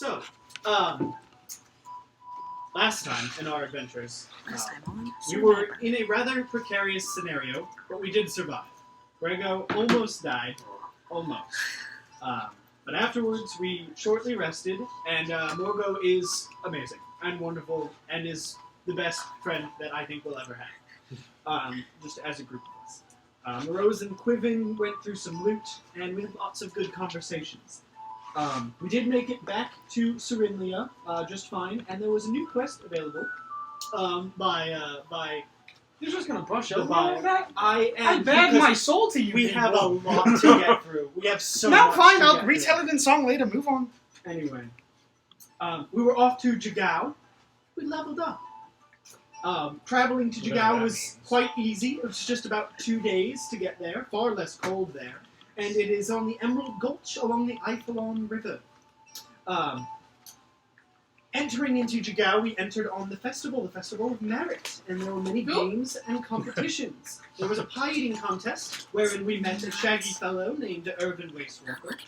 So, last time in our adventures, we were in a rather precarious scenario, but we did survive. Grego almost died. Almost. But afterwards, we shortly rested, and Morgo is amazing and wonderful and is the best friend that I think we'll ever have, just as a group of us. Rose and Quivin went through some loot, and we had lots of good conversations. We did make it back to Cyrinlia just fine, and there was a new quest available by You're just gonna brush over all of that? I bagged my soul to you. We people. have a lot to get through. We have so No, much fine. to I'll get retell through. it in song later. Move on. Anyway, we were off to Jagao. We leveled up. Traveling to Jagao was quite easy. It was just about 2 days to get there. Far less cold there. And it is on the Emerald Gulch along the Eiffelon River. Entering into Jagao, we entered on the Festival of Merit, and there were many games and competitions. There was a pie-eating contest, wherein we met a shaggy fellow named Irvin Wastewalker.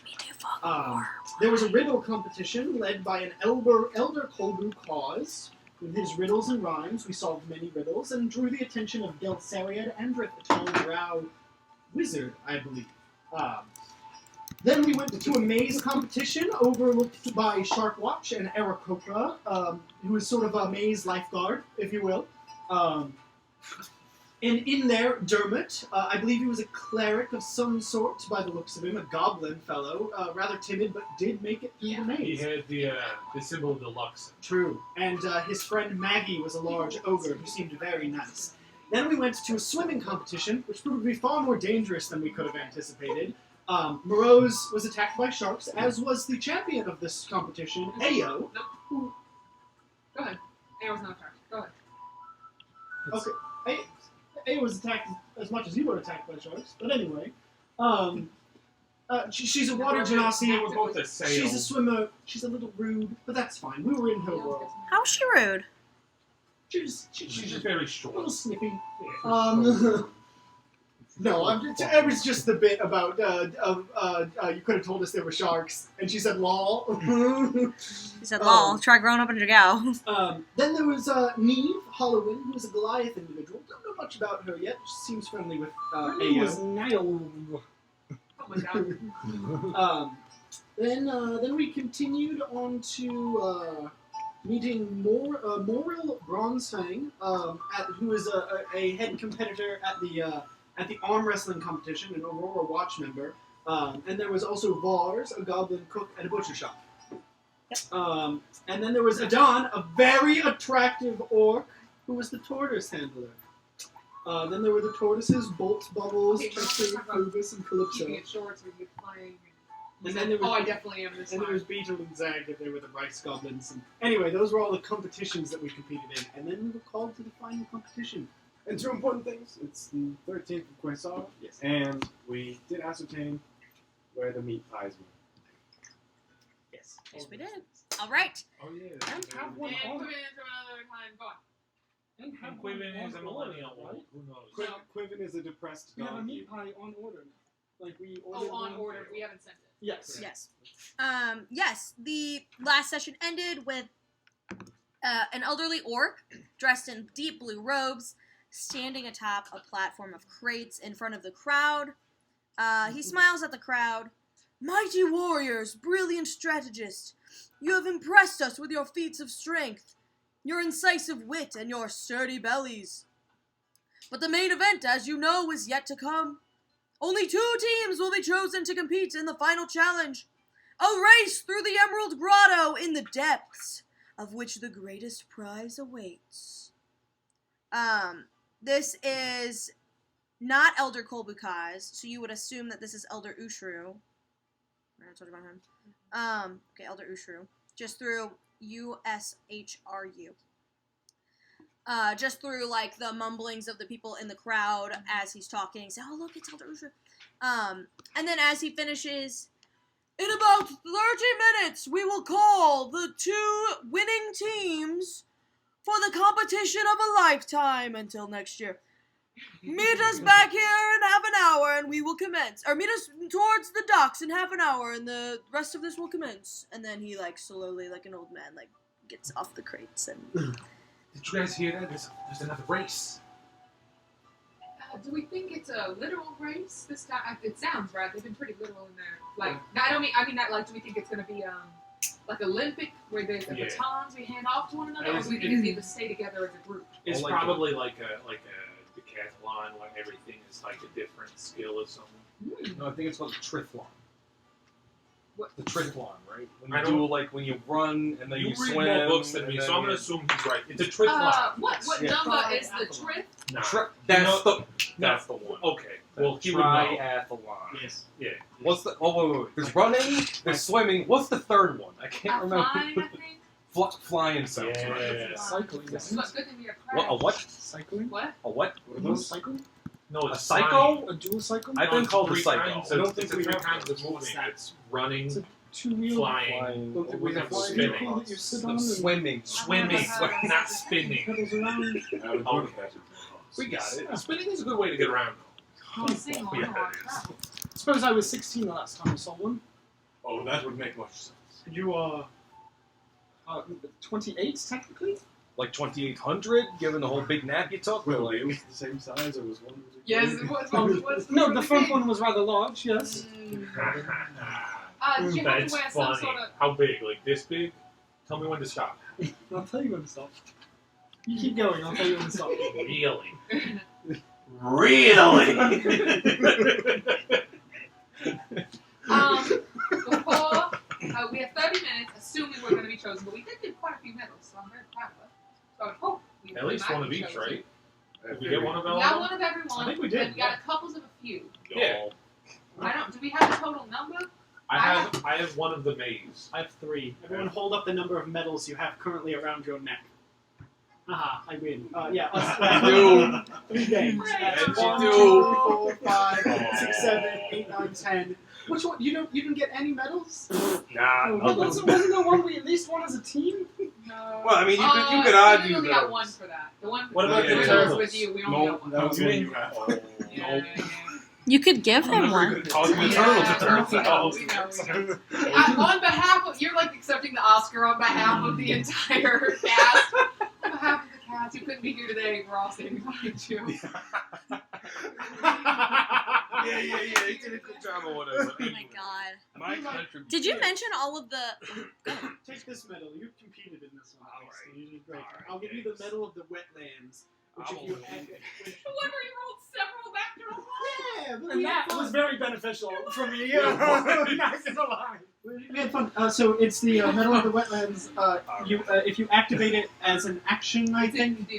There was a riddle competition led by an elder Kolbu Cause. With his riddles and rhymes, we solved many riddles and drew the attention of Gelsariad Andrith, a tall drow wizard, I believe. Then we went to a maze competition overlooked by Sharkwatch and Aarakocra, who is sort of a maze lifeguard, if you will. And in there, Dermot, I believe he was a cleric of some sort by the looks of him, a goblin fellow, rather timid, but did make it through the maze. He had the symbol of the Lux. True. And his friend Maggie was a large ogre who seemed very nice. Then we went to a swimming competition, which proved to be far more dangerous than we could have anticipated. Morose was attacked by sharks, as was the champion of this competition, Ayo. Go ahead. Ayo's not attacked. Go ahead. Okay. Ayo was attacked as much as you were attacked by sharks, but anyway. She's a water genasi. We're both a sail. She's a swimmer. She's a little rude, but that's fine. We were in her world. How's she rude? She's just very a short. little snippy. No, it was just the bit about you could have told us there were sharks, and she said lol. She said lol. Try growing up in Jagao. Then there was Neve Hollowin, who was a Goliath individual. Don't know much about her yet. She seems friendly with Her name was Ayo. Niall. Oh my god. Then we continued on to meeting Moril Bronzefang, who is a head competitor at the arm wrestling competition, an Aurora Watch member. And there was also Vars, a goblin cook at a butcher shop. Yep. And then there was Adon, a very attractive orc, who was the tortoise handler. Then there were the tortoises, Bolt, Bubbles, Chester, Phoebus, and Calypso. Keeping it short so we can playing. And then there was, I definitely am this and there was Beetle and Zag, that they were the rice goblins. And anyway, those were all the competitions that we competed in. And then we were called to the final competition. And two important things. It's the 13th of Quasar, Yes. and we did ascertain where the meat pies were. Yes. Yes, we did. All right. Oh yeah. And have one And on. put it into another time. Go on. And have And one Quivin on is a order, millennial right? old. Who knows? Quivin is a depressed We have a dog. meat pie on order. Like we ordered Oh, on one. order. We haven't sent it. Yes. Yes. Yes, the last session ended with an elderly orc dressed in deep blue robes standing atop a platform of crates in front of the crowd. He smiles at the crowd. Mighty warriors, brilliant strategists, you have impressed us with your feats of strength, your incisive wit, and your sturdy bellies. But the main event, as you know, is yet to come. Only 2 teams will be chosen to compete in the final challenge. A race through the Emerald Grotto in the depths, of which the greatest prize awaits. This is not Elder Kolbukaz, so you would assume that this is Elder Ushru. I told you about him. Okay, Elder Ushru. Just through USHRU. Just through, like, the mumblings of the people in the crowd as he's talking. Say, oh, look, it's Elder Ushru. And then as he finishes, in about 30 minutes, we will call the 2 winning teams for the competition of a lifetime until next year. Meet us back here in half an hour and we will commence. Or meet us towards the docks in half an hour and the rest of this will commence. And then he, like, slowly, like an old man, like, gets off the crates and... Did you guys hear that? There's another race. Do we think it's a literal race this time? It sounds right. They've been pretty literal in there. Like, I mean that. Like, do we think it's gonna be like Olympic, where there's the batons we hand off to one another, or do we think it's either stay together as a group? It's probably like a decathlon where everything is like a different skill or something. No, I think it's called the trithlon. What? The trithlon, right? When I you don't- do like when you run and then you read swim. more books than and me, then so I'm you- gonna assume he's right. It's a triathlon. What Yeah. number is the trip? Nah. That's No. that's the one. Okay. Well, he would know. Triathlon. Yes. Yeah. What's the? Oh wait. There's running. There's swimming. What's the third one? I can't remember. Flying, I think. Flying sounds right. Yeah. Cycling. It's good thing we are What? A what? Cycling? What? A what? What are those? Cycle? No, A it's cycle? A dual cycle? I've been called a three cycle. kinds I don't of- think it's we three have kinds of those. What's moving. that? It's running, It's a two-wheel. flying, Don't think we have and flying vehicle spinning. that you sit on and Swimming. Swimming, Swimming. not spinning. pedals around. Oh, We got it. spinning is a good way to get around. Oh, sing on Yeah, our it is. travel. Suppose I was 16 the last time I saw one. Oh, that would make much sense. You are. 28 technically? Like 2,800, given the whole big nap you took. Well, Like, it was the same size, or was one? Yes, it was. What's No, the front one was rather large, yes. Did you have to That's wear some funny. sort of? How big? Like this big? Tell me when to stop. I'll tell you when to stop. You keep going, I'll tell you when to stop. Really? Before we have 30 minutes, assuming we're going to be chosen, but we did get quite a few medals, so I'm very proud of us. So I would hope we At least might one of be each, chosen. right? Did we get one of We all? got one of everyone. I think we did, And we got a couple of a few. Yeah. I don't. Do we have a total number? I have one of the maze. I have 3. Everyone hold up the number of medals you have currently around your neck. Aha, I win. Yeah, us. You 3 games. Yes, That's you 1, do. 2, 3, 4, 5, Oh. 6, 7, 8, 9, 10. Which one? You didn't get any medals? nah. But wasn't there one we at least won as a team? No. Well, I mean, you could we argue only that. got one for that. The one. What about the the one turtles? with you? We only got one. That was You one didn't- you had. Yeah, yeah. You could give him I'm one. good at talking to Yeah, turtles, it turns we know, out. we know. On behalf of, you're like accepting the Oscar on behalf of the entire cast. On behalf of the cast who couldn't be here today, we're all standing behind you. Yeah. He did a good job or whatever. Oh my god. My contribution. Did you mention all of the... Take this medal. You competed in this one. All obviously. You did great. All right, I'll give you the thanks. medal of the wetlands. Which if you which, No wonder he rolled several back yeah, but And we had that fun. was very beneficial for me. Not gonna lie. We had fun. So it's the medal of the wetlands. If you activate it as an action, I think,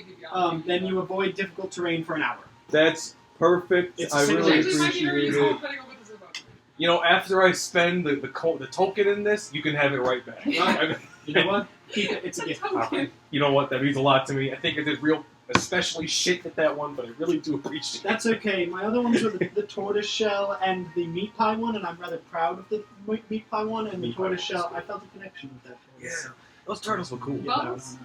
then you avoid difficult terrain for an hour. That's perfect. It's a I single really action. appreciate it. You know, after I spend the token in this, you can have it right back. You know what? Keep it. It's a gift. You know what? That means a lot to me. I think I did especially shit at that one, but I really do appreciate it. That's okay. My other ones were the tortoise shell and the meat pie one, and I'm rather proud of the meat pie one and the Meat pie tortoise one. shell. I felt a connection with that. Yeah, those turtles were cool. Bubbles?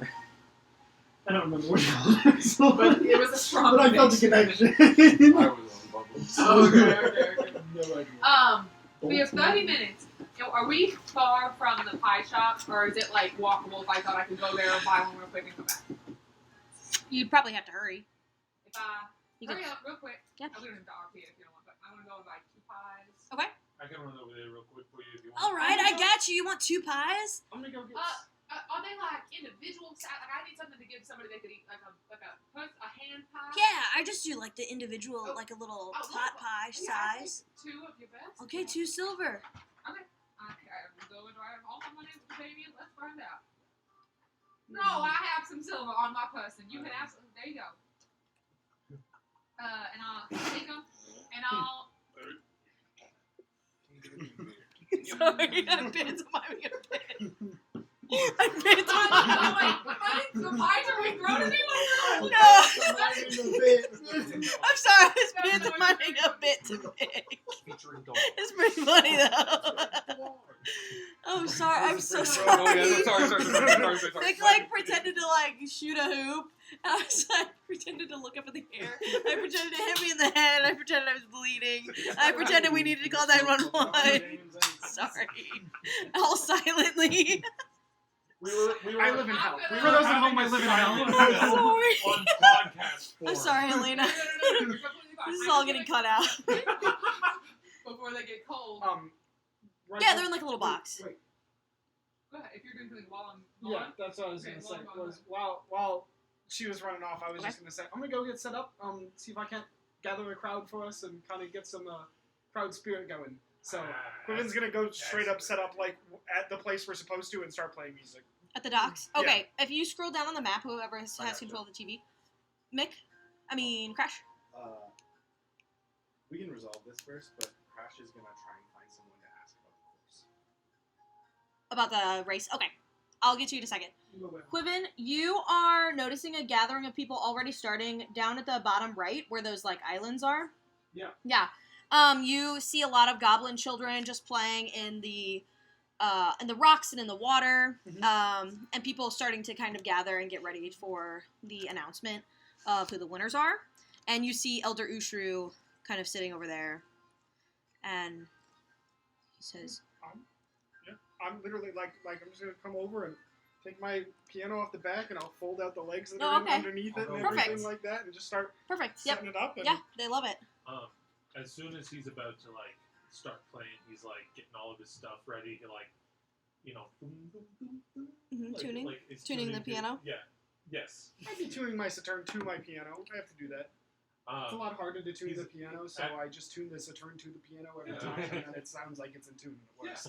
I don't remember which one. But it was a strong But I felt a connection. connection. I was on bubbles. Oh, okay. No idea. We have 30 minutes. You know, are we far from the pie shop, or is it like walkable if I thought I could go there and buy one real quick and come back? You'd probably have to hurry. If I You hurry could- up real quick. Yeah. I'm going to RP if you don't want, but I want to go and buy 2 pies. Okay. I can run over there real quick for you if you want. Alright, I got you. You want 2 pies? I'm gonna go get. Are they like individual? Like I need something to give somebody they could eat, like a hand pie. Yeah, I just do like the individual, like a little Oh, pot pie Yeah, I'll take size. 2 of your best. Okay, 2 silver. Okay. I will go and drive all my money with the baby and let's find out. No, I have some silver on my person. You can absolutely. There you go. And I'll take them, and I'll. Sorry, I bit my bit. I bit The pies are being thrown at me. No. I'm sorry, his pantomiming a bit too big. It's pretty funny though. Oh, sorry, I'm so sorry. Oh, yeah, sorry. Nick like pretended to like shoot a hoop, I was like, pretended to look up in the air. I pretended to hit me in the head. I pretended I was bleeding. I pretended we needed to call 911. Sorry. All silently. I live in hell. We For were those at having home, I a live in silent hell. film Sorry. on podcast form. I'm sorry, Elena. Completely fine. This is all getting cut out. Before they get cold. Right Yeah, now- they're in like a little box. Wait, Go ahead. If you're doing something while I'm yeah, on. that's what I was Okay, gonna say. well, Was while she was running off, I was Okay. just gonna say I'm gonna go get set up. See if I can't gather a crowd for us and kind of get some crowd spirit going. So Quiven's gonna go straight up, set up like at the place we're supposed to, and start playing music. At the docks? Yeah. Okay, if you scroll down on the map, whoever has I got control of the TV. Crash. We can resolve this first, but Crash is gonna try and find someone to ask about the course. About the race. Okay, I'll get to you in a second. Quiven, you are noticing a gathering of people already starting down at the bottom right, where those like islands are. Yeah. Yeah. You see a lot of goblin children just playing in the rocks and in the water, and people starting to kind of gather and get ready for the announcement of who the winners are. And you see Elder Ushru kind of sitting over there, and he says, I'm literally like I'm just gonna come over and take my piano off the back, and I'll fold out the legs that Oh, are okay. underneath it and Perfect. everything like that, and just start "Perfect. Yep. setting it up. And Yeah, they love it." As soon as he's about to like start playing, he's like getting all of his stuff ready. He like, boom, boom, boom, boom. Mhm, tuning. It's Tuning the to- piano? Yeah. Yes. I'd be tuning my Saturn to my piano. I have to do that. It's a lot harder to tune the piano, so I just tune the Saturn to the piano every time, and then it sounds like it's in tune and it works.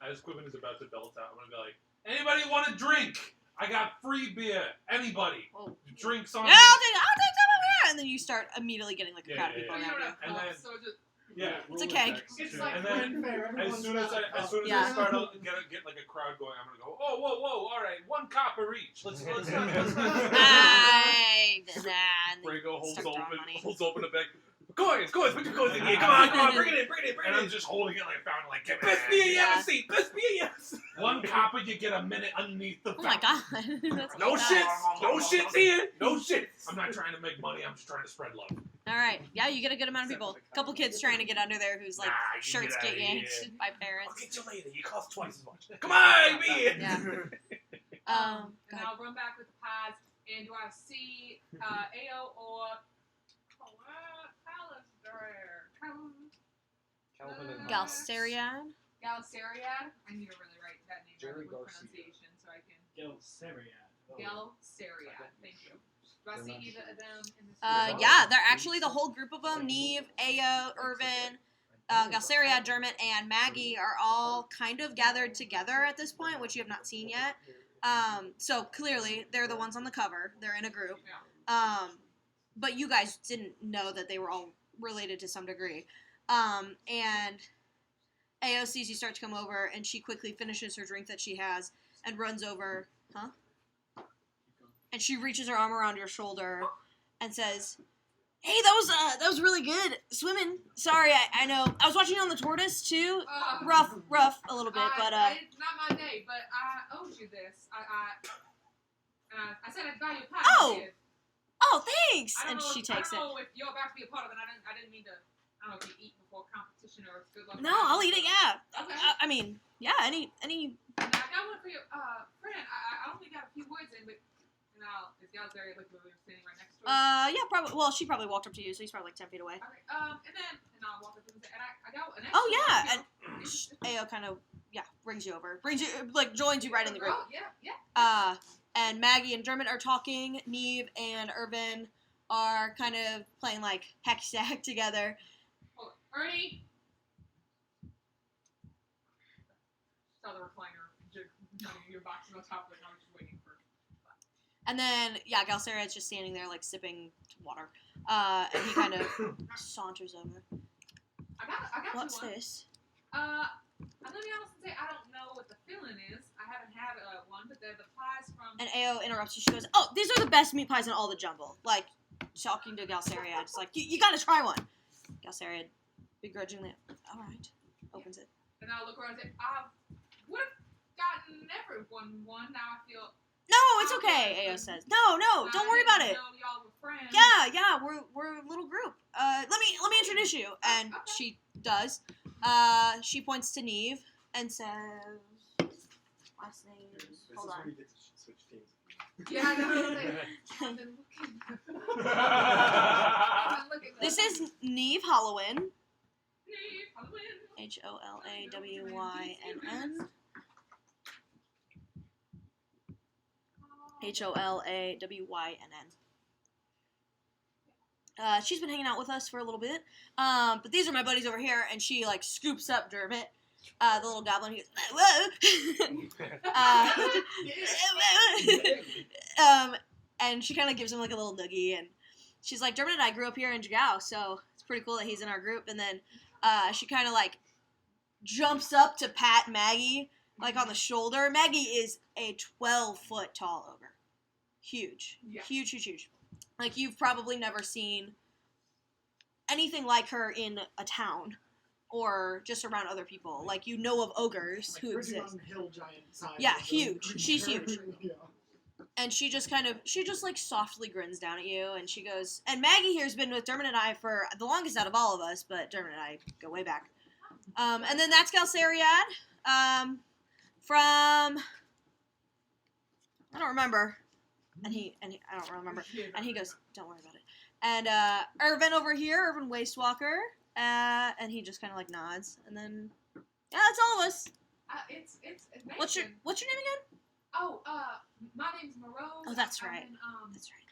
As Quiven is about to belt out, I'm gonna be like, anybody want a drink? I got free beer. Anybody? Oh. Drinks on Yeah, I'll take some over here, and then you start immediately getting like a Yeah, crowd of yeah, people You around don't you. have And cups, then- so just Yeah. It's a keg. It's And like then- friend fair. As Everyone's soon as got a I cup. Yeah. start get like a crowd going, I'm gonna go, whoa, all right, 1 copper each. Let's Aye, and then Brago holds start throwing money. open a bag. Coins, put your coins in here. Come on, bring it in. And I'm just holding it like a fountain, like, best beer you Yeah. ever seen, best beer you ever seen. 1 copper, you get a minute underneath the Oh my fountain. god. That's No good. shits here. No shits. I'm not trying to make money. I'm just trying to spread love. Alright, yeah, you get a good amount of people. A couple kids trying to get under there whose like Nah, you shirts get get outta yanked here. by I'll parents. get you later. You cost twice as much. Come on, be here. Yeah. and Go ahead. I'll run back with the pies. And do I see Ao or Calvin and Galcerian. Galceriad? I need to really write that name Jerry with Garcia. pronunciation so I can. Gelsariad. Galceriad. Thank you. Do I see either of them in this? Yeah, they're actually the whole group of them. Neve, Ao, Irvin, Galceria, Dermot, and Maggie are all kind of gathered together at this point, which you have not seen yet. So clearly, they're the ones on the cover. They're in a group. But you guys didn't know that they were all related to some degree. And Ao sees you start to come over, and she quickly finishes her drink that she has and runs over. And she reaches her arm around your shoulder and says, "Hey, that was really good swimming. Sorry, I know. I was watching you on the tortoise too. Rough a little bit, but It's not my day, but I owed you this. I said I'd buy you a pie. Oh! I did. oh, thanks." I don't And know she if, takes I it. don't know if you're about to be a part of it. I didn't mean to. I don't know if you eat before competition or it's good luck. No, I'll eat it. Yeah. Okay. I mean, yeah. Any. And I got one for your friend. I only got a few words in, but now is Galzary like literally standing right next to us? Yeah, probably. Well, she probably walked up to you, so he's probably like 10 feet away. Okay. And I'll walk up to him and say, and I got an extra Oh yeah, one, and Ao kind of brings you over, joins you right in the group. Oh, yeah. And Maggie and Dermot are talking. Neve and Irvin are kind of playing like hacky sack together. Hold on. Ernie. Saw the recliner. Your box on the top of it, and I was just waiting for. And then Galceria is just standing there like sipping water. And he kind of saunters over. I got What's you one. this? I'm gonna be honest and say I don't know what the feeling is. I haven't had one, but they're the pies from. And Ao interrupts you. She goes, "Oh, these are the best meat pies in all the jumble." Like, talking to Galceria. Just like, you gotta try one. Galceria begrudgingly, all right, opens it. And I'll look around and say, I would have gotten everyone one. Now I feel. No, it's okay, Ao says. No, don't worry about it. Know y'all were friends. Yeah, we're a little group. Let me introduce you. And she does. She points to Neve and says, last name. Hold This is on. where you get to switch teams. Yeah, I know. I've been looking. This is Neve Hollowin. Neve Hollowin. HOLAWYNN. HOLAWYNN. She's been hanging out with us for a little bit. But these are my buddies over here, and she like scoops up Dermot, the little goblin. He goes, whoa. And she kind of gives him like a little noogie, and she's like, Dermot and I grew up here in Jigao, so it's pretty cool that he's in our group. And then she kind of like jumps up to pat Maggie like on the shoulder. Maggie is a 12-foot tall ogre. Huge. Yeah. Huge. Like, you've probably never seen anything like her in a town or just around other people. Like, you know of ogres who Bridget exist. on Hill giant size. Yeah, of huge. the She's creature. huge. Yeah. And she just like softly grins down at you, and she goes, and Maggie here's been with Dermot and I for the longest out of all of us, but Dermot and I go way back. And then that's Galsariad, from, I don't remember, and he I don't remember, and he goes, don't worry about it. And Irvin over here, Irvin Wastewalker, and he just kind of like nods, and then yeah, that's all of us. It's amazing. What's your name again? Oh, my name's Morose. Oh, that's I've right. been, That's right.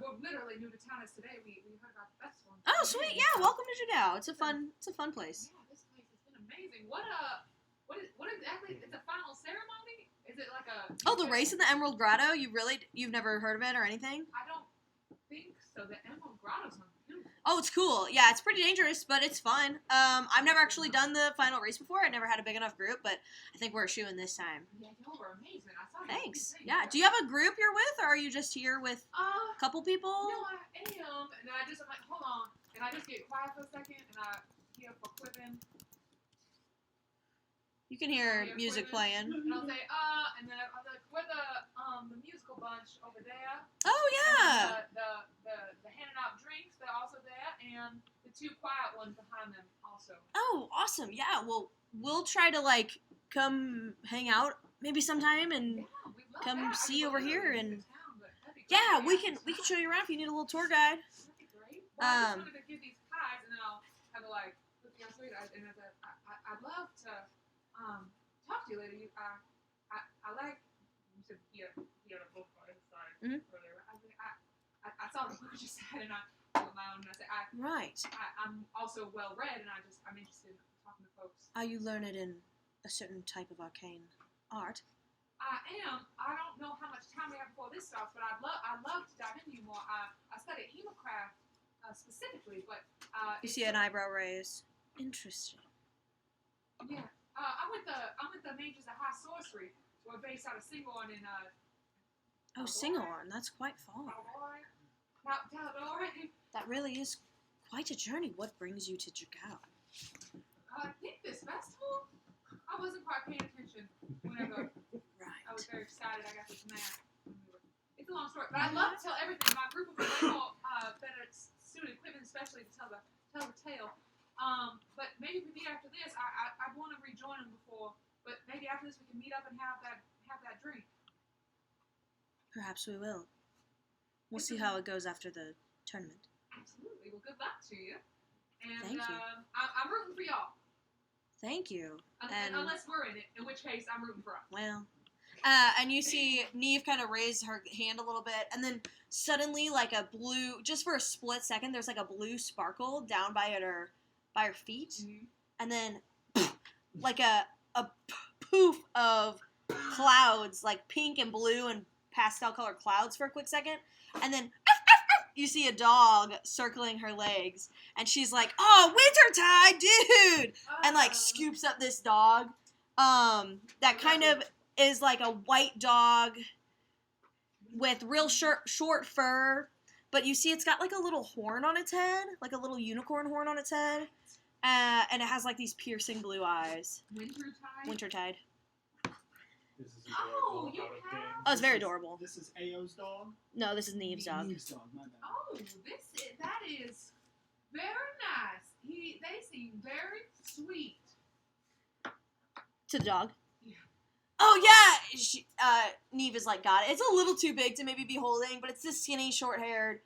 we're literally new to town as today. We heard about the festival. Oh, sweet. Yeah, welcome to Jigao. It's a fun place. Yeah, this place has been amazing. What exactly? It's a final ceremony? Is it like a? Oh, the race in the Emerald Grotto. You've never heard of it or anything? I don't think so. The Emerald Grotto's on beautiful. Oh, it's cool. Yeah, it's pretty dangerous, but it's fun. I've never actually done the final race before. I never had a big enough group, but I think we're shooing this time. Yeah, y'all were amazing. I saw. Thanks. Yeah. Do you have a group you're with, or are you just here with a couple people? No, I am. And then I'm like, hold on, and I just get quiet for a second, and I hear for quipping. You can hear music playing. And I'll say, and then I'm like, we're the musical bunch over there. Oh yeah. And the handing out drinks, they're also there, and the two quiet ones behind them also. Oh, awesome. Yeah. Well, we'll try to like come hang out maybe sometime and Yeah, we'd love come that. see I over mean, here we're and in town, but that'd be great. yeah, we can show you around if you need a little tour guide. That'd be great. Well, I just wanted to give these cards, and then I'll have to like look down sweet. And I'd love to talk to you later. I like you said he had a book by his side Mhm. earlier. I saw the book you said, and I wrote my own. And I said Right. I'm also well read, and I'm interested in talking to folks. Are you learned in a certain type of arcane art? I am. I don't know how much time we have before this starts, but I'd love to dive into you more. I studied hemocraft specifically, but You see an eyebrow raise. Interesting. yeah. I'm with the Mages of High Sorcery. We're based out of Singhorn in Oh, Singhorn. That's quite far. Not Talador. That really is quite a journey. What brings you to Jigao? I think this festival. I wasn't quite paying attention whenever. Right. I was very excited. I got this map. It's a long story, but I love to tell everything. My group of people better suited equipment, especially to tell the tale. But maybe if we meet after this, I want to rejoin them before. But maybe after this, we can meet up and have that drink. Perhaps we will. We'll see how it goes after the tournament. Absolutely. Well, good luck to you. And Thank you. I'm rooting for y'all. Thank you. And Unless we're in it, in which case I'm rooting for us. well, and you see Neve kind of raise her hand a little bit, and then suddenly, like a blue, just for a split second, there's like a blue sparkle down by her feet, Mm-hmm. and then like a poof of clouds, like pink and blue and pastel colored clouds for a quick second, and then you see a dog circling her legs, and she's like, "Oh, Wintertide, dude!" and like scoops up this dog, that kind of is like a white dog with real short fur, but you see it's got like a little horn on its head, like a little unicorn horn on its head, and it has like these piercing blue eyes. Wintertide. Wintertide. This is Oh, adorable. you Out of have game. Oh, it's very adorable. This is Ao's dog. No, this is Neve's dog. Neve's dog. My bad. Oh, that is very nice. They seem very sweet. To the dog. Yeah. Oh yeah, Neve is like got it. It's a little too big to maybe be holding, but it's this skinny, short-haired.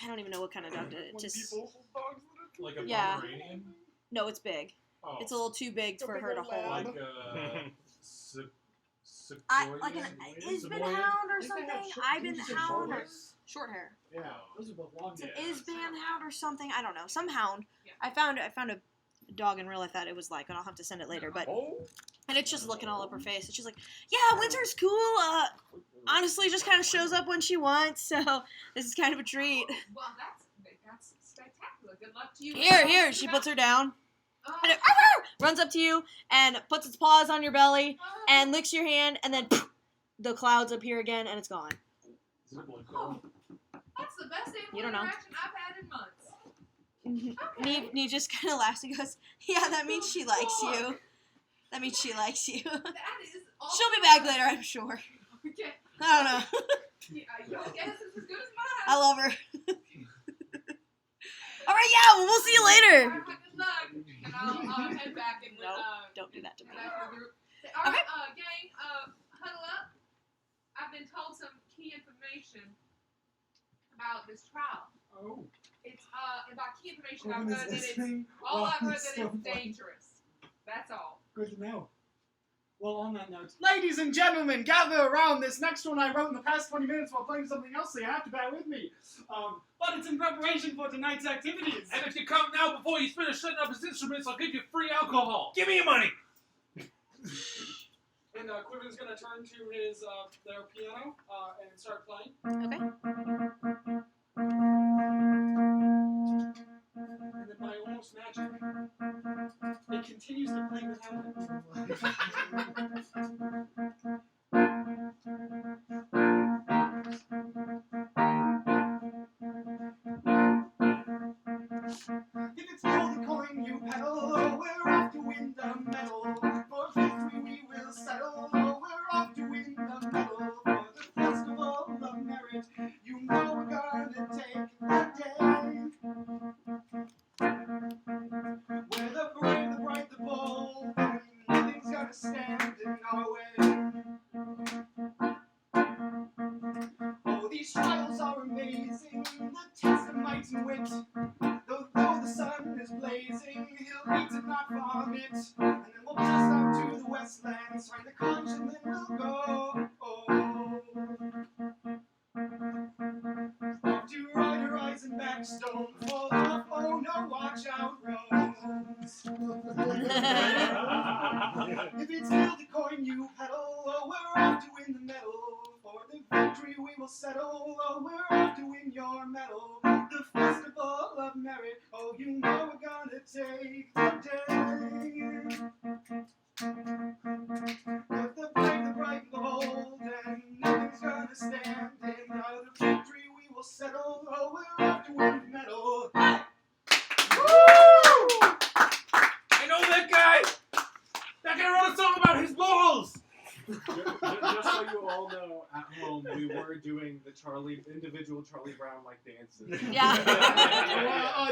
I don't even know what kind of dog it is. When Just people hold dogs that are Like a Yeah. Pomeranian? no, it's big. Oh. It's a little too big It's a for big her to old hold. lab. Like a Like an Isban Samoyed? hound or They something. have short- I've been these are hound or shorts. short hair. Yeah, those are both long. It's Yeah, an that's Isban hound or something. I don't know. Some hound. Yeah. I found a dog in real life that it was like, and I'll have to send it later. But Oh. and it's just looking all up her face, and she's like, "Yeah, Winter's cool. Honestly, just kind of shows up when she wants. So this is kind of a treat." Well, that's spectacular. Good luck to you. Here. She puts her down. Oh, And it runs up to you and puts its paws on your belly and licks your hand, and then the clouds appear again, and it's gone. oh, that's the best You don't know. interaction I've had in months. Okay. Neve just kind of laughs and goes, "Yeah, that means she likes you. That means she likes you. That is awesome. She'll be back later, I'm sure. Okay. I don't know. Yeah, your guess is as good as mine. I love her." All right, yeah, well, we'll see you later. All right, good luck. And I'll head back and No, don't do that to me. head back to the group. Say, all right, gang, huddle up. I've been told some key information about this trial. Oh. It's about key information. Corbin I've heard is that it's listening. I've heard It's that so it's funny. dangerous. That's all. Good to know. Well, on that note, Ladies and gentlemen, gather around. This next one I wrote in the past 20 minutes while playing something else, so you have to bear with me. But it's in preparation for tonight's activities. And if you come now before he's finished setting up his instruments, I'll give you free alcohol. Give me your money. And Quiven's gonna turn to his their piano and start playing. Okay. And then by almost magic, it continues to play without him. If it's golden coin you pedal, we're off to win the medal. For victory we will settle, we're off to win the medal. For the festival of merit, you know we're gonna take the day. We're the brave, the bright, the bold, and nothing's gonna stand in our way. Oh, these trials are amazing, the test of might and wit. Though the sun is blazing, he'll eat and not vomit. And then we'll pass out to the westlands, find the conch, and then we'll go. Off to right horizon and back, stone fall off. Oh no, watch out, Rose. If it's still the coin you pedal, we're off to win the medal. For the victory we will settle, we're off to win your medal. The festival of merit, oh, you know we're gonna take the day. With the brave, the bright, and the bold, and nothing's gonna stand in our victory we will settle, we're off to win the medal. I know that guy. That guy wrote a song about his balls. Just so you all know, at home we were doing the individual Charlie Brown-like dances. Yeah.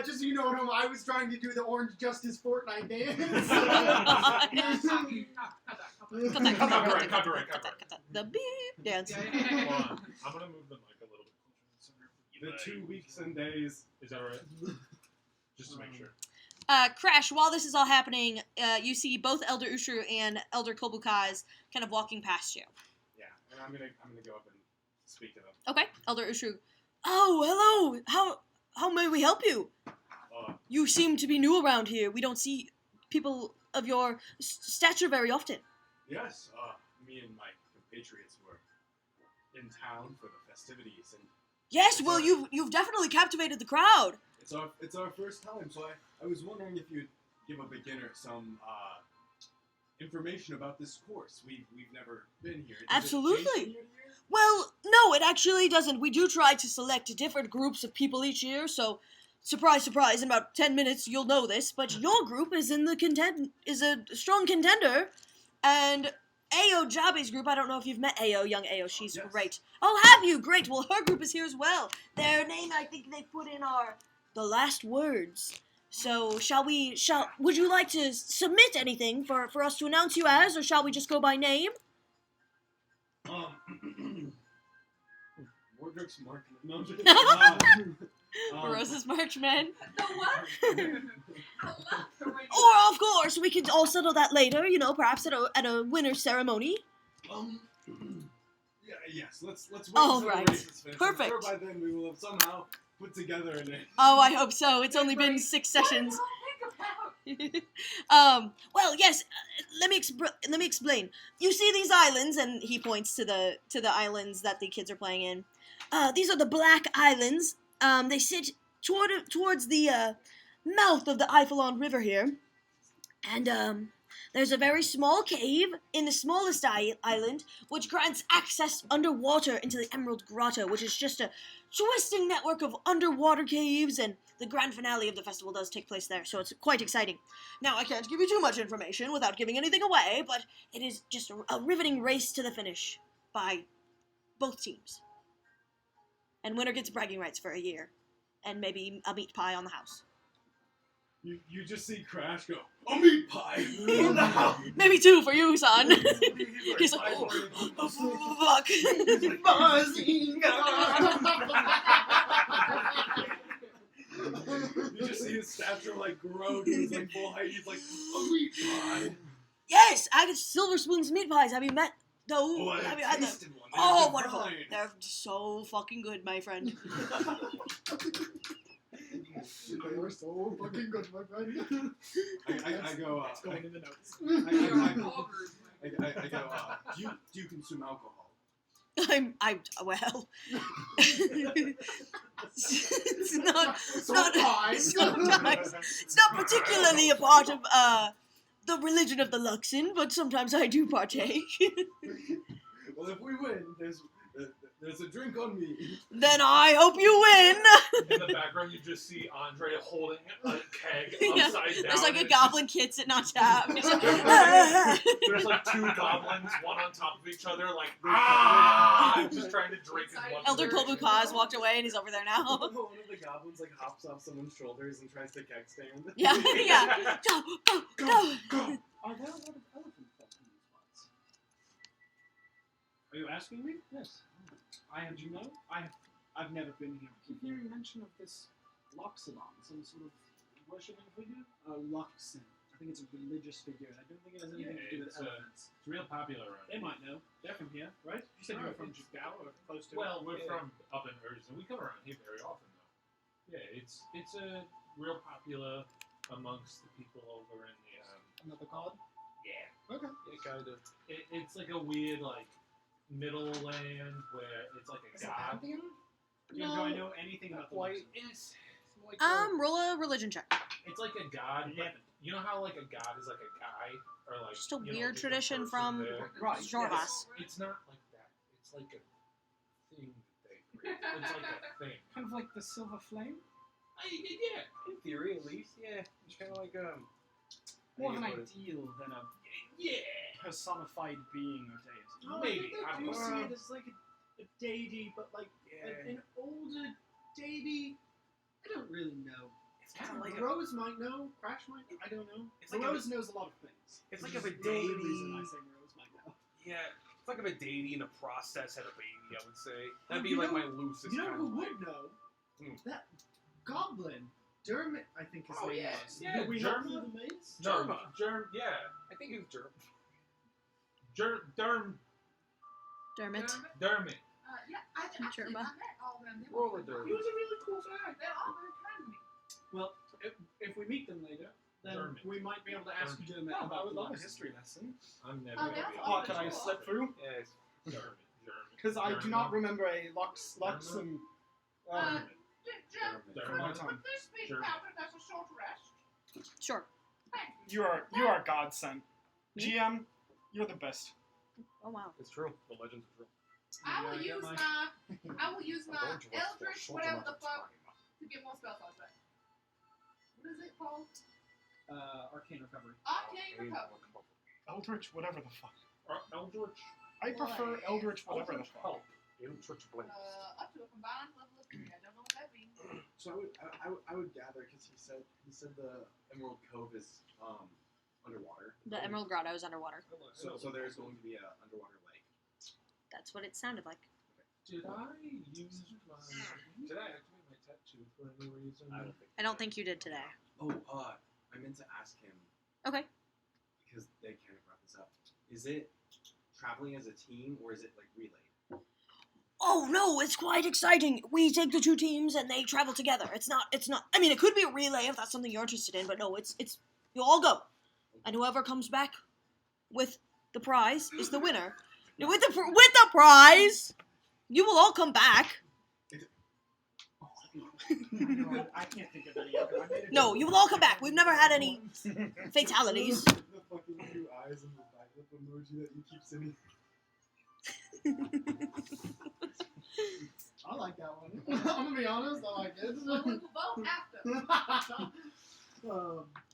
just so you know, at home, I was trying to do the Orange Justice Fortnite dance. Copyright. The beep dance. Yeah. Hold on. I'm gonna move the mic a little bit closer. The 2 weeks and days. Is that right? Just to make sure. Crash, while this is all happening, you see both Elder Ushru and Elder Kobukaz kind of walking past you. Yeah, and I'm gonna go up and speak to them. Okay, Elder Ushru. Oh, hello. How may we help you? You seem to be new around here. We don't see people of your stature very often. Yes, me and my compatriots were in town for the festivities, and Yes, well, you've definitely captivated the crowd. it's our first time. So I was wondering if you'd give a beginner some information about this course. We've never been here. Does it Absolutely. change from year to year? Well, no, it actually doesn't. We do try to select different groups of people each year, so surprise, surprise, in about 10 minutes you'll know this, but your group is a strong contender, and Ao Jabby's group. I don't know if you've met Ao, young Ao. She's Yes. great. Oh, have you? Great. Well, her group is here as well. Their name, I think they put in are the last words. So, would you like to submit anything for us to announce you as, or shall we just go by name? Mordrick's Markman. No, I'm just Rose's Marchman. The what? Or, of course, we could all settle that later, perhaps at a winner's ceremony. Yeah, yes. Let's wait All until right. the race is finished. I'm Perfect. sure by then we will have somehow put together an. Oh, I hope so. It's only been 6 sessions. Well, yes. Let me explain. You see these islands, and he points to the islands that the kids are playing in. These are the Black Islands. They sit towards the mouth of the Eiffelon River here, and there's a very small cave in the smallest island, which grants access underwater into the Emerald Grotto, which is just a twisting network of underwater caves, and the grand finale of the festival does take place there, so it's quite exciting. Now, I can't give you too much information without giving anything away, but it is just a riveting race to the finish by both teams. And winner gets bragging rights for a year, and maybe a meat pie on the house. You just see Crash go, a meat pie! No! Maybe 2 for you, son. He's like, "Oh, oh, fuck. You just see his stature grow to his full height. He's like, a meat pie! Yes, I get Silver Spoon's meat pies. Have you met those? Oh, I Have you had them? tasted one. Oh, They're wonderful. divine. They're so fucking good, my friend. They were so fucking good, my friend. I go, It's going in the notes. I go, do you consume alcohol? Well, it's not Sometimes. it's not particularly a part of, the religion of the Luxon, but sometimes I do partake. Well, if we win, there's a drink on me. Then I hope you win! In the background, you just see Andre holding a keg Yeah, upside down. there's like a and goblin kid sitting on top. He's like, There's like 2 goblins, one on top of each other, just trying to drink as much. Elder Kolbukaz walked away and he's over there now. One of the goblins hops off someone's shoulders and tries to keg stand. Yeah. Go, go, go! Are there a lot of elephant folk in these parts? Are you asking me? Yes. Do you know? I've never been here. I keep hearing mention of this Loxodon, some sort of worshipping figure? Loxon. I think it's a religious figure. I don't think it has anything to do with elephants. It's real popular around They here. might know. They're from here, right? You said you were from Jigao or close to Well, we're it? from up in Urza. We come around here very often, though. Yeah, it's a real popular amongst the people over in the Another god? yeah. Okay. Yeah, kind of. It's like a weird middle land where it's like a Is it god. pantheon? Do No, I know anything about the Quite. Luxon? It's like a, Roll a religion check. it's like a god. But 11. you know how a god is like a guy or Just a you know, weird just tradition person from there. Right, Jorvas. It's not like that. It's like a thing that they create. It's like a thing. Kind of like the Silver Flame? Yeah, in theory at least. Yeah, it's kind of like More of an how do you put it? ideal than a Yeah. personified being or deity. Oh, maybe. I I do don't see know. it as like a deity, but like an older deity. I don't really know. It's kind of like Rose might know. Crash might know. I don't know. It's like Rose knows a lot of things. it's like Which if a is the only deity- reason I say Rose might know. yeah. It's like if a deity in a process had a baby. I would say that'd be You like know- my loosest. You know kind who of would know? Hmm. That goblin, Dermot, I think his Oh, name yeah. was. Yeah, Who we helped Germa? through the maze? Germ. Yeah, I think it was Dermot. Dermot. Dermot. Yeah, I actually Germa. I met all of them. They Roll were a very derm. He was a really cool guy. They're all very kind to me. Well, if we meet them later, then Dermot. we might be able to ask you Oh, about I would the love a Luxon. history lesson. I'm never Oh, gonna that's be all. Oh, can I slip through? Yes. Dermot. Because I do not remember a Luxon. Jim, Dermot. from my time. would this be Sure. counted as a short rest? Sure. Thank you. You are God sent. Me? GM, you're the best. Oh wow. It's true. The legends are true. I will use my Eldritch, whatever the fuck, to get more spell slots back. What is it called? Arcane Recovery. Arcane Recovery. Eldritch, whatever the fuck. Eldritch. I prefer Eldritch, whatever the fuck. Help. Eldritch Blaze. Up to a combined level of 3. I don't know what that means. So I would gather because he said the Emerald Cove is underwater. The Emerald Grotto is underwater. So there's going to be a underwater lake. That's what it sounded like. Did I use my... Did I activate my tattoo for any reason? I don't think you did today. Oh, I meant to ask him. Okay. Because they kind of brought this up. Is it traveling as a team or is it like relay? Oh no, it's quite exciting. We take the 2 teams and they travel together. It's not, I mean, it could be a relay if that's something you're interested in, but no, it's, you'll all go. And whoever comes back with the prize is the winner. With the prize, you will all come back. I can't think of any other. No, you will all come back. We've never had any fatalities. The fucking 2 eyes and the backup emoji that you keep sending. I like that one. I'm gonna be honest, I like it. So we will vote after.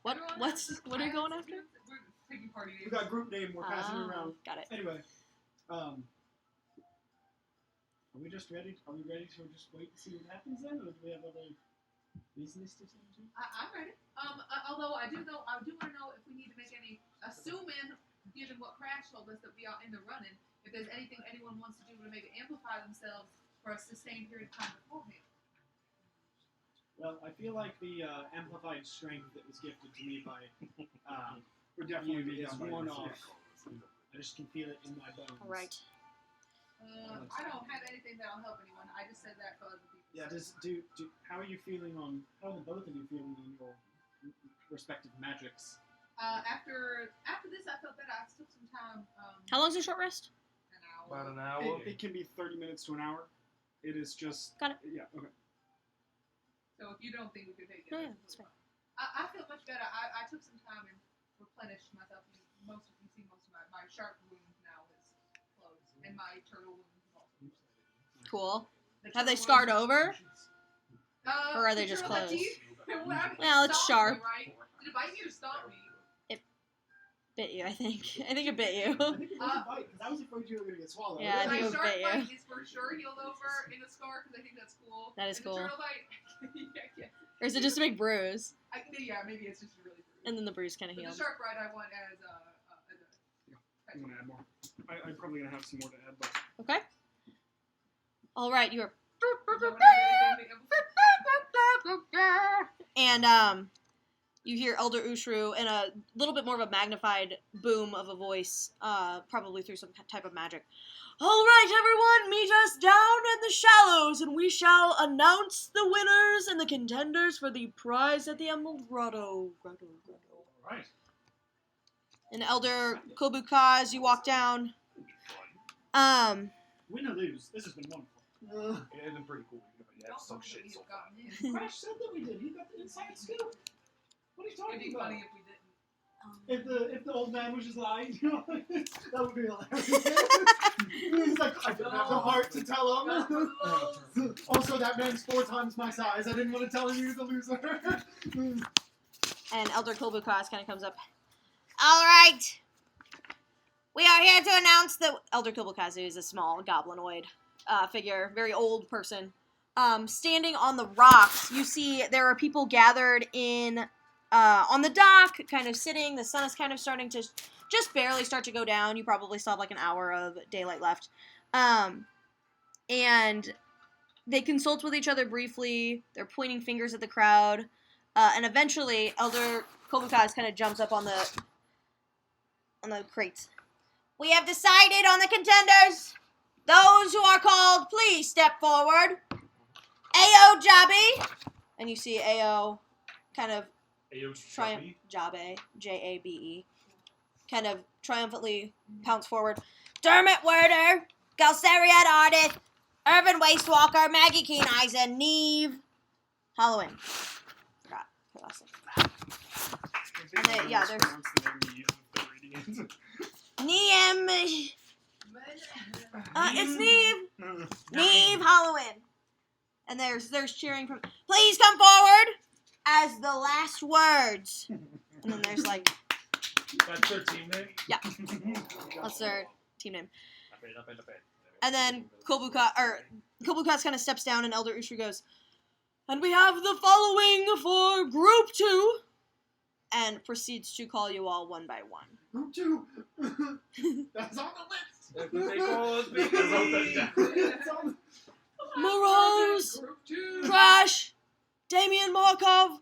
What are you going after? We're taking party We got group name, we're passing it around. Got it. Anyway, are we just ready? Are we ready to just wait and see what happens then, or do we have other business to tend to? I'm ready. Although I do want to know if we need to make any, assuming, given what Crash told us that we are in the running, if there's anything anyone wants to do to maybe amplify themselves for a sustained period of time beforehand. Well, I feel like the amplified strength that was gifted to me by We're definitely is worn off. I just can feel it in my bones. All right. I don't have anything that'll help anyone. I just said that for other people. Yeah. How are you feeling on? How are the both of you feeling on your respective magics? After this, I felt better. I took some time. How long's the short rest? An hour. About an hour. It can be 30 minutes to an hour. It is just. Got it. Yeah. Okay. So if you don't think we could take it, No, yeah, that's fine. I feel much better. I took some time and replenished myself. You see most of my sharp wound now is closed, and my turtle wound is also closed. Cool. The Have they turtle scarred wound- over? Or are they the just turtle had closed? teeth. It Well, it's stomped me, sharp. right? Did it bite me or stomp me? Bit you, I think. I think it bit you. I think it was a bite because I was afraid you were gonna get swallowed. Yeah, I think My it shark bit you. bite is for sure healed over in a scar because I think that's cool. That is and cool. The turtle bite, yeah. Or is it just a big bruise? Yeah, maybe it's just really bruised. And then the bruise kind of But the healed. shark bite I want as I'm gonna add more. I'm probably gonna have some more to add, but Okay. All right, you are. And you hear Elder Ushru in a little bit more of a magnified boom of a voice, probably through some type of magic. All right, everyone, meet us down in the shallows, and we shall announce the winners and the contenders for the prize at the Emerald Grotto. Alright. And Elder Kobuka, as you walk down, Win or lose, this has been wonderful. Yeah, it's been pretty cool. You have some shit so far. Crash said that we did. He got the inside scoop. What are you It'd talking be about? funny if we didn't. If the old man was just lying, you know, that would be hilarious. He's like, I don't have the heart to tell him. Also, that man's 4 times my size. I didn't want to tell him he was a loser. and Elder Kobuka kind of comes up. All right. We are here to announce that Elder Kobukazu is a small goblinoid figure, very old person. Standing on the rocks, you see there are people gathered in on the dock, kind of sitting. The sun is kind of starting to just barely start to go down. You probably still have like an hour of daylight left. And they consult with each other briefly. They're pointing fingers at the crowd. And eventually, Elder Kobuka kind of jumps up on the crates. We have decided on the contenders. Those who are called, please step forward. Ao Jabe. And you see Ao kind of Jabe, Jabe, kind of triumphantly pounce forward. Dermot Werder, Galceriad Ardith, Irvin Wastewalker, Maggie Keen Eyes, and Neve Halloween. Forgot. And they, yeah, there's Niem. It's Neve. Neve Halloween. And there's cheering from. Please come forward as the last words. And then there's like That's their team name? Yeah. That's their team name. Up. And then Kobukat's kind of steps down, and Elder Ushu goes, "And we have the following for Group 2," and proceeds to call you all one by one. Group 2. That's on the list. They call us because It's on Morose, Group 2. Crash, Damian Markov,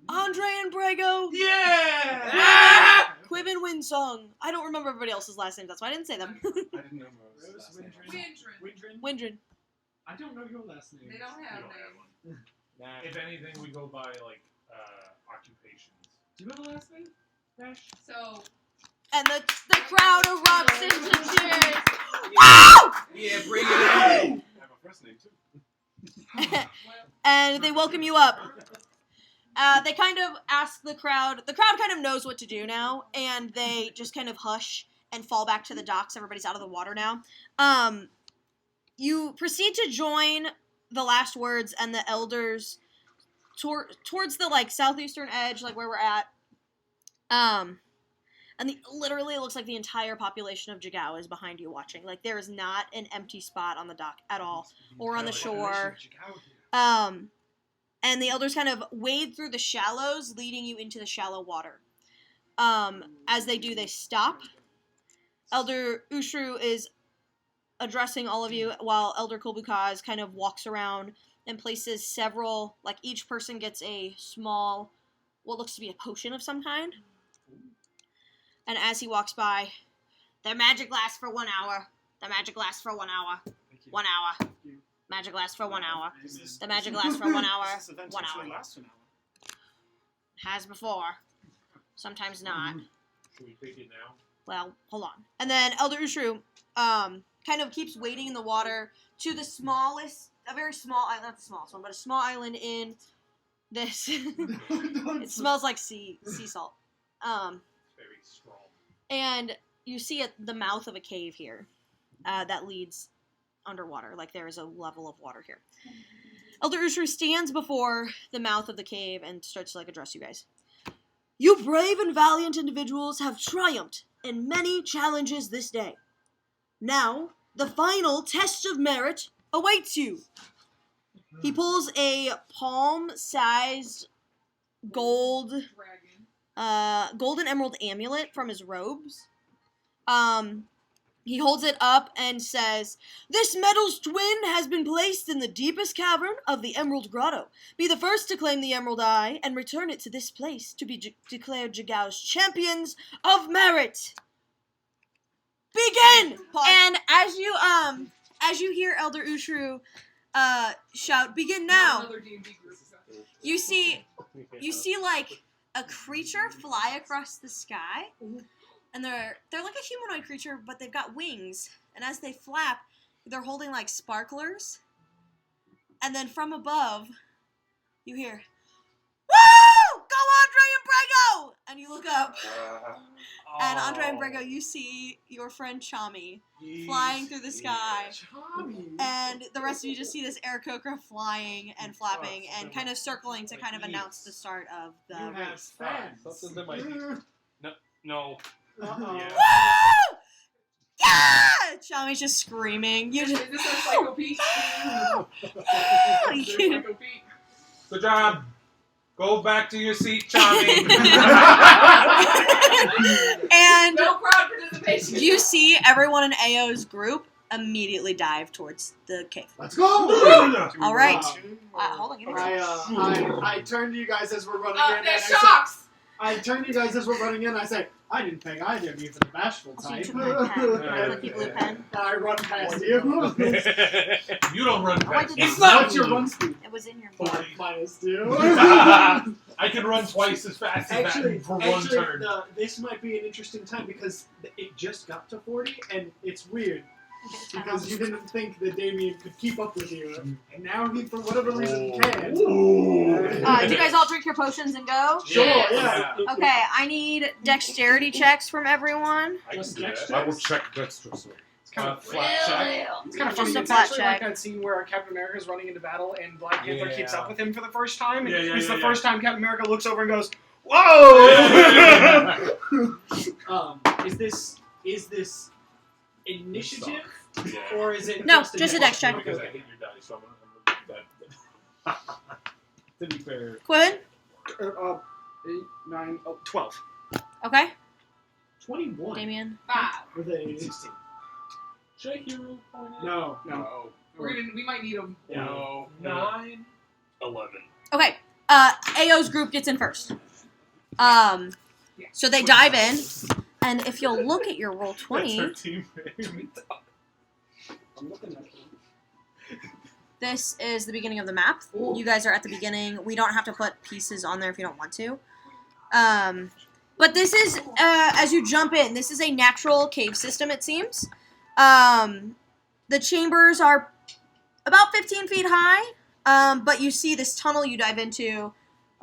Andre and Brego, Yeah! Quib and Winsong. I don't remember everybody else's last names, that's why I didn't say them. I didn't know Rose. Rose, last name. Windrin. Windrin. I don't know your last name. They don't have don't names. If anything, we go by like occupations. Do you have a last name? Crash? So, And the crowd erupts into cheers. Yeah, bring it in. I have a first name too. And they welcome you up. They kind of ask the crowd kind of knows what to do now, and they just kind of hush and fall back to the docks. Everybody's out of the water now. You proceed to join the last words and the elders towards the like southeastern edge, like where we're at. And literally it looks like the entire population of Jigao is behind you watching. Like there is not an empty spot on the dock at all, or on the shore. And the elders kind of wade through the shallows, leading you into the shallow water. As they do, they stop. Elder Ushru is addressing all of you, while Elder Kobukaz kind of walks around and places several, like each person gets a small, what looks to be a potion of some kind. And as he walks by, their magic lasts for 1 hour. The magic lasts for 1 hour. 1 hour. Magic lasts for 1 hour. The magic lasts for 1 hour. 1 hour. Last an hour. Has before. Sometimes not. Should we take it now? Well, hold on. And then Elder Ushru kind of keeps wading in the water to the smallest, a very small, not the smallest one, but a small island in this. It smells like sea salt. Very strong. And you see at the mouth of a cave here that leads underwater. Like there is a level of water here. Elder Ushru stands before the mouth of the cave and starts to like address you guys. You brave and valiant individuals have triumphed in many challenges this day. Now, the final test of merit awaits you. He pulls a palm-sized golden emerald amulet from his robes. He holds it up and says, "This metal's twin has been placed in the deepest cavern of the Emerald Grotto. Be the first to claim the Emerald Eye and return it to this place to be declared Jigao's champions of merit." Begin! And as you hear Elder Ushru shout, "Begin now!" Another D&D group. You see like a creature fly across the sky, and they're like a humanoid creature, but they've got wings, and as they flap, they're holding like sparklers, and then from above, you hear, "Woo! Go Andre and Brego!" And you look up, and Andre and Brego, you see your friend Chommy flying through the sky. And the rest of you just see this Aarakocra flying and flapping and kind of circling to kind of announce the start of the You have race. fans. Something that might No. Uh-oh. Yeah. Woo! Yeah! Chommy's just screaming. You Is just, this our Psycho Pete? Woo! Psycho Pete. Good job. Go back to your seat, Chommy. And No crowd participation. you see everyone in AO's group immediately dive towards the cave. Let's go! All right. Wow. Hold on, give me a second. I turn to you guys as we're running in, and They're I shocks! I turn to you guys as we're running in. I say, I didn't peg either of you for the bashful Also, you type. took my pen. I like you blue pen. I run past you. You don't run Oh, I fast. did It's not. not What's your run speed? It was in your Four, book. -2. I can run twice as fast as Actually, that for one turn. this might be an interesting time because it just got to 40, and it's weird because you didn't think that Damien could keep up with you, and now he, for whatever reason, can. Do you guys all drink your potions and go? Sure, Yes. yeah. Okay, I need dexterity checks from everyone. I can Just do that. next I will checks? check dexterously. It's kind of Flat check. It's kind of Just funny. a It's flat actually like check. that scene where Captain America's running into battle and Black Panther keeps Yeah. up with him for the first time. Yeah, It's the yeah. first time Captain America looks over and goes, Whoa! Is this initiative Yeah. or is it No, just just a dex check. Because I hate your dice, so I'm gonna that. To be fair. Quinn? 8, 9, 12. Okay. 21 Damien? 5. with a 16. Should I hero point it? No. We might need them. No. 9, 11. Okay. AO's group gets in first. So they dive in, and if you'll look at your roll 20, That's our team. I'm looking at it. this is the beginning of the map. You guys are at the beginning. We don't have to put pieces on there if you don't want to. But this is, as you jump in, this is a natural cave system, it seems. The chambers are about 15 feet high, but you see this tunnel you dive into.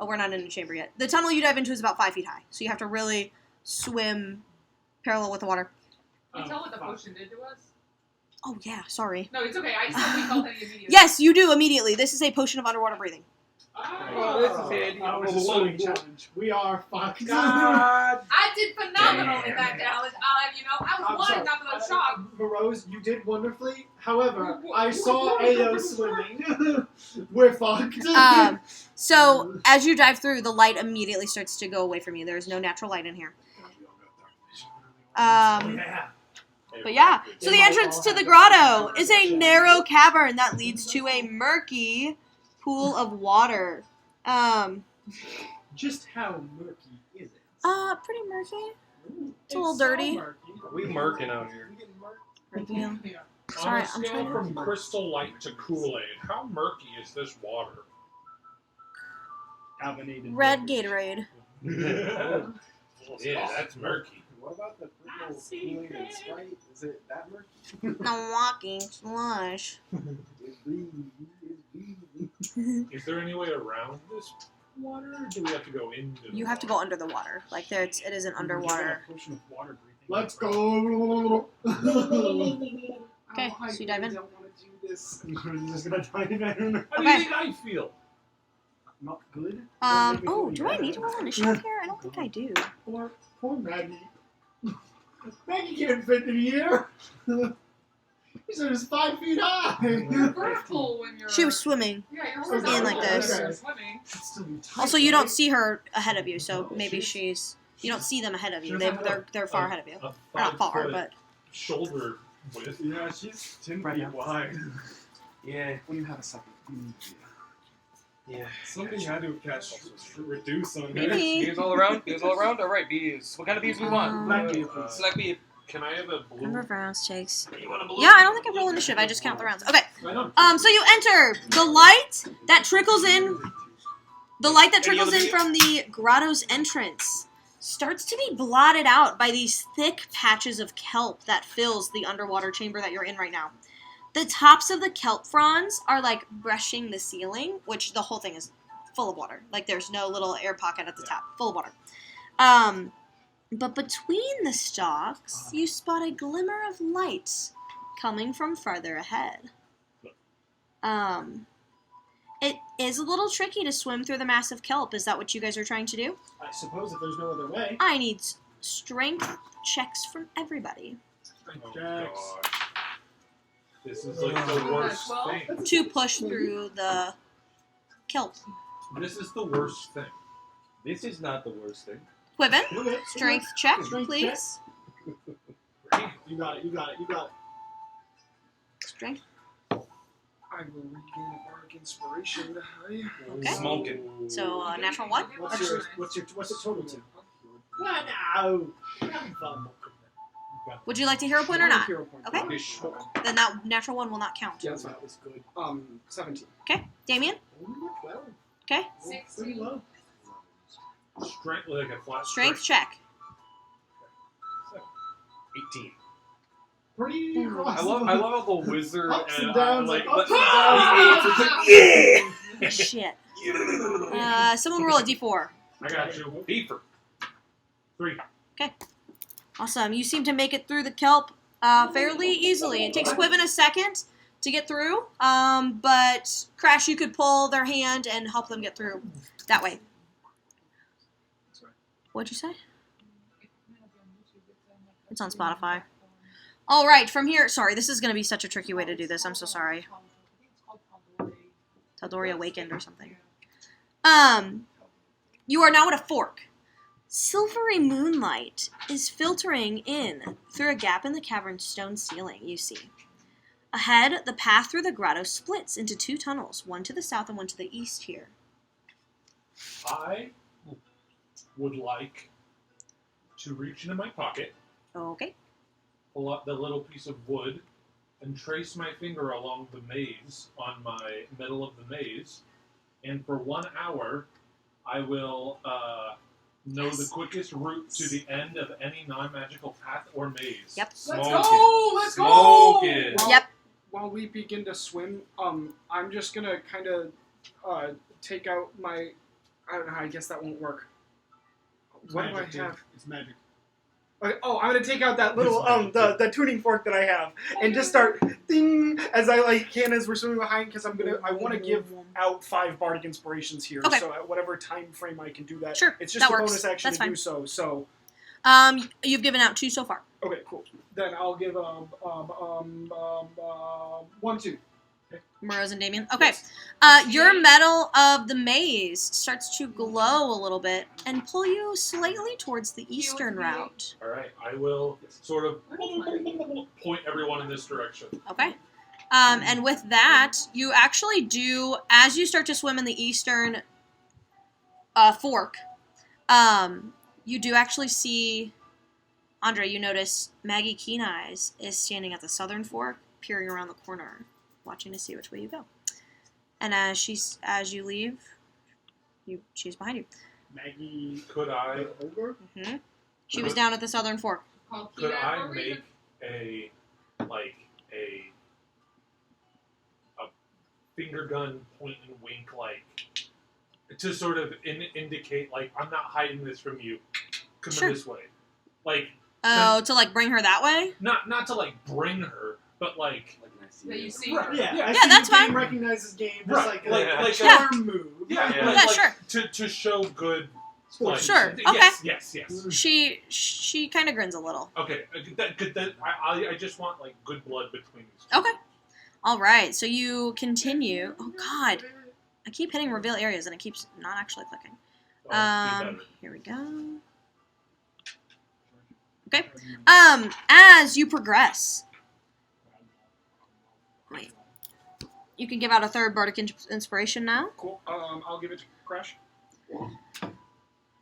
Oh, we're not in a chamber yet. The tunnel you dive into is about 5 feet high, so you have to really swim parallel with the water. Can you tell what the potion did to us? Oh, yeah, sorry. No, it's okay. I just hope we felt any immediately. Yes, you do immediately. This is a potion of underwater breathing. Oh, this is handy. That was a swimming challenge. We are fucked. God. I did phenomenal in that challenge. I'll have you know. I I'm was sorry. one after that shock. Rose, you did wonderfully. However, I saw AO swimming. We're fucked. So, as you dive through, the light immediately starts to go away from you. There's no natural light in here. Yeah. But yeah, so the entrance to the grotto is a narrow cavern that leads to a murky pool of water. Just how murky is it? Pretty murky. It's a little dirty. We murking out here. Murky. On Sorry, a I'm scale trying to... from crystal light to Kool-Aid, how murky is this water? Carbonated. Red Gatorade. Yeah, that's murky. What about the purple Kool-Aid and Sprite? Is it that murky? No walking slush. It's green. It's green. Is there any way around this water, or do we have to go into the You have to go under the water. Like, there, it is an underwater. Potion of water breathing. Let's go. Okay, so you dive in. I don't want to do this. I'm just gonna dive in. How do you Okay. think I feel? Not good. Oh, do I need to roll initiative here? I don't think I do. Poor Maggie. Maggie can't fit in here. He's just 5 feet high. You're vertical when you're. She was swimming. Yeah, you're In horizontal like this. when you're swimming. Also, you don't see her ahead of you, so maybe she's... You don't see them ahead of you. They're far ahead of you. A Or not far, 5-foot but... shoulder width. Yeah, she's 10 Right feet now. wide. Yeah. When you have a second. Yeah. Somebody had to catch reduce on Maybe. her. Bees all around? Bees all around? Alright, bees. What kind of bees we want? Black bee, Uh, please. Black bee. Can I have a blue? Number of rounds takes... You want a blue? Yeah, I don't think I roll initiative. I just count the rounds. Okay. I know. So you enter. The light that trickles in... The light that Any trickles other in from the grotto's entrance starts to be blotted out by these thick patches of kelp that fills the underwater chamber that you're in right now. The tops of the kelp fronds are like brushing the ceiling, which the whole thing is full of water. Like there's no little air pocket at the top, full of water. But between the stalks, you spot a glimmer of light coming from farther ahead. It is a little tricky to swim through the massive kelp. Is that what you guys are trying to do? I suppose if there's no other way. I need strength checks from everybody Oh, gosh. This is like the worst thing. to push through the kelp. This is the worst thing. This is not the worst thing. Quiven, Okay. strength check, Strength please. You got it. Strength. I will regain a bardic inspiration. Okay. Smoking. So natural one. What's the total to? What now? Having fun. Would you like to hero point or not? Hero point. Okay. Then that natural one will not count. Yeah, that was good. 17. Okay, Damien. Well, Okay, pretty 16. low. Strength, like a flat strength check. 18. Pretty I rough. love how the wizard Ups and and downs, like like, ups and yeah. Shit. Someone roll a d4. I got you. Beaver. 3. Awesome. You seem to make it through the kelp fairly easily. It takes Quiven a second to get through, but Crash, you could pull their hand and help them get through that way. What'd you say? It's on Spotify. All right, from here. Sorry, this is going to be such a tricky way to do this. I'm so sorry. Taldori awakened or something. You are now at a fork. Silvery moonlight is filtering in through a gap in the cavern's stone ceiling, you see. Ahead, the path through the grotto splits into 2 tunnels, one to the south and one to the east here. I would like to reach into my pocket, Okay. pull out the little piece of wood, and trace my finger along the maze on my middle of the maze. And for 1 hour, I will know the quickest route to the end of any non-magical path or maze. Yep. Smoke Let's it. go! Smoke it. While, Yep. While we begin to swim, I'm just gonna kind of take out my. I don't know. I guess that won't work. What do I have? It's magic. Okay, oh, I'm gonna take out that little the tuning fork that I have and just start ding as I can as we're swimming behind because I want to give out 5 bardic inspirations here. Okay. So at whatever time frame I can do that. Sure, It's just that a works. bonus action That's to fine. do so. So You've given out 2 so far. okay, cool. Then I'll give 1, 2. Morose and Damien. Okay. Yes. Your metal of the maze starts to glow a little bit and pull you slightly towards the eastern route. All right, I will sort of point everyone in this direction. Okay. And with that, you actually do, as you start to swim in the eastern fork, you do actually see, Andre, you notice Maggie Keen Eyes is standing at the southern fork, peering around the corner, watching to see which way you go. And as you leave, she's behind you. Maggie. Could I Ogre? Mm-hmm. She was down at the southern fork. could I make a finger gun point and wink to sort of indicate I'm not hiding this from you. Come Sure. this way. Oh, to bring her that way? Not to bring her, but That you see Right, her. yeah, Yeah, I see that's game fine. recognizes game. Just Right, like like a a- charm move. Yeah, sure. to show good. Sure, Yes. She kind of grins a little. Okay, I just want good blood between these two. Okay. All right, so you continue. Oh, God. I keep hitting reveal areas, and it keeps not actually clicking. Here we go. Okay. As you progress, wait. You can give out a 3rd bardic inspiration now. Cool. I'll give it to Crash.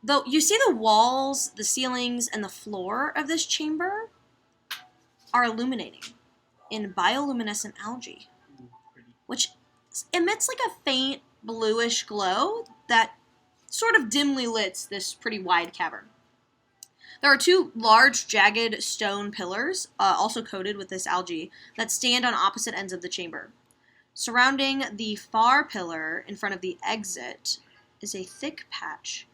Though you see the walls, the ceilings, and the floor of this chamber are illuminating in bioluminescent algae, which emits a faint bluish glow that sort of dimly lights this pretty wide cavern. There are 2 large, jagged stone pillars, also coated with this algae, that stand on opposite ends of the chamber. Surrounding the far pillar in front of the exit is a thick patch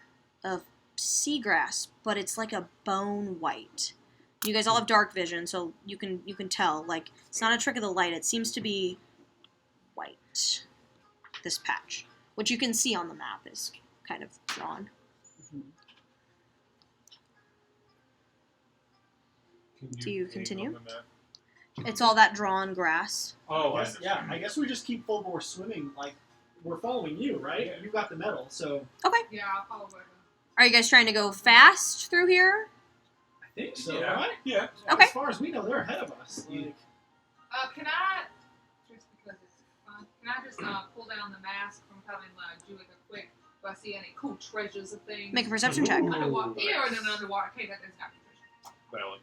of seagrass, but it's like a bone white. You guys all have dark vision, so you can tell. It's not a trick of the light. It seems to be white. This patch, which you can see on the map, is kind of drawn. Do you continue? It's all that drawn grass. Oh, I I guess we just keep full bore swimming. We're following you, right? Yeah. You got the medal, so. Yeah, I'll follow her. Are you guys trying to go fast through here? I think so, Yeah. right? Yeah. Okay. As far as we know, they're ahead of us. Yeah. Can I, just because it's fun, can I just pull down the mask from coming, do a quick, do I see any cool treasures of things? Make a perception check. Ooh. Underwater. Yeah, or in an underwater cave, that's got to be treasure. Valid.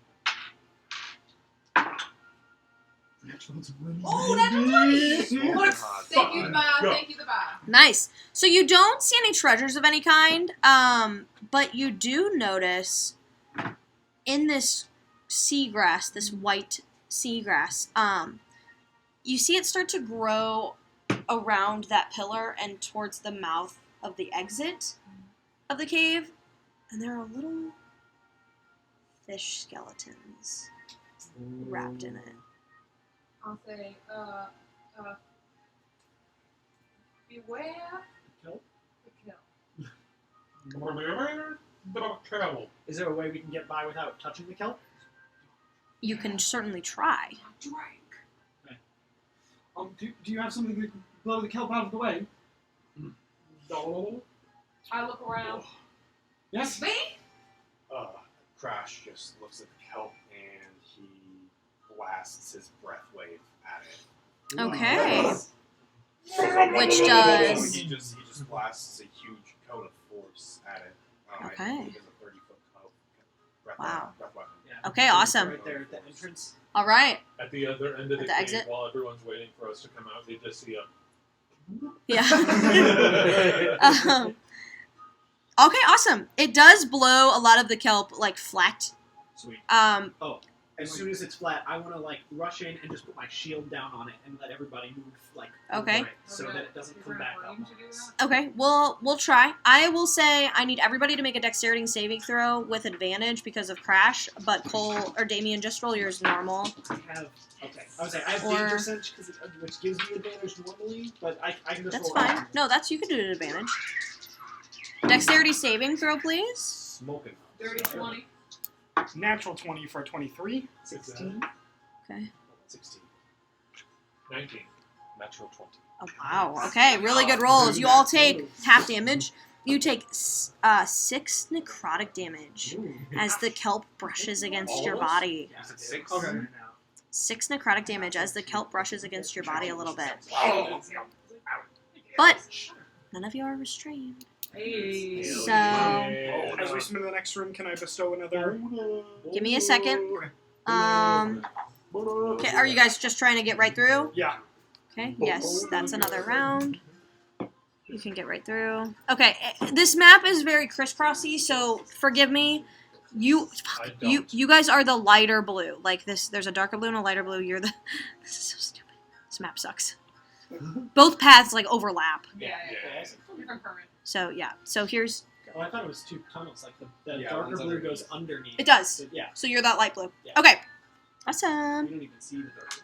Oh, that's 20! God. Thank you, the bar. Go. Thank you, the bar. Nice. So you don't see any treasures of any kind, but you do notice in this seagrass, this white seagrass, you see it start to grow around that pillar and towards the mouth of the exit of the cave, and there are little fish skeletons wrapped in it. I'll say, beware Kill? the kill. bit of a travel. Is there a way we can get by without touching the kelp? You can certainly try. Do you have something that can blow the kelp out of the way? No. I look around. Yes. Me? Crash just looks at the kelp and he blasts his breath wave at it. Okay. Which He does... just blasts a huge cone of force at it. Okay. I think it's a 30-foot cone. Breath Wow. weapon. Yeah. Okay, awesome. Right there at the entrance. All right. At the other end of At the the cave, exit? while everyone's waiting for us to come out, they just see a. Yeah. Okay, awesome. It does blow a lot of the kelp, like, flat. Sweet. Oh, As soon as it's flat, I want to like rush in and just put my shield down on it and let everybody move like Okay. over it so that it doesn't come back up. on us. okay, we'll try. I will say I need everybody to make a dexterity saving throw with advantage because of Crash, but Cole or Damien, just roll yours normal. I have I would say I have Or- danger sense which gives me advantage normally, but I can just That's roll it. fine. No, you can do it at advantage. Dexterity saving throw, please. Smoking. Dirty 20. Natural 20 for a 23. 16. Okay. 16. 19. Natural 20. Oh, wow. Okay, really good rolls. You all take half damage. You take 6 necrotic damage as the kelp brushes against your body. Is it 6? Okay. 6 necrotic damage as the kelp brushes against your body a little bit. But none of you are restrained. Hey. So, As we swim into the next room, can I bestow another? give me a second. Okay, are you guys just trying to get right through? Yeah. Okay, yes, that's another round. You can get right through. Okay, this map is very crisscrossy, so forgive me. You guys are the lighter blue. Like this, there's a darker blue and a lighter blue. You're the. This is so stupid. This map sucks. Both paths like overlap. Yeah. Yeah. Different current. So yeah. So here's. Oh, I thought it was 2 tunnels. Like the Yeah, darker one's blue underneath. goes underneath. It does. But yeah, So you're that light blue. Yeah. Okay. we Awesome. don't even see the darker blue.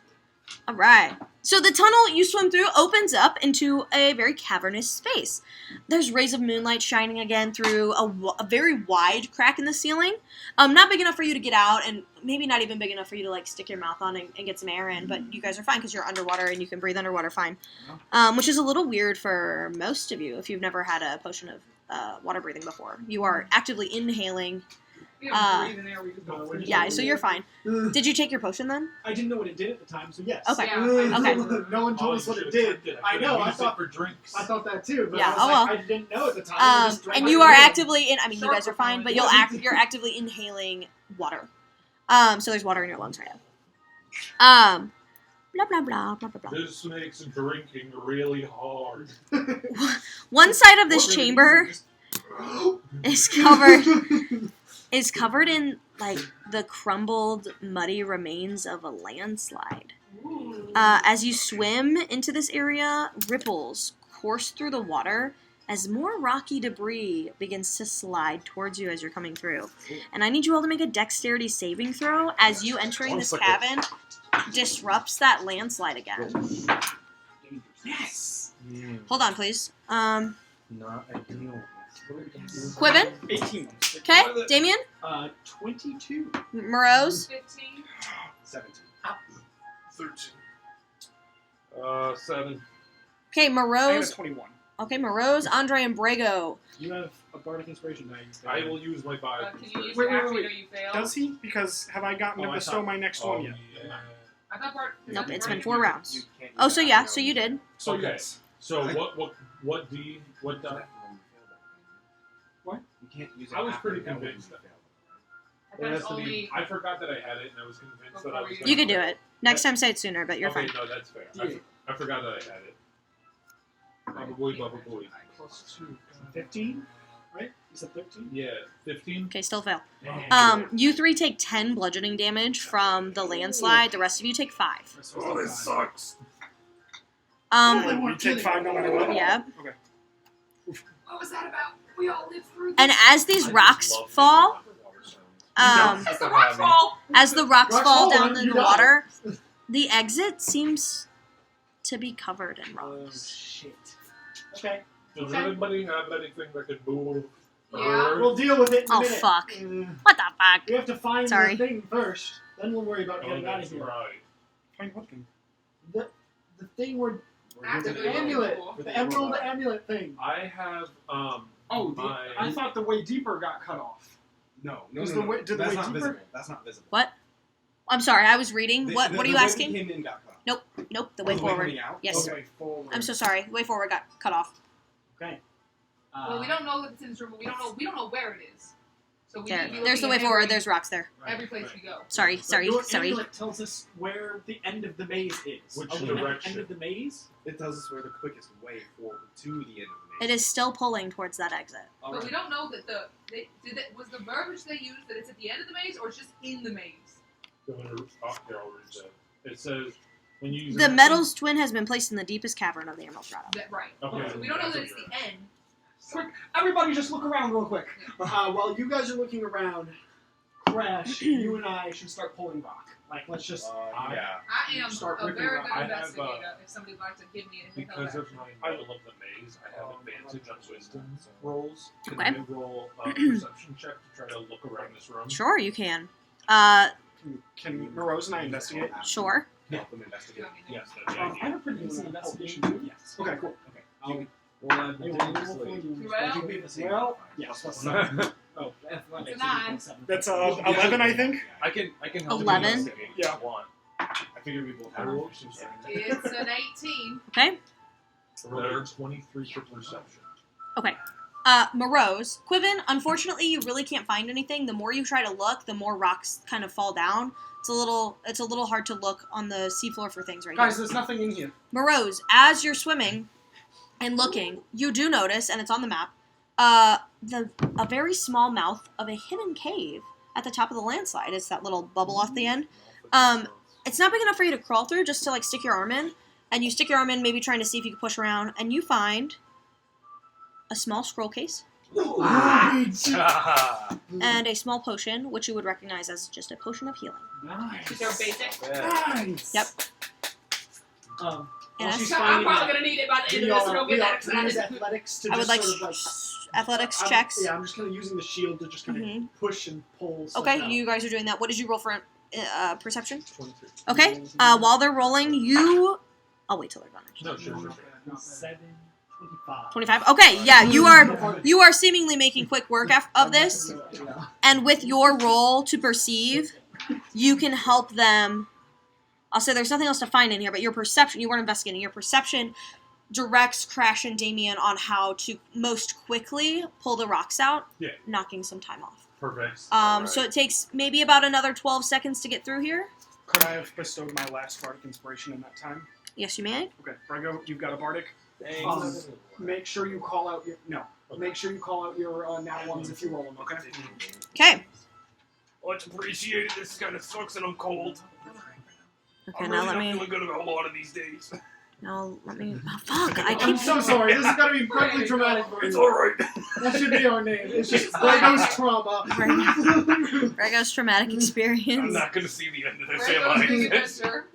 All right. So the tunnel you swim through opens up into a very cavernous space. There's rays of moonlight shining again through a very wide crack in the ceiling. Not big enough for you to get out, and maybe not even big enough for you to like stick your mouth on and get some air in. But you guys are fine because you're underwater and you can breathe underwater fine. Which is a little weird for most of you if you've never had a potion of water breathing before. You are actively inhaling. We don't breathe in there. We just No, don't we're breathe. Yeah, so you're fine. Did you take your potion then? I didn't know what it did at the time, so yes. Okay. Yeah, Okay. No one told us what it did. I know. I thought for drinks. that too. But Yeah, I was oh like, well. I didn't know at the time. I just drank And my you are drink. actively in. I mean, you guys are fine, but you're actively inhaling water. So there's water in your lungs right now. Blah blah blah blah blah blah. This makes drinking really hard. One side of this What really chamber is is covered in like the crumbled, muddy remains of a landslide. Ooh. As you swim into this area, ripples course through the water as more rocky debris begins to slide towards you as you're coming through. And I need you all to make a dexterity saving throw as you entering this cavern disrupts that landslide again. Yes. Hold on, please. Not ideal. Quibben? 18. Okay, Damien? 22. Morose? 15. 17. 13. 7. Okay, I had a Morose. 21. Okay, Morose, Andre, and Brago. You have a bardic inspiration now. I will use my body. Can you use Wait, your action wait. or you fail? Does he? Because have I gotten Oh, to I bestow thought- my next one yet? Yeah. I thought part. Nope, it's been part- 4 rounds. You can't use Oh, so that yeah, on so your you own. did. So Okay. yes. So what D what Use die? that when you fail that. You can't use it I was after pretty that when convinced you that- fail. I thought it's has to be- only. I forgot that I had it, and I was convinced that I was. You could do it. Next time, say it sooner, but you're Okay, fine. no, that's fair. Yeah. I forgot that I had it. Probably. Plus 2. 15? Right? You said 13? Yeah, 15. Okay, still fail. Oh, You 3 take 10 bludgeoning damage from the landslide. The rest of you take 5. Oh, this sucks. You take 5 no matter what? Yeah. What was that about? We all lived through. And as these rocks fall, It's the rock fall. as the rocks Rocks fall fall, down man, in you the die. water, the exit seems to be covered in Oh, rocks. shit. Okay. Does anybody have anything that could move? Yeah. We'll deal with it in a Oh, minute. fuck. What the fuck? We have to find Sorry. the thing first. Then we'll worry about Oh, getting out of that's here. right. Find what thing? The thing we're After the the amulet, ritual. the emerald amulet thing. I have Oh, my I thought the way deeper got cut off. No, Is no, the no. way- did the That's way not deeper? visible. That's not visible. What? I'm sorry, I was reading. The- What the- are the you way we asking? came in got cut off. Nope, the Oh, way the forward. coming out? Yes. Okay, forward. I'm so sorry. Way forward got cut off. Okay. Well, we don't know that it's in this room, but we don't know where it is. So we There. need to be There's the looking way at forward. every- There's rocks there. every place we go. Sorry. Your amulet tells us where the end of the maze is. Which Are we at the direction? end of the maze? It tells us where the quickest way forward to the end of the maze. It is still pulling towards that exit. All But right. we don't know that was the verbiage they used that it's at the end of the maze or it's just in the maze. Here, I'll read that. It says when you use The metal's twin has been placed in the deepest cavern of the Emerald Grotto. That right. Okay. So we don't know That's that it's what the end. Quick, everybody just look around real quick. While you guys are looking around, Crash, you and I should start pulling rock. Like, let's just. Yeah. I am Start a ripping very rock. good I have, investigator. If somebody'd like to give me a hint Because of of my middle of the maze, I have advantage on wisdom rolls. Can Okay. I roll a perception check to try to look around this room? Sure, you can. Can Morose and I investigate? Sure. Help them investigate. Yes, that's the I idea. have a pretty decent investigation too. Yes. Okay, cool. Okay. I'll- Well, Well, Yes. Oh, athletics. It's a 9. that's 11, I think. I can help you 11? investigate if Yeah. you want. I figured we both I had rolled proficiency. It's an 18. Okay. I rolled a 23 for perception. Morose, Quiven, unfortunately, you really can't find anything. The more you try to look, the more rocks kind of fall down. It's a little hard to look on the seafloor for things right Guys, now. there's nothing in here. Morose, as you're swimming and looking, you do notice, and it's on the map, a very small mouth of a hidden cave at the top of the landslide. It's that little bubble off the end. It's not big enough for you to crawl through, just to like stick your arm in, and you stick your arm in, maybe trying to see if you can push around, and you find a small scroll case and a small potion, which you would recognize as just a potion of healing. Is there a basic? Nice. Yep. While And she's So I'm finding probably that, going to need it by the end we of this, so are, don't we get are that can I use excited. athletics to I would just like sort of like athletics I'm- checks. Yeah, I'm just kind of using the shield to just kind of Mhm. push and pull. stuff Okay, out. you guys are doing that. What did you roll for perception? 23. Okay, while they're rolling, I'll wait till they're done. No, sure. 725. 25. Okay, yeah, you are seemingly making quick work of this, and with your roll to perceive, you can help them. I'll say there's nothing else to find in here, but your perception, you weren't investigating, your perception directs Crash and Damien on how to most quickly pull the rocks out, Yeah. knocking some time off. Perfect. So it takes maybe about another 12 seconds to get through here. Could I have bestowed my last bardic inspiration in that time? Yes, you may. Okay, Brego, you've got a bardic. Thanks. Make sure you call out your Make sure you call out your nat ones if you roll them. Okay. Okay. Much appreciated. This kind of sucks and I'm cold. Okay, I'm now really let not me. feeling good about a lot of these days. Now let me. Oh, fuck! I I'm keep. so sorry. This is gonna be incredibly dramatic for It's you. alright. That should be our name. It's just Brego's trauma. Brego's traumatic I'm experience. not gonna see the end of this, Where am goes the I? adventure?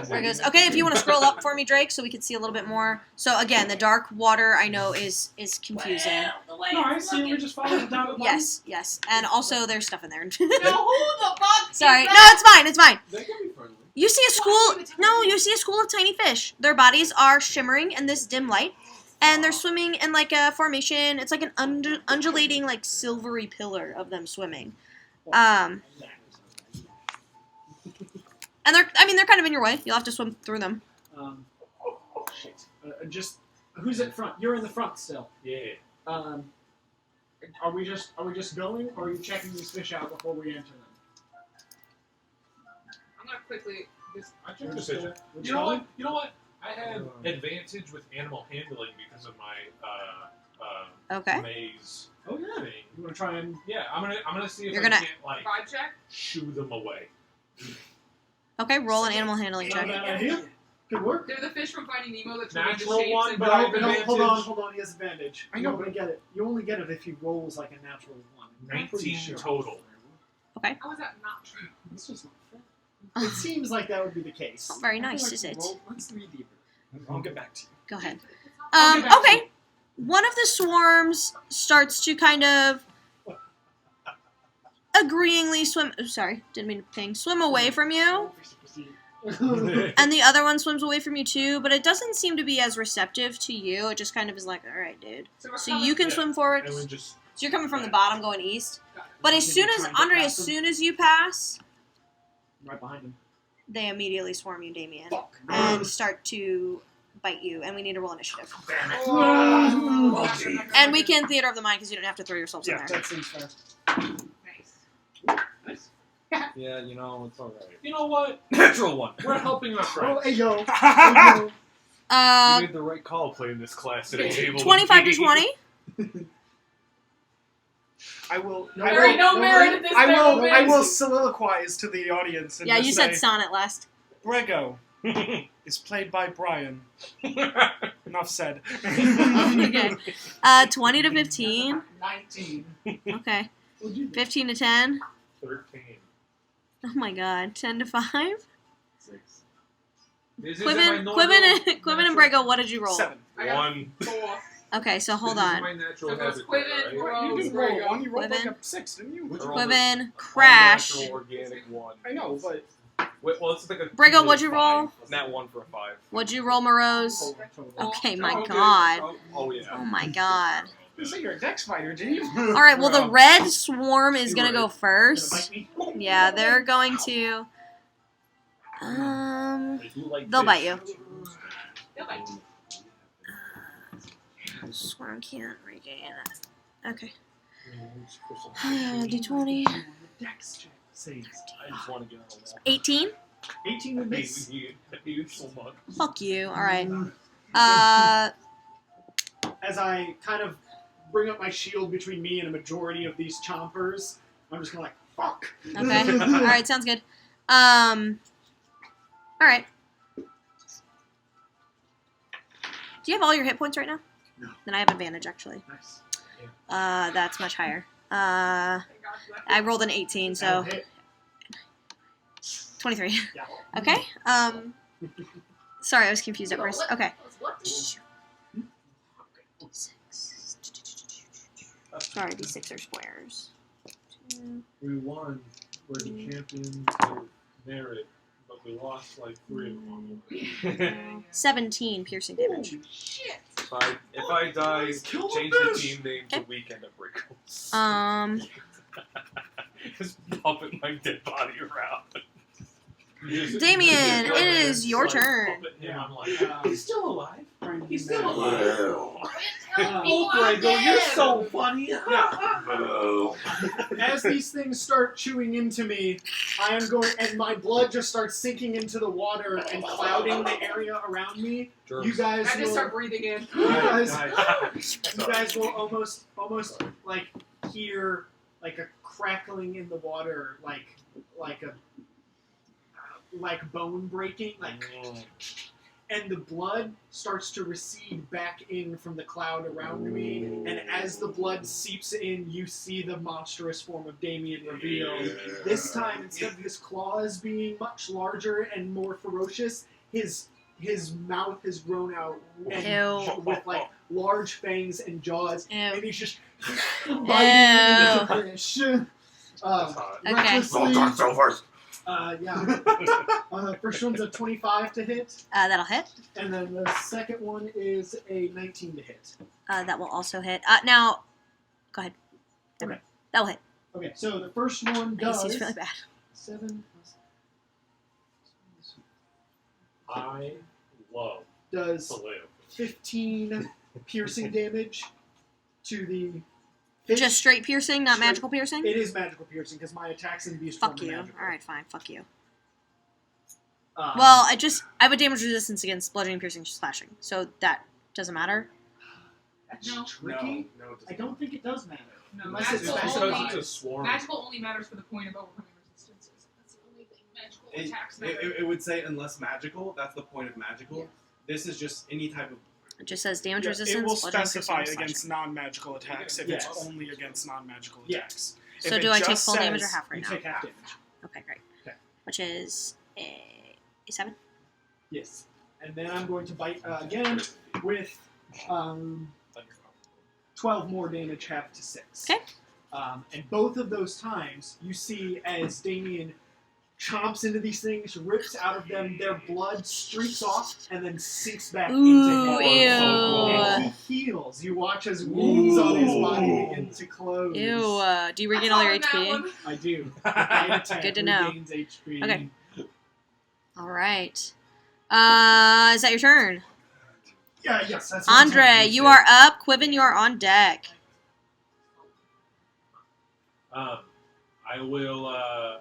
Brego's. Okay, if you want to scroll up for me, Drake, so we can see a little bit more. So again, the dark water I know is confusing. No, I see. We just followed down the bottom. Yes, and also there's stuff in there. No, who the fuck? Sorry, is no, that? it's fine. They can be friendly. You see a school. No, you see a school of tiny fish. Their bodies are shimmering in this dim light, and they're swimming in like a formation. It's like an undulating, like silvery pillar of them swimming. And they're kind of in your way. You'll have to swim through them. Shit. Just who's at front? You're in the front still. Yeah. Are we just going, or are you checking these fish out before we enter them? I'm going to quickly just... I checked the picture. We're You know going? what? You know what? I had advantage with animal handling because of my Okay. maze Oh yeah. thing. You want to try and? Yeah, I'm gonna see if You're I gonna- can't like Vibe check? shoo them away. Okay, roll an animal handling Not check. a bad idea. Good work. They're the fish from Finding Nemo that turn into Natural shapes one, and but I No, have no, hold advantage. on. He has advantage. I know, You only get it. You only get it if he rolls like a natural one. I'm pretty 19 sure. total. How is that not true? It's just not fair. It seems like that would be the case. Not very nice, is it? Let's read deeper. I'll get back to you. Go ahead. I'll get back to Okay. one of the swarms starts to kind of agreeingly swim. Oh, sorry, didn't mean to ping. Swim away from you, and the other one swims away from you too. But it doesn't seem to be as receptive to you. It just kind of is like, all right, dude. we're So coming- you can Yeah. swim forward. And we just So you're coming from the bottom, going east. Got it. But as soon as Trying to Andre, pass as them. soon as you pass, Right behind him. they immediately swarm you, Damien, Fuck. and start to bite you. And we need to roll initiative. Oh, And we can theater of the mind because you don't have to throw yourselves in Yeah, there. that seems fair. Nice. Yeah, you know, it's alright. You know what? Natural one. We're helping our Oh, friends. hey yo. Hey, yo. You made the right call playing this class at a table. with 25 me. to 20. I will. There ain't no merit in this. I will soliloquize to the audience and Yeah, just you say, said sonnet last. Brego is played by Brian. Enough said. Okay. 20 to 15. 19. Okay. What'd you do? 15 to 10. 13. Oh my god. 10 to 5. 6. This is my normal Quibbin and Brego, what did you roll? 7. I got One. 4. Okay, so hold This is on. my natural So it was habitat, Quibbin, right? You didn't There roll you a go. 1, you rolled like Quibbin. a 6, didn't you? Which one? Quibbin, Crash. All-natural organic one. I know, but Wait, well, it's like a. Brego, what'd you roll? Nat 1 for a 5. What'd you roll, Morose? Okay, my Oh, okay. god. Oh, yeah. Oh my god. you say you're a dex fighter, did you? Alright, well, the red swarm is gonna go Gonna first. bite me? Yeah, they're going to. I do like They'll fish. bite you. They'll bite. Swarm can't regain it. Okay. Mm, D20. Dex check. Saves. I just want to get on the wall. 18? 18 would miss. I hate you so much. Fuck you. Alright. As I kind of bring up my shield between me and a majority of these chompers, I'm just kind of like, fuck. Okay. Alright, sounds good. Alright. Do you have all your hit points right now? No. Then I have advantage, actually. Nice. That's much higher. I rolled an 18, That'll so hit. 23. Yeah. Okay. Sorry, I was confused at first. Okay. What? Sorry, D6 are squares. 2, We won. We're the champions of merit, but we lost like 3 of them. 17 piercing damage. Shit. If I die, Kill the change the fish. team name to Okay. Weekend of Brickles. Just pumping my dead body around. Damien, it is your turn. Yeah, I'm like, He's still alive. He's still alive. Oh, Grego, you're so funny. As these things start chewing into me, I am going, and my blood just starts sinking into the water and clouding the area around me. You guys I just will, start breathing in. you guys will almost like hear like a crackling in the water, like bone breaking, and the blood starts to recede back in from the cloud around me, and as the blood seeps in, you see the monstrous form of Damien revealed. This time, instead of his claws being much larger and more ferocious, his mouth has grown out and Ew. with like large fangs and jaws, Ew. and he's just Ew. biting the fish. Okay. Recklessly. so first. Yeah. First one's a 25 to hit, That'll hit. and then the second one is a 19 to hit. That will also hit. Now, go ahead. Okay. That will hit. Okay, so the first one My AC does is really bad. 7 I love does to live. 15 piercing damage to the fish. Just straight piercing, not Straight. magical piercing? It is magical piercing because my attacks in beast form Fuck are you. magical. Alright, fine. Fuck you. Um, Well, I have a damage resistance against bludgeoning, piercing, slashing. So that doesn't matter. that's No. tricky. No, it doesn't. I don't think it does matter. No, Unless it's magical special. only, It's a swarm. magical only matters for the point of overcoming resistances. That's the only thing magical attacks matter. It would say unless magical. That's the point of magical. Yeah. This is just any type of. It just says damage Yeah, resistance. it will bludgeoning, specify piercing, slashing. against non-magical attacks if Yes. it's only against non-magical Yes. attacks. So If do it I take just full damage or says- half right You now? take half damage. Okay, great. Okay. Which is a 7. Yes. And then I'm going to bite again with 12 more damage, half to 6. Okay. And both of those times, you see as Damien chomps into these things, rips out of them, their blood streaks off, and then sinks back into Ooh, him. ew. And he heals. You watch as wounds on his body begin to close. Ew. Do you regain all your HP? I do. Attack Good to know. regains HP. Okay. All right. Is that your turn? Yeah, yes. That's what I'm Andre, saying. you are up. Quiven, you are on deck. I will, I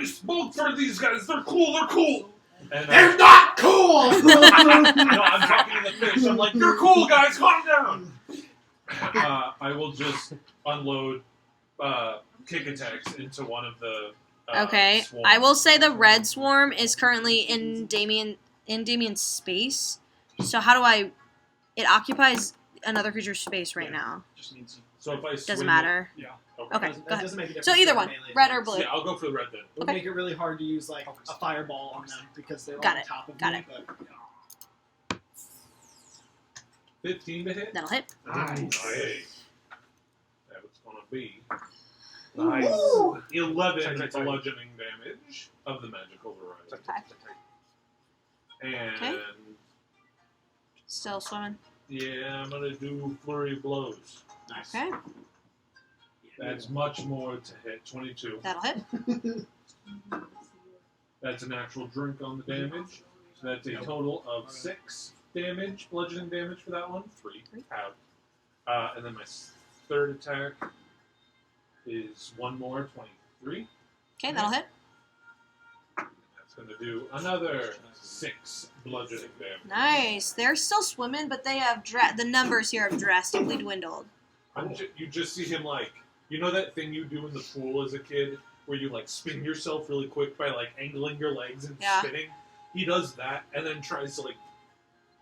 spoke for these guys. They're cool. And, They're not cool! no, I'm talking to the fish. I'm like, they're cool, guys. Calm down. I will just unload kick attacks into one of the Okay. swarms. I will say the red swarm is currently in Damien's space. So how do I... It occupies another creature's space right now. Just means So if I Doesn't swing matter. It, Okay, Doesn't- go ahead. doesn't make a difference So either if one, they're melee red or attacks. blue. Yeah, I'll go for the red then. It would make it really hard to use like a fireball on them because they're Got on it. top of Got me. it. But, 15 to hit. That'll hit. Nice. That was gonna be Nice. 11 Tight. bludgeoning damage of the magical variety. And Okay. Still swimming. yeah, I'm gonna do flurry of blows. nice. Okay. That's much more to hit. 22. That'll hit. That's an actual drink on the damage. So that's a total of 6 damage, bludgeoning damage for that one. 3 out. And then my third attack is one more, 23. Okay, that'll hit. That's going to do another 6 bludgeoning damage. Nice. They're still swimming, but they have the numbers here have drastically dwindled. You just see him like, you know that thing you do in the pool as a kid where you like spin yourself really quick by like angling your legs and Yeah. spinning? He does that and then tries to like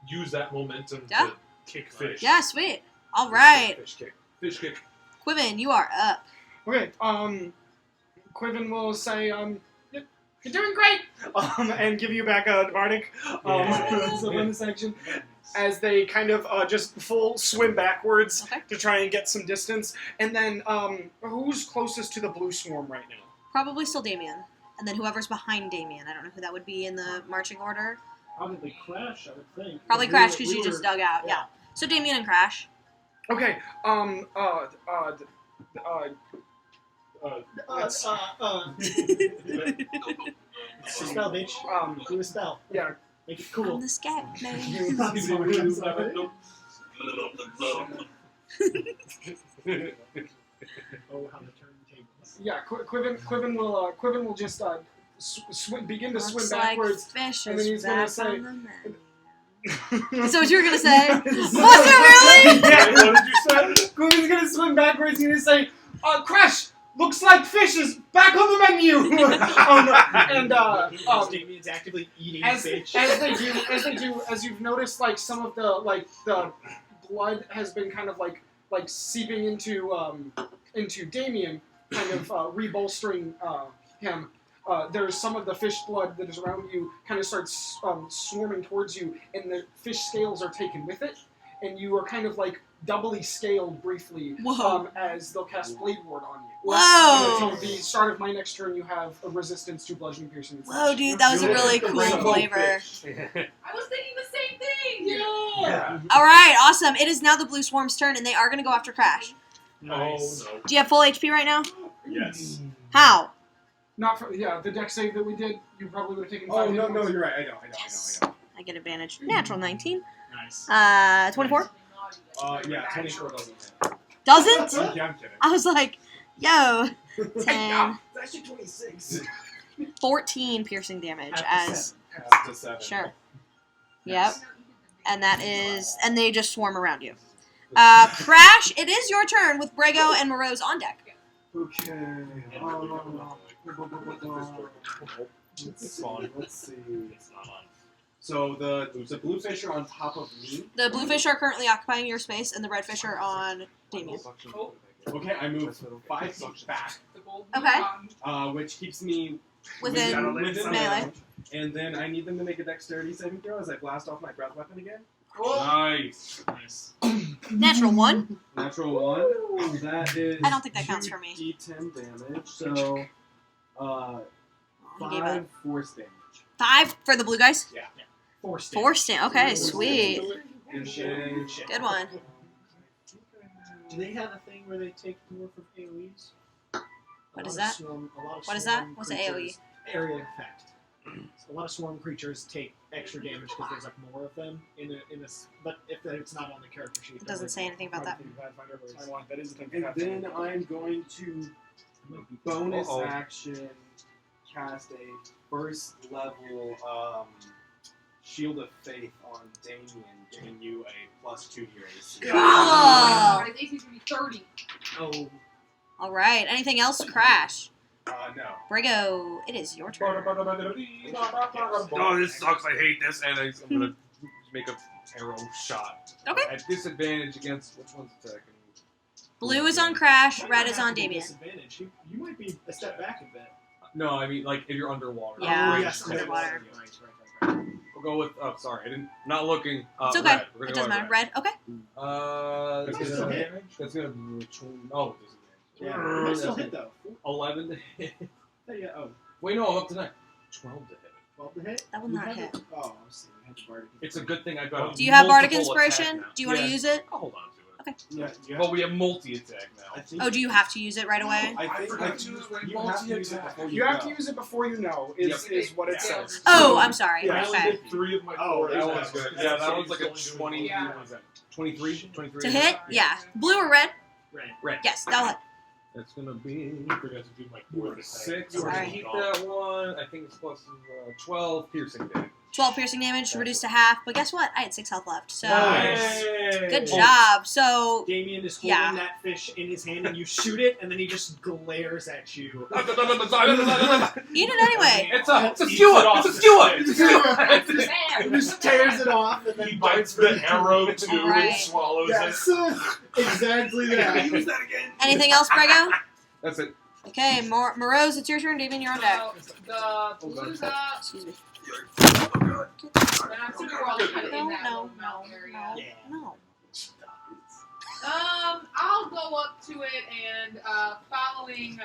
use that momentum Yeah. to kick fish. Yeah, sweet. All right. Fish kick. Fish kick. Quiven, you are up. Okay, Quiven will say, you're doing great! And give you back a Bardic. Yeah. So bonus action. As they kind of just full swim backwards Okay. to try and get some distance. And then, who's closest to the blue swarm right now? Probably still Damien. And then whoever's behind Damien. I don't know who that would be in the marching order. Probably Crash, I would think. Probably We Crash were- because we you just were- dug out. Yeah. So Damien and Crash. Okay, Spell, bitch. Do a spell. yeah, Make it cool. I'm the scat man. I'm sorry, I'm sorry. Oh, how the turntables. yeah, Quiven will just begin to swim Looks backwards. like fish and then is he's gonna back say- on the menu. So what you were gonna say? Yes. Was it really? Yeah, What did you say? Quiven's gonna swim backwards. He's gonna say, "Crash, looks like fish is back on the menu." Damien's actively eating as fish. as you've noticed, like some of the blood has been kind of like seeping into Damien, kind of rebolstering him. There's some of the fish blood that is around you kind of starts swarming towards you, and the fish scales are taken with it, and you are kind of like doubly scaled briefly Whoa. as they'll cast Blade Ward on you. Whoa. Until the start of my next turn, you have a resistance to bludgeoning, piercing, and Whoa, slashing. dude, that was a You're really the cool rainbow flavor. fish. I was thinking the same thing. Yeah. All right, awesome. It is now the blue swarm's turn, and they are gonna go after Crash. Nice. Oh, no. Do you have full HP right now? Yes. How? Not for the deck save that we did. You probably would have taken. Oh 5 no, hit no, points. you're right. I know. Yes. I get advantage. Natural 19. Nice. 24. Yeah, 24 doesn't hit. Doesn't? Yeah, I'm kidding. I was like, yo. 10, It's actually 26. 14 piercing damage Half to as... Half to 7. Sure. Yep. And that is... And they just swarm around you. Crash, it is your turn with Brago and Morose on deck. Okay. It's fun. Let's see. So the blue fish are on top of me. The blue fish are currently occupying your space, and the red fish are on Damien. Okay, I move 5 feet back, The gold Okay. which keeps me Within within melee. range. And then I need them to make a dexterity saving throw as I blast off my breath weapon again. Nice. Nice. Natural 1. Natural 1. That is. I don't think that counts for me. 2d10 damage. So, He gave up. 5 force damage. 5 for the blue guys. Force. Force damage. Okay, sweet. Good one. Do they have a thing where they take more from AoEs? What is that? What is that? What's the AoE? Area effect. A lot of swarm creatures take extra damage because there's like more of them in a. But if it's not on the character sheet, It doesn't say anything about that. That is a thing. And then I'm going to bonus Uh-oh. action cast a first level Shield of Faith on Damien, giving you a +2 to your AC. Oh. His AC's gonna be 30. Oh, All right. Anything else? Crash. No. Brigo, it is your turn. Oh, this sucks. I hate this. And I'm gonna make a arrow shot. Okay. At disadvantage against which one's attacking? Blue is on Crash. Red is have on to be Damien. disadvantage. You might be a step back a bit. No, I mean like if you're underwater. Yeah, Oh, yes, underwater. Right. We'll go with. Oh, sorry, I'm not looking. It's okay. Red. We're It gonna doesn't go matter. with Red. Okay. That's That's gonna okay. be. That's gonna be. Oh, disadvantage. Yeah, it might still hit though. 11 to hit. Yeah. Oh, Wait, no, I'm up to 9. 12 to hit. 12 to hit. That will You not have hit. it- Oh, I'm seeing. You have the bardic. It's a good thing I've got. Do you have Bardic multiple attack Inspiration? now. Do you want to Yeah. use it? I'll hold on to it. Yeah. You Well, we have multi-attack now. I think Oh, do you have to use it right away? I forgot think to use my you have to use it multi-attack. before You have to know. use it before you know, is what it says. Oh, I'm sorry. Yeah, I only Okay. did 3 of my Oh, 4 That attacks. one's good. That's Yeah, that so one's like a he's only doing 20. Yeah. What was that? 23? 23? To hit? Yeah. Blue or red? Red. Red. Yes, that'll hit. That's gonna be I forgot to do my 4th attack. 6. Sorry. We're gonna keep that one. I think it's plus 12 piercing damage. 12 piercing damage, reduced to half. But guess what? I had 6 health left. So Nice. good job. So Damien is holding Yeah. that fish in his hand, and you shoot it, and then he just glares at you. eat it anyway. It's a Eats it skewer. off It's a the skewer. stick. It's a skewer. He just tears it off, and then He bites the arrow too Right. and swallows Yes, it. exactly that. Use that again. Anything else, Brigo? That's it. Okay, Morose, it's your turn. Damien, you're on deck. So, the blue's up. Excuse me. And I'm assuming we're all kind of in that No, little mountain area. no. I'll go up to it and following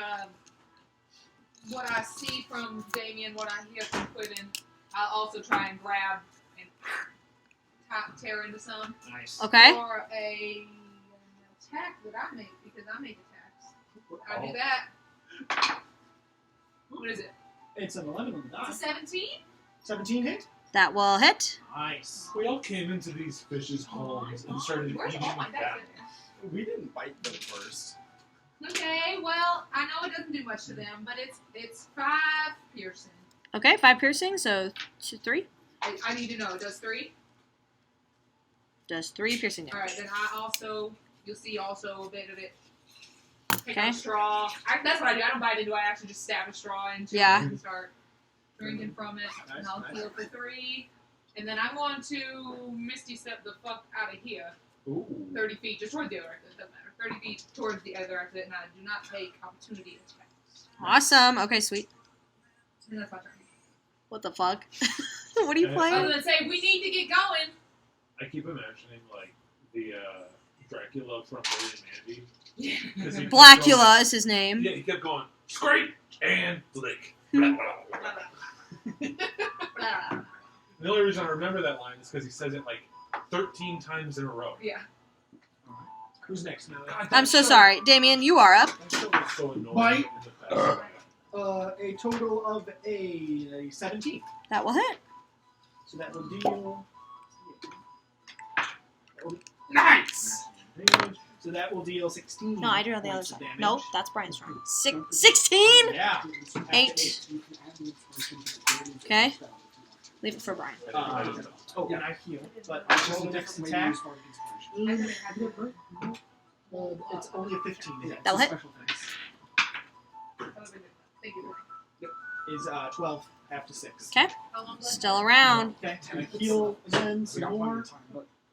what I see from Damien, what I hear from Quidden, I'll also try and grab and tear into some. Nice. Okay. Or an attack that I make, because I make attacks. I do that. What is it? It's an 11 on the die. It's a 17? 17 hit. That will hit. Nice. We all came into these fishes' homes and started Where's eating all my them. dice? We didn't bite them first. Okay, well, I know it doesn't do much to them, but it's 5 piercing. Okay, 5 piercing, so 3. I need to know, it does 3? Does 3 piercing damage. Alright, then I also, you'll see also a bit of it. Take Okay. a straw. That's what I do. I don't bite into it. I actually just stab a straw into Yeah. it and start drinking from it. And I'll Nice. heal for 3. And then I'm going to Misty Step the fuck out of here. Ooh. 30 feet, just towards the other exit. It doesn't matter. 30 feet towards the other exit, and I do not take opportunity attacks. Awesome. Okay, sweet. And that's my turn. What the fuck? What are you Other playing? than say, we need to get going. I keep imagining like the Dracula from Billy and Mandy. 'Cause he kept Blackula is his name. going- Yeah, he kept going, scrape and lick. Blah, blah, blah. Blah. The only reason I remember that line is because he says it like 13 times in a row. Yeah. Who's next now? God, I'm that so show- sorry. Damien, you are up. That show was so annoying Bite. in the past. A total of a 17. That will hit. So that will deal. Nice! So that will deal 16. No, I do it on the other points side. of damage. No, that's Brian's turn. 16? Yeah. 8. Okay. Leave it for Brian. Oh, and I heal, but I just a dex attack. It's only a 15 to hit. That'll hit. Special things. Thank you. Is 12 after 6. Okay. How long left? Still around. Okay, and I heal again some more.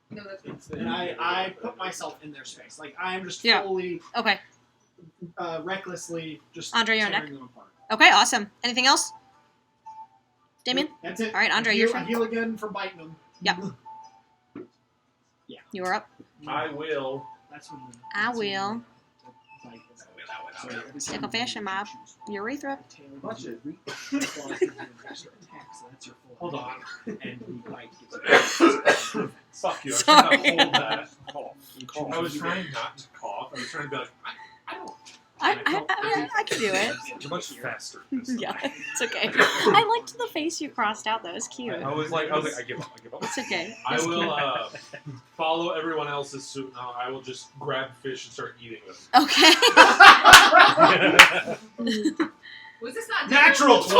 No, that's good. And I put myself in their space. Like, I'm just Yeah. fully, Okay. recklessly just Andre, you're on tearing them apart. Okay, awesome. Anything else? Damien? That's it. All right, Andre, I your heal, turn. I heal again for biting them. Yep. You're up. I will. That's when the, I that's when will. the, like, so every Stick a time fish you in my choose urethra. the tail of Watch the it. tree, as long as you have an extra attack, so that's your full Hold on. attack, and the bite gives you Fuck you. I was Sorry. trying to hold that. you I was choose trying not to cough. I was trying to be like, I don't. I can do it. You're much faster. This time. Yeah, it's okay. I liked the face you crossed out. That was cute. I was like, I give up. It's okay. I It's will cute. follow everyone else's suit now. I will just grab fish and start eating them. Okay. Was this not Natural 20!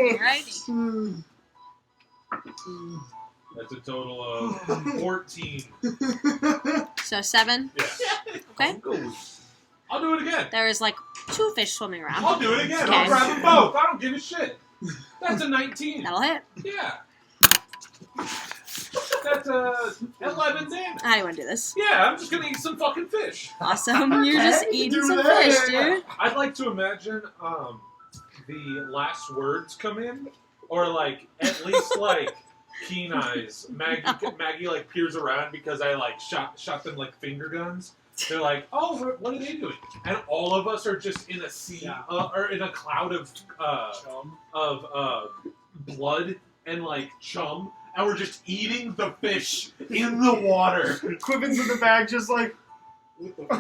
Alrighty. That's a total of 14. So 7. Yeah. Okay. I'll do it again. There is like 2 fish swimming around. I'll do it again. Okay. I'll grab them both. I don't give a shit. That's a 19. That'll hit. Yeah. That's a 11 damage. How do you want to do this? Yeah, I'm just gonna eat some fucking fish. Awesome. You're just Okay, eating do some that. fish, dude. I'd like to imagine the last words come in, or like at least like keen eyes. Maggie like peers around because I like shot them like finger guns. They're like, oh, what are they doing? And all of us are just in a sea or in a cloud of blood and like chum, and we're just eating the fish in the water. Quibbins in the bag, just like.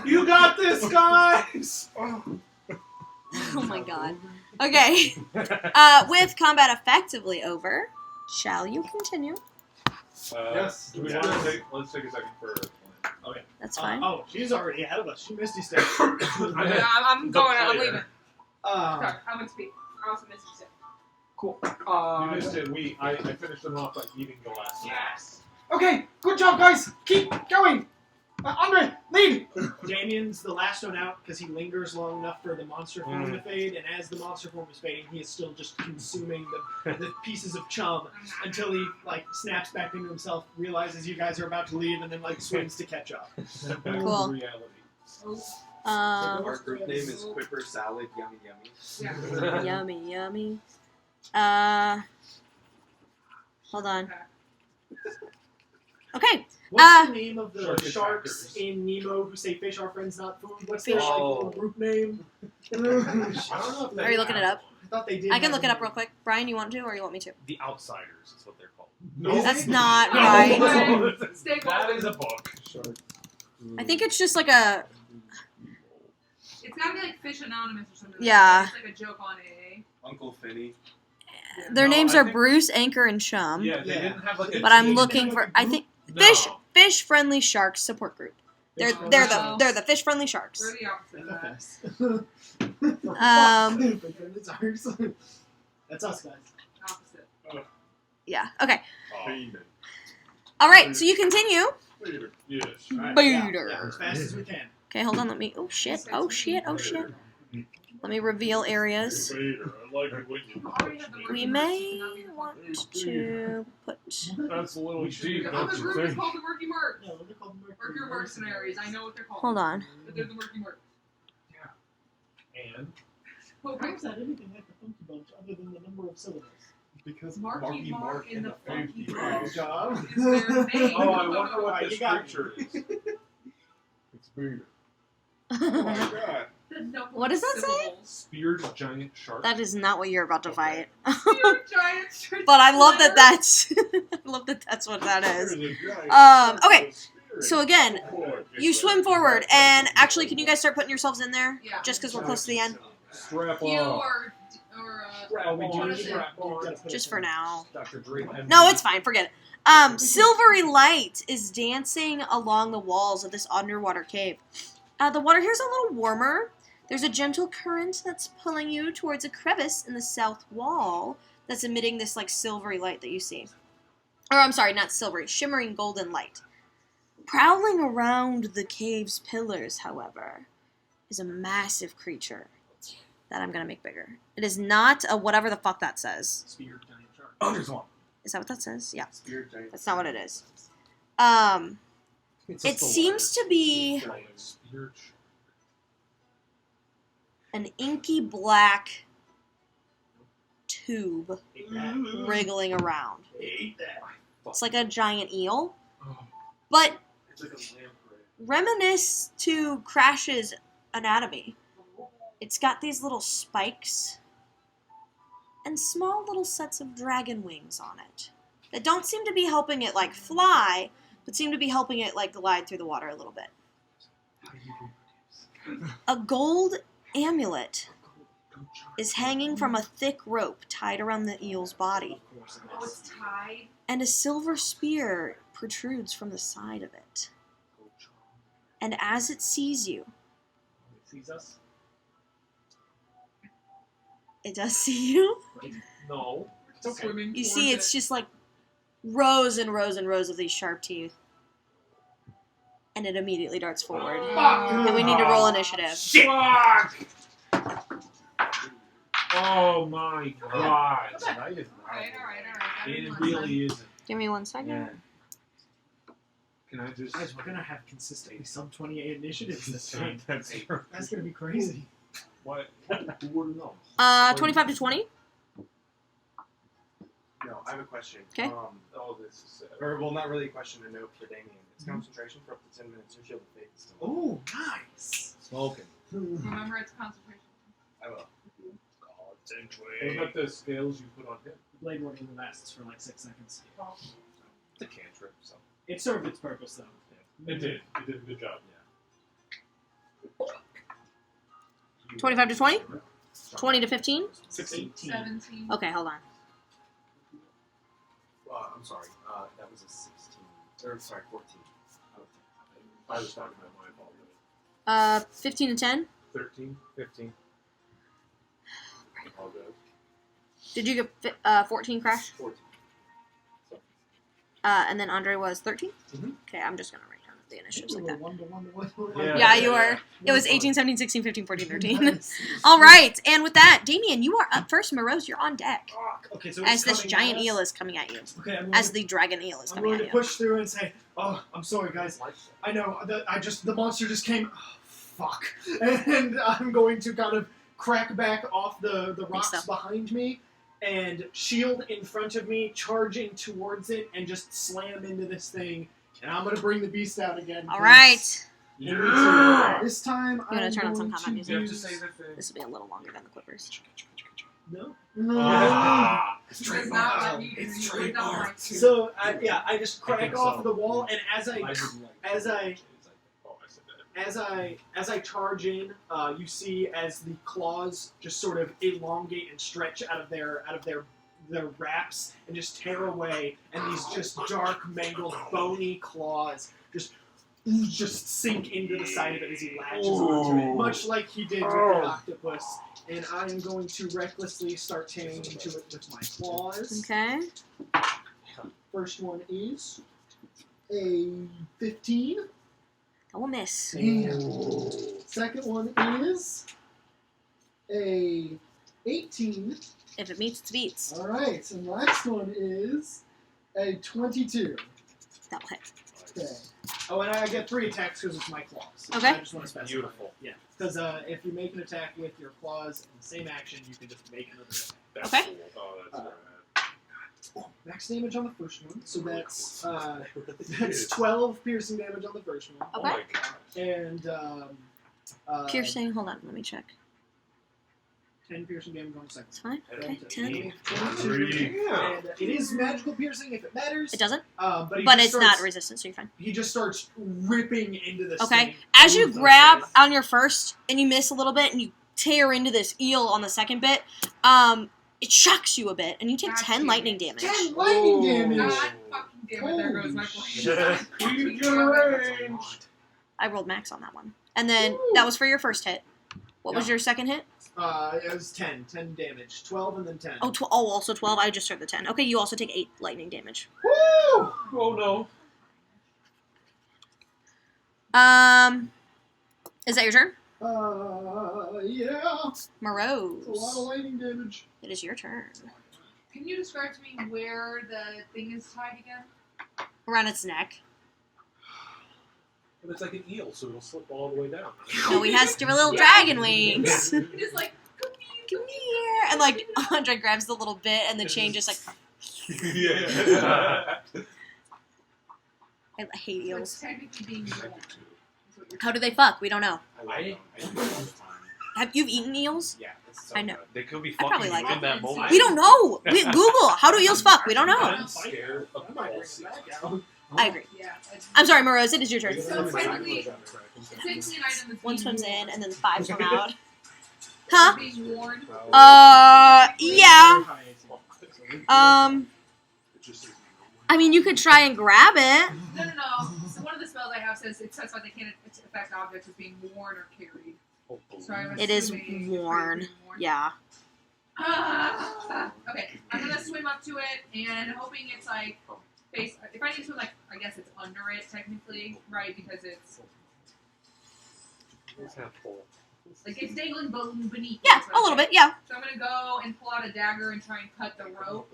You got this, guys. Oh my god. Okay. With combat effectively over, shall you continue? Yes. Do we want to take? Let's take a second for. Okay. That's fine. Oh, she's already ahead of us. She misty stepped. I'm going. I'm leaving. Uh, Sorry, I went to speak. I also missed it. Cool. You missed it. I finished them off by eating the last one. Yes. Okay, good job, guys. Keep going. Andre, lead. Damien's the last one out because he lingers long enough for the monster form to fade, and as the monster form is fading, he is still just consuming the pieces of chum until he like snaps back into himself, realizes you guys are about to leave, and then like swims to catch up. Back Cool. to reality. Our group name is Quipper Salad Yummy Yummy. Yeah. Yummy, yummy. Hold on. Okay. What's the name of the Shark sharks attackers. in Nemo who say fish are friends, not food? What's Fish. their like, little group name? I don't know if they Are you looking it up? I thought they did. I can have look it a up real quick. Brian, you want to, or you want me to? The Outsiders is what they're called. No. That's not No. right. Stay That focused. is a book. I think it's just like a. It's gotta be like Fish Anonymous or something. Yeah. It's like a joke on AA. Uncle Finney. Their No, names I are think- Bruce, Anchor, and Chum. Yeah, they Yeah. didn't have like a But I'm team. looking for. I think No. fish friendly sharks support group. They're the fish friendly sharks. We're the opposite of that. That's us, guys. Opposite. Yeah. Okay. Oh, All right. So you continue. yes. Alright, Beater. yeah, as fast as we can. Okay. Hold on. Let me. Oh shit. Oh shit. Oh shit. Let me reveal areas. Vader, I like it when you Already have the We working may marks, so want to put. That's a little deep, not don't the you group is think? called the working marks. Yeah, what are they called? Worker mercenaries. I know what they're called. Hold on. But they're the working marks. And Well, how is that anything like the Funky Bunch other than the number of syllables? Because Marky Mark in the Funky Good Bunch. job. Is their name. oh, I wonder what Alright, this you got creature is. It's Vader. oh my god. The number What does of that say? syllables. Speared giant shark. That is not what you're about to fight. You're a giant church But I love that letter. that's. I love that that's what that is. Okay. So again, you swim forward, and actually, can you guys start putting yourselves in there? Yeah. Just because we're close to the end. Strap You off. or Oh, we do What need is to it? wrap on. Just for now. Dr. Dre. MD. No, it's fine. Forget it. Silvery light is dancing along the walls of this underwater cave. The water here is a little warmer. There's a gentle current that's pulling you towards a crevice in the south wall that's emitting this like silvery light that you see. Or I'm sorry, not silvery, shimmering golden light. Prowling around the cave's pillars, however, is a massive creature that I'm gonna make bigger. It is not a whatever the fuck that says. Spear giant shark. Oh, there's one. Is that what that says? Yeah. Spear giant. That's not what it is. It's It just a seems to be Giant spear shark. an inky black tube Ate that. wriggling around. Ate that. It's like a giant eel, Oh, but it's like a lamprey. reminisce to Crash's anatomy. It's got these little spikes and small little sets of dragon wings on it that don't seem to be helping it like fly, but seem to be helping it like glide through the water a little bit. How do you reproduce? A gold amulet is hanging from a thick rope tied around the eel's body, Of course it Oh, is. it's tied. and a silver spear protrudes from the side of it. And as it sees you, It sees us? it does see you. No. Still swimming. You towards see, it's it. just like rows and rows and rows of these sharp teeth. And it immediately darts forward. And we need to roll initiative. Fuck! Oh my god. That is Alright. It really isn't. Give me 1 second. Yeah. Can I just... Guys, we're gonna have consistently sub 28 initiatives this time. That's true. That's gonna be crazy. What? Who would know? 25 to 20. No, I have a question. Okay. Oh, this is... Or, well, not really a question, a note for Damien. It's concentration for up to 10 minutes. Your shield of faith is still. Oh, nice. Smoking. Remember, it's concentration. I will. What about the scales you put on him? Blade warding lasts for like 6 seconds. It's a cantrip, so... It served its purpose though. It did. It did a good job. 25 to 20? 20 to 15? 16. 17. Okay, hold on. I'm sorry. That was a 16. Or, sorry, 14. I was talking about my fault. 15 to 10? 13, 15. All good. Did you get 14, Crash? 14. And then Andre was 13? Mhm. Okay, I'm just going to write down the initiatives like that. 1 to 1 to 1 to 1. Yeah. Yeah, you were. It was 18, 17, 16, 15, 14, 13. Nice. All right, and with that, Damien, you are up first. Morose, you're on deck. Okay, so As it's this coming giant at us. eel is coming at you. Okay, I'm As going the dragon eel is I'm coming going at to you. push through and say, "Oh, I'm sorry, guys. I know the monster just came. Oh, fuck!" And I'm going to kind of crack back off the rocks so. behind me and shield in front of me, charging towards it, and just slam into this thing. And I'm going to bring the beast out again. All right. This time You wanna I'm turn on going some combat to music? You have to use- say the thing. This will be a little longer than the Clippers. No. Ah. It's Does not let you do It's it. Does not trademarked. like to. So I just I crack think off so. the wall, and as I would like as I- Oh, I said that. as I charge in, you see as the claws just sort of elongate and stretch out of their wraps and just tear away, and these just dark, mangled, bony claws just sink into the side of it as he latches onto it, much like he did with the octopus. And I am going to recklessly start tearing into it with my claws. Okay. First one is a 15. That will miss. And second one is a 18. If it meets, it beats. All right, and last one is a 22. That will hit. Okay. Oh, and I get 3 attacks because it's my claws. Okay. I just want to specify. Beautiful. Yeah, because if you make an attack with your claws in the same action, you can just make another attack. That's Okay. cool. Oh, that's Uh, rad. Max damage on the first one, so that's That's that's 12 piercing damage on the first one, Oh Okay. my gosh. and Piercing, hold on, let me check. 10 piercing damage on the second. It's fine. And Okay, 10. 22. Damn. And it is magical piercing if it matters. It doesn't, But, but it's not resistant, so you're fine. He just starts ripping into this Okay. thing. As you with grab those- on your first and you miss a little bit and you tear into this eel on the second bit, it shocks you a bit and you take God 10 damn lightning it. damage. 10 lightning damage! God fucking damn it, there goes my Holy plan. You get range. I rolled max on that one. And then Woo. that was for your first hit. What was Yeah. your second hit? It was 10 damage. 12 and then 10. Oh, also 12. I just heard the 10. Okay, you also take 8 lightning damage. Woo! Oh no. Is that your turn? Yeah. It's a lot of Morose. lightning damage. It is your turn. Can you describe to me where the thing is tied again? Around its neck. But it's like an eel, so it'll slip all the way down. No, he has two little Yeah. dragon wings. It is like, come here. Come here. And like Andre grabs the little bit and the chain just like Yeah. I hate So eels. it's technically being warned. is what you're How do they fuck? We don't know. I love them. I eat them all the time. Have you eaten eels? Yeah, it's so I know. good. They could be I probably fucking like you in that it. moment. We don't know. We Google. How do eels fuck? We don't know. I'm scared of I might bring balls. it back out. I agree. Yeah. I'm sorry, Morose. It is your turn. So technically, an item that's One being swims in, warned. and then 5 swim out. Huh? Being warned. Yeah. I mean, you could try and grab it. No. So one of the spells I have says it specifies they can't affect objects as being worn or carried. So I'm It is assuming it's worn. being worn. Yeah. Okay, I'm gonna swim up to it and hoping it's like face. If I need to swim, like I guess it's under it technically, right? Because it's like it's dangling beneath. Yeah, it, a little bit. Yeah. So I'm gonna go and pull out a dagger and try and cut the rope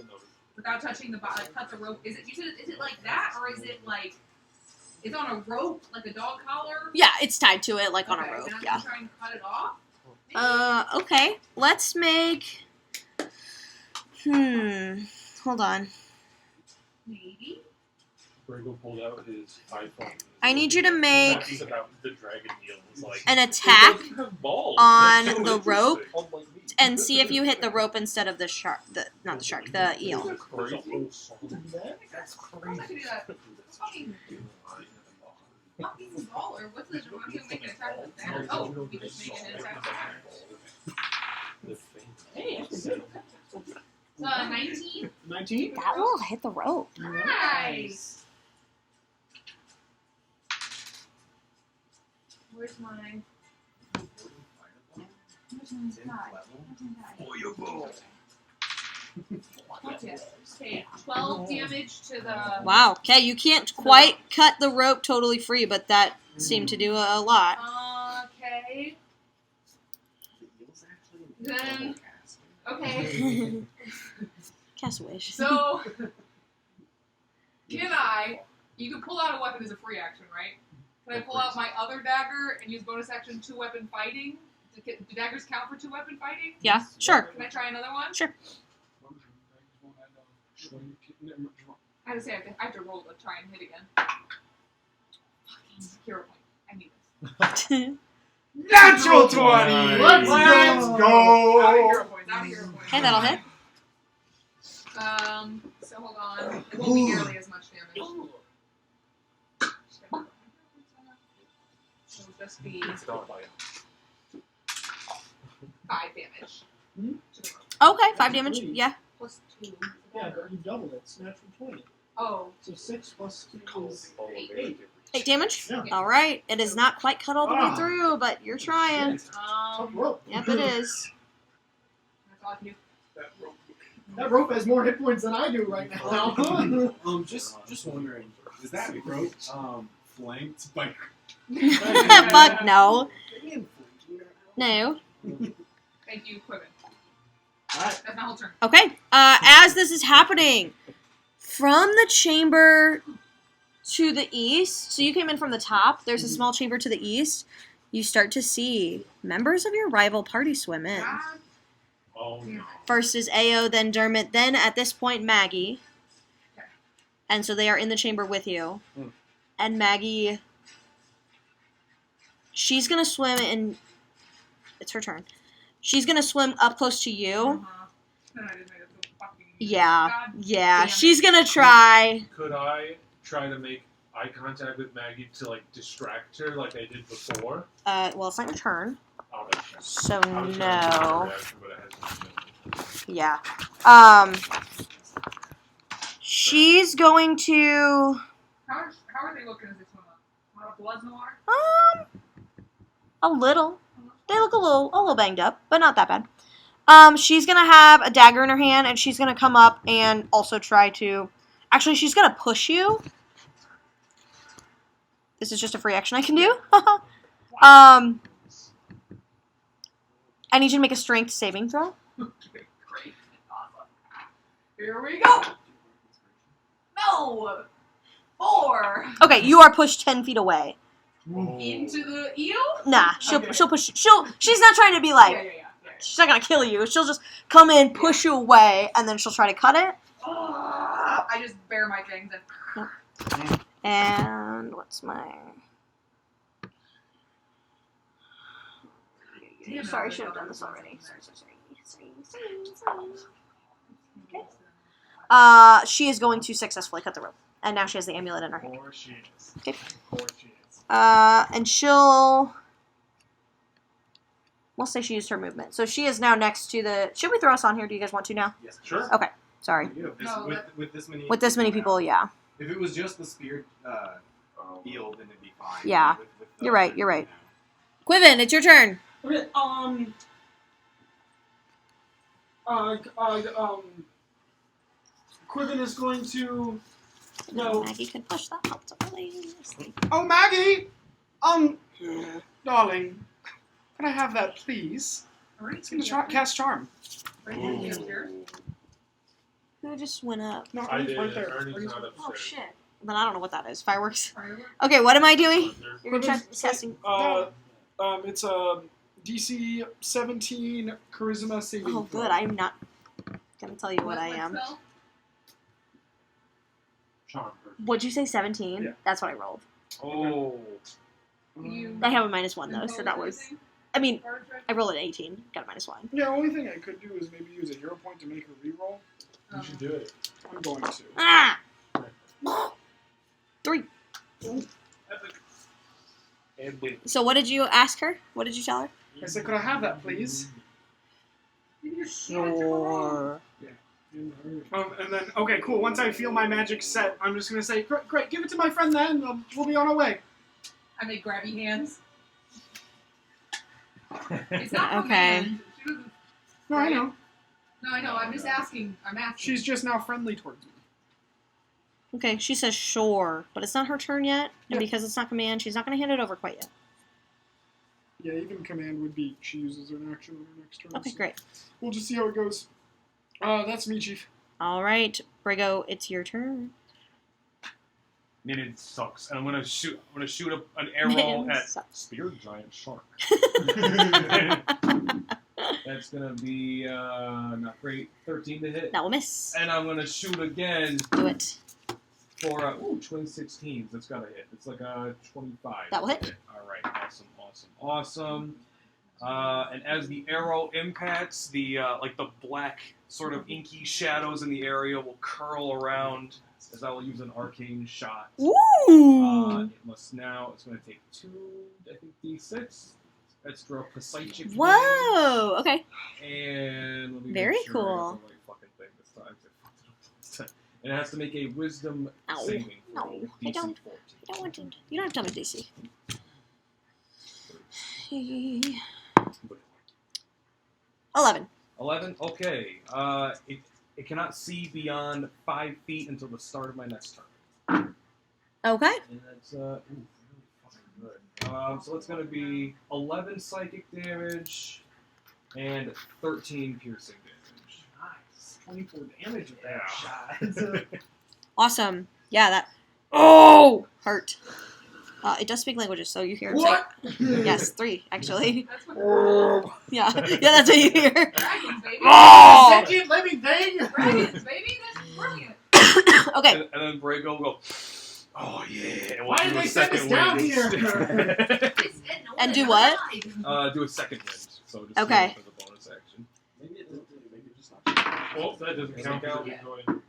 without touching the body. Cut the rope. Is it like that, or is it like it's on a rope, like a dog collar? Yeah, it's tied to it, like on a Okay, rope. then I'm Yeah. gonna try and cut it off. Okay. Let's make. Hold on. Maybe. Brago pulled out his iPhone. I need you to make Talks about the dragon eel. Was like, an attack "It doesn't have balls." on That's so the rope interesting. and see if you hit the rope instead of the shark. Not the shark, the eel. There's a whole song. That's Of course I can do that. Fucking baller. What's the I'm gonna make an attack with that. Oh, we just make an attack with that. 19. 19? That will hit the rope. Nice. Where's my die? Okay, 12 damage to the. Wow. Okay, you can't quite cut the rope totally free, but that seemed to do a lot. Okay. Then. Okay. Cast a wish. So. Can I? You can pull out a weapon as a free action, right? Can I pull out my other dagger and use bonus action 2-weapon fighting? Do daggers count for 2-weapon fighting? Yeah, sure. Can I try another one? Sure. I have to say, I have to roll to try and hit again. Fucking hero point. I need this. Natural 20! Nice. Let's Out of go! hero points. Out of hero points. Okay, that'll hit. So hold on. It won't be nearly as much damage. It'll just be 5 damage. Hmm? To the rope. Okay, 5 damage. Yeah. Plus 2. Yeah, but you double it. It's natural 20. Oh. So 6 plus 2 is 8. 8 damage? Yeah. Alright. It is not quite cut all the way Ah. through, but you're trying. Tough rope. Yep, it is. That's all I can do. That rope has more hit points than I do right now. Just wondering, is that rope flanked by? Fuck no. No. Thank you, Quiven. Alright. That's my whole turn. Okay. As this is happening, from the chamber to the east, so you came in from the top, there's a small chamber to the east, you start to see members of your rival party swim in. God Oh damn no. it. First is Ao, then Dermot, then at this point Maggie. Okay. And so they are in the chamber with you. And Maggie, she's gonna swim and it's her turn. She's gonna swim up close to you. Uh-huh. Then I just made it so fucking. Yeah, God yeah. damn it. She's gonna try. Could I try to make eye contact with Maggie to like distract her like I did before? Well, it's not your turn, Oh, that's so I was trying to do a no. reaction, but it hasn't been. Yeah. She's going to. How are they looking as they swim up? A lot of blood in the water? A little. They look a little banged up, but not that bad. She's gonna have a dagger in her hand, and she's gonna come up and also try to. Actually, she's gonna push you. This is just a free action I can do. I need you to make a strength saving throw. Great. Awesome. Here we go. No. 4. Okay, you are pushed 10 feet away. Into the eel? Nah, Okay. she'll push. She's not trying to be like. Yeah. She's not gonna kill you. She'll just come in, push you away, and then she'll try to cut it. I just bare my fangs and. And what's my... Damn, Sorry, I I should have thought done I this was already. something Sorry. She is going to successfully cut the rope. And now she has the amulet in her hand. Of course she is. Okay. Of course she is. And she'll... We'll say she used her movement. So she is now next to the... Should we throw us on here? Do you guys want to now? Yes. Sure. Okay. Sorry. With this, No, with this many. With this many people, yeah. If it was just the spear field, then it'd be fine. Yeah. With the, You're right, you're right. Quiven, it's your turn. Okay, Quiven is going to go. Maggie can push that up to please. Oh, Maggie! Darling, can I have that, please? It's gonna cast Charm. Who just went up? No, I did. right there. Ernie's Ernie's not right Oh, upstairs. shit. Then I don't know what that is. Fireworks. Firework? Okay, what am I doing? There's- You're gonna Quiven's casting... It's a DC 17 Charisma saving. Oh, throw. good. I'm not gonna tell you what I am. spell? Charm person. What'd you say, 17? Yeah. That's what I rolled. Oh. You I have a -1, though, so that was... anything? I mean, Card trick? I rolled an 18. Got a -1. Yeah, only thing I could do is maybe use a hero point to make a reroll. You should do it. I'm going to. Ah! 3. Epic. And win. So what did you ask her? What did you tell her? I said, could I have that, please? Sure. And then, okay, cool. Once I feel my magic set, I'm just gonna say, great, give it to my friend then. We'll be on our way. I make grabby hands. It's not Okay. command. She doesn't- No, I know. No, I know. I'm just asking. I'm asking. She's just now friendly towards me. Okay, she says sure, but it's not her turn yet, and Yeah. because it's not command, she's not going to hand it over quite yet. Yeah, even command would be she uses an action on her next turn. Okay, so great. We'll just see how it goes. That's me, Chief. All right, Brigo, it's your turn. It sucks. And I'm gonna shoot an arrow It at sucks. Spear Giant Shark. That's gonna be not great. 13 to hit. That will miss. And I'm gonna shoot again Do it. for twin 16s. That's gotta hit. It's like a 25. That will hit. All right. Awesome. And as the arrow impacts, the like the black sort of inky shadows in the area will curl around as I will use an arcane shot. Ooh! It must now. It's going to take 2, I think, d6 extra psychic. Whoa! Okay. And let me Very make sure I got cool. the right fucking thing this time. And it has to make a wisdom Ow. saving. No, throw, I DC don't. 14. I don't want to. You don't have to tell me DC. 11. 11. Okay. It cannot see beyond 5 feet until the start of my next turn. Okay. And that's really fucking good. So it's going to be 11 psychic damage and 13 piercing damage. Nice. 24 damage with that Yeah. shot. Awesome. Yeah, that. Oh! Hurt. It does speak languages, so you hear. What? Yes, 3, actually. That's what Oh. Yeah, that's what you hear. dragons, baby. Oh! Sentient living thing! Dragons, baby. That's brilliant. Okay. And then Brago will go, oh yeah. And Why did they send us down here? And do what? Do a second wind. So just Okay. do it as a bonus action. Maybe it doesn't. Maybe it's just not. Well, that doesn't count. count. Because you're doing-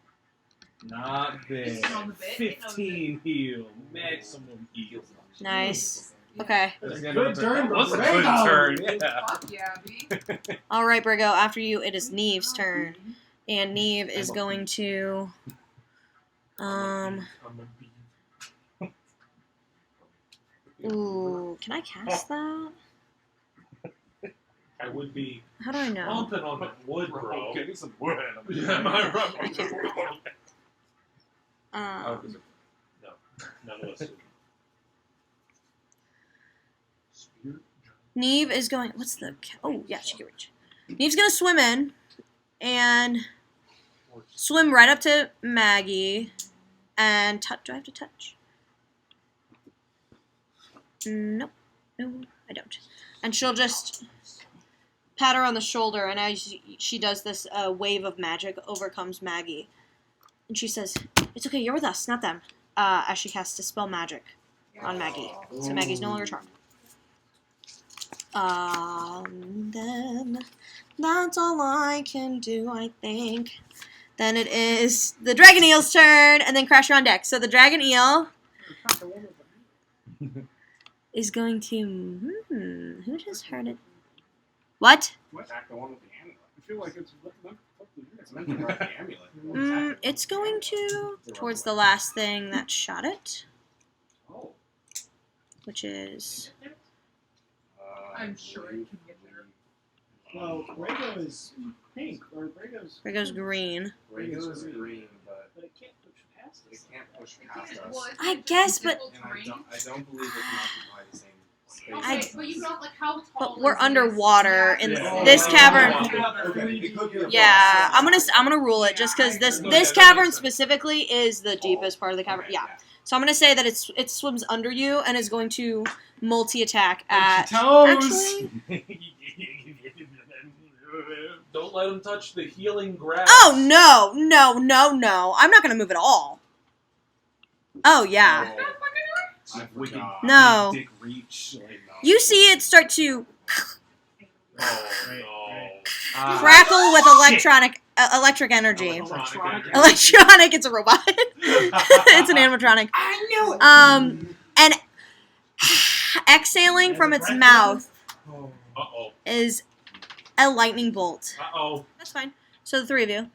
Not bad. This is on the bit. 15 heal. Maximum heal. Nice. Okay. That's the end Good of the turn, That's a good Brago. turn. Yeah. Fuck yeah, B. All right, Brigo. After you, it is Neve's turn, and Neve is going to. I'm a bee. Ooh, can I cast that? I would be How do I know? pumping on that wood, bro. Give me some wood. Yeah, am I right? Um, None of us do. Spear Neve is going. What's the? Oh yeah, she can reach. Neve's gonna swim in, and giant. swim right up to Maggie, and touch. Do I have to touch? Nope. No, I don't. And she'll just pat her on the shoulder, and as she does this, a wave of magic overcomes Maggie. And she says, "It's okay, you're with us, not them." as she casts Dispel Magic on Maggie. So Maggie's no longer charmed. Then that's all I can do, I think. Then it is the Dragon Eel's turn, and then Crasher on deck. So the Dragon Eel is going to... who just heard it? What? Attack the one with the amulet. I feel like it's meant to grab the amulet. It's going to towards the last thing that shot it, which is... I'm sure it can get there. Well, Brago is pink, or Brago's... Brago's green. Brago is green, but But it can't push past it us. can't push past us. Well, it's I just guess, but- difficult And terrain. I don't believe it can occupy the same space. Okay, as but you us. know, like how tall? But we're is this? underwater in Yeah. this cavern. Okay, it could be a Yeah, box. I'm gonna rule it just because this Yeah, this that cavern makes sense. specifically is the deepest part of the cavern. Okay, Yeah, so I'm gonna say that it swims under you and is going to multi-attack at. Toes. Actually, Don't let him touch the healing grass. oh no, I'm not gonna move at all. Oh yeah, I Wicked forgot. No. Dick reach. Like, you see it start to Oh, no. crackle with electric energy. Electronic energy. Electronic, it's a robot. It's an animatronic. I knew it. And exhaling from its mouth Uh-oh. is a lightning bolt. Uh-oh. That's fine. So the three of you.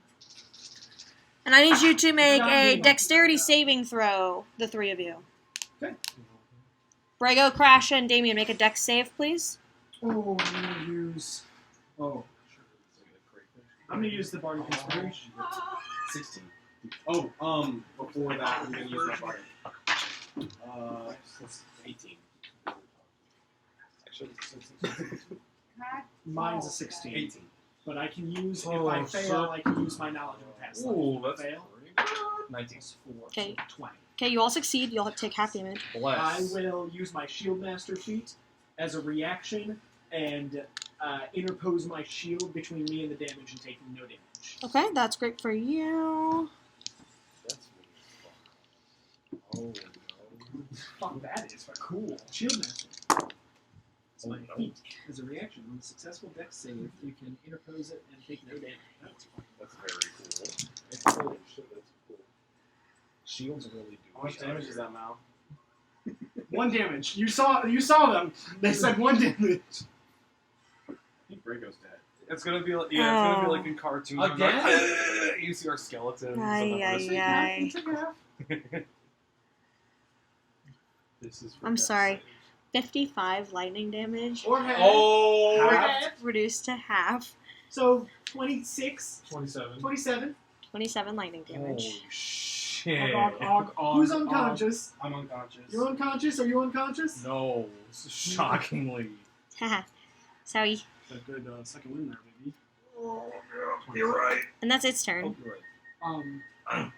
And I need you to make a dexterity saving throw, the three of you. Okay. Brago, Crash, and Damien, make a dex save, please. Oh, I'm gonna use... Oh. I'm gonna use the Bardic Inspiration. 16. Oh, before that, I'm gonna use my bardic. 18. Actually, Mine's a 16. 18. But I can use, if Oh, I fail, sir. I can use my knowledge of past life. Ooh, that's Fail. 19. 4, Okay. so 20. Okay, you all succeed. You'll take half damage. I Bless. will use my Shield Master feat as a reaction and interpose my shield between me and the damage and taking no damage. Okay, that's great for you. That's weird. Fuck that is, but cool. Shield Master. It's my feat. As a reaction, on a successful dex save, you can interpose it and take no damage. That's very cool. It's cool. Shit, that's cool. Shields really do. How much damage is that, Mal? 1 damage. You saw them. They said 1 damage. I think Brago's dead. It's gonna be like, yeah, it's gonna be Oh. like in cartoons. Again? Like, you see our skeletons. Ay, ay, ay. This is I'm sorry. 55 lightning damage. Or half. Oh! Half. Reduced to half. So 26, 27. 27. 27 lightning damage. Holy shit. Who's unconscious? I'm unconscious. You're unconscious? Are you unconscious? No, shockingly. Haha. Sorry. A good second win there, baby. You're right. And that's its turn. You're right.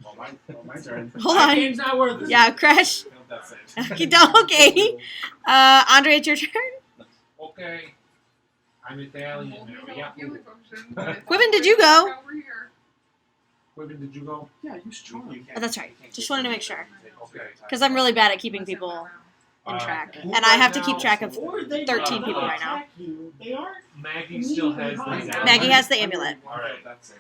Well, my turn. Hold My on. game's not worth it. Yeah, Crash. Failed that save. Okay. Andre, it's your turn. Okay. I'm Italian Well, now. we Yeah. don't heal it function, but it's Quiven, did always you go? over here. Quiven, did you go? Yeah, use charm. Oh, that's right. Just wanted to make sure. Okay. Because I'm really bad at keeping people in track. Who And I have to right keep now- track of Or they 13 might people not right now. attack you. They aren't. Maggie still has the amulet. Maggie has the amulet. Alright.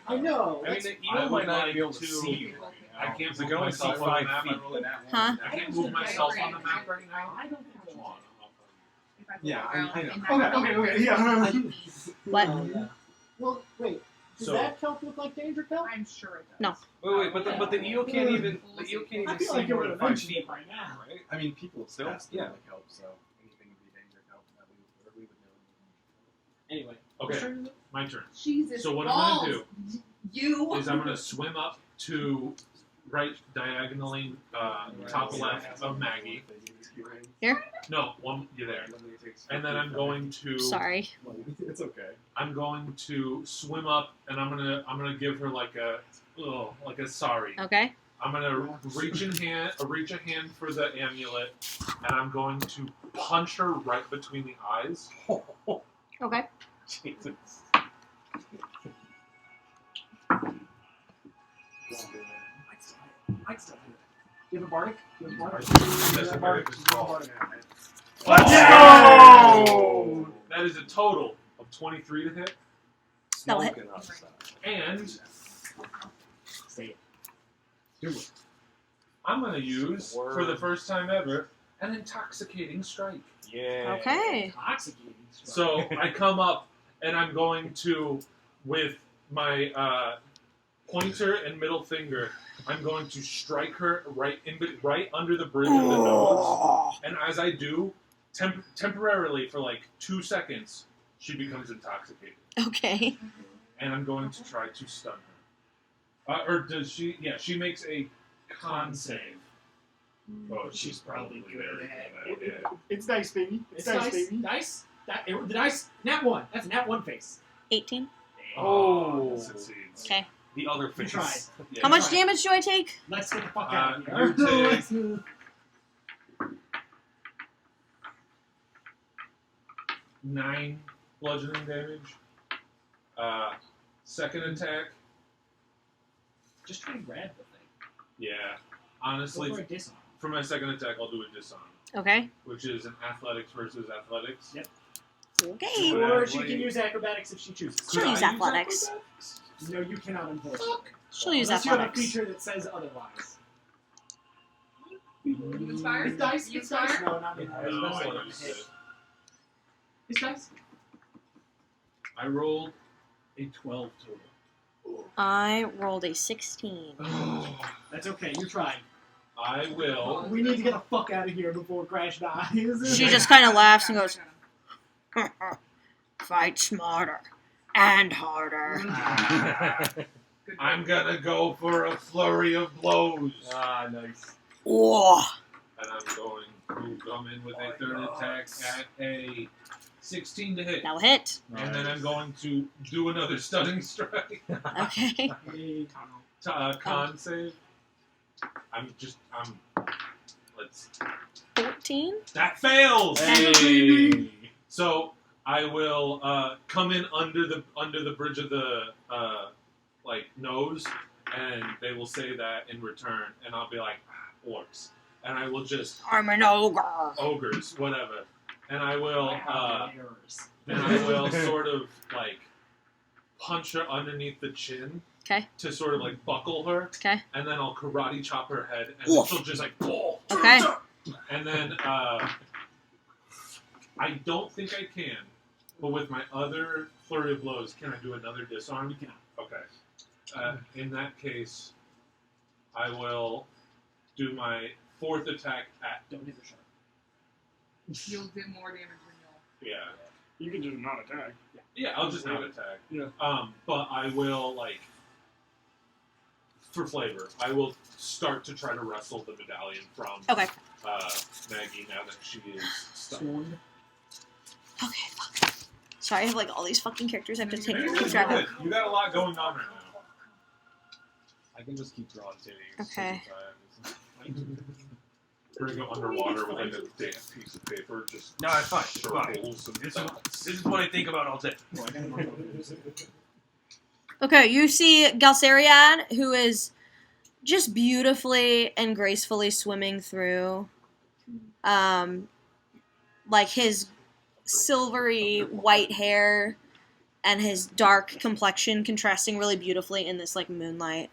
I know. I mean, That's- the I eel would might not like be able to to- see you. I can't So move go and myself see on the 5 map. feet. Huh? I can't move myself on the map right now. I don't think Come so. on. Yeah, I know. Okay, yeah. What? Well, wait. Does So- that kelp look like danger kelp? I'm sure it does. No. Wait, but the eel can't even I see feel like it more would than have 5 mentioned feet, it by now. right? I mean, people have Still? passed Yeah. like help, so anything would be danger help that we would know. Anyway. Okay, my turn. Jesus. So what I'm gonna balls. You. Is I'm gonna swim up to right diagonally top left of Maggie. No, one you're there. And then I'm going to Sorry. It's okay. I'm going to swim up and I'm gonna give her like a sorry. Okay. I'm gonna reach a hand for the amulet, and I'm going to punch her right between the eyes. Okay. Jesus. Might still hit. You have a bardic? You have a bardic? That's a bardic as well. Let's go! That is a total of 23 to hit. That'll hit. Smoking outside. And Say it. Do it. I'm going to use, for the first time ever, an intoxicating strike. Yeah. Okay. Intoxicating. So I come up and I'm going to, with my pointer and middle finger, I'm going to strike her right under the bridge of the nose. And as I do, temporarily for like 2 seconds, she becomes intoxicated. Okay. And I'm going to try to stun her. Or does she? Yeah, she makes a con save. Oh, she's probably good at it. It's nice, baby. It's nice, baby. nice. The dice, nat 1. That's a nat 1 face. 18. Oh, succeeds. Okay. The other You face. tried. Yeah. How much damage do I take? Let's get the fuck out of You here. take 9 bludgeoning damage. Second attack. Just try and grab the thing. Yeah. Go Honestly, for a disarm. for my second attack, I'll do a disarm, Okay. which is an athletics versus athletics. Yep. Okay. Or she can use acrobatics if she chooses. She'll use athletics. athletics? No, you cannot enforce. She'll use Unless you have a athletics. feature that says otherwise. You inspired? It's dice. You It's dice. inspired? No, not anymore. No, It's I dice. used it. It's dice. I rolled a 12 total. I rolled a 16. That's okay. You tried. I will. We need to get the fuck out of here before Crash dies. She just kind of laughs and goes, fight smarter and harder. Good I'm job. gonna go for a flurry of blows. Ah, nice. Whoa. And I'm going to come in with a third attack at a 16 to hit. That'll hit. And then I'm going to do another stunning strike. Okay. Con save. Let's. 14. That fails! Hey. So I will come in under the bridge of the nose, and they will say that in return, and I'll be like, orcs, and I will just I'm an ogre. ogres, whatever, and I will I have errors. then I will sort of like punch her underneath the chin. Okay. To sort of like buckle her, Okay. and then I'll karate chop her head, and Oof. she'll just like, oh. Okay. And then I don't think I can, but with my other flurry of blows, can I do another disarm? You cannot. Okay. In that case, I will do my fourth attack at. Don't hit the shark. You'll do more damage than you'll. Yeah. You can just not attack. Yeah, I'll just not attack. Yeah. But I will, like, for flavor, I will start to try to wrestle the medallion from Okay. Maggie now that she is stunned. Okay, fuck. Sorry, I have like all these fucking characters I have to take Maybe keep it's track of. good. You got a lot going on right now. I can just keep drawing titties. Okay. We're gonna go underwater with like a damp piece of paper, just No, it's fine. It's fine. circles and This is what I think about all day. Okay, you see Galceriad, who is just beautifully and gracefully swimming through. Like his silvery white hair and his dark complexion contrasting really beautifully in this like moonlight.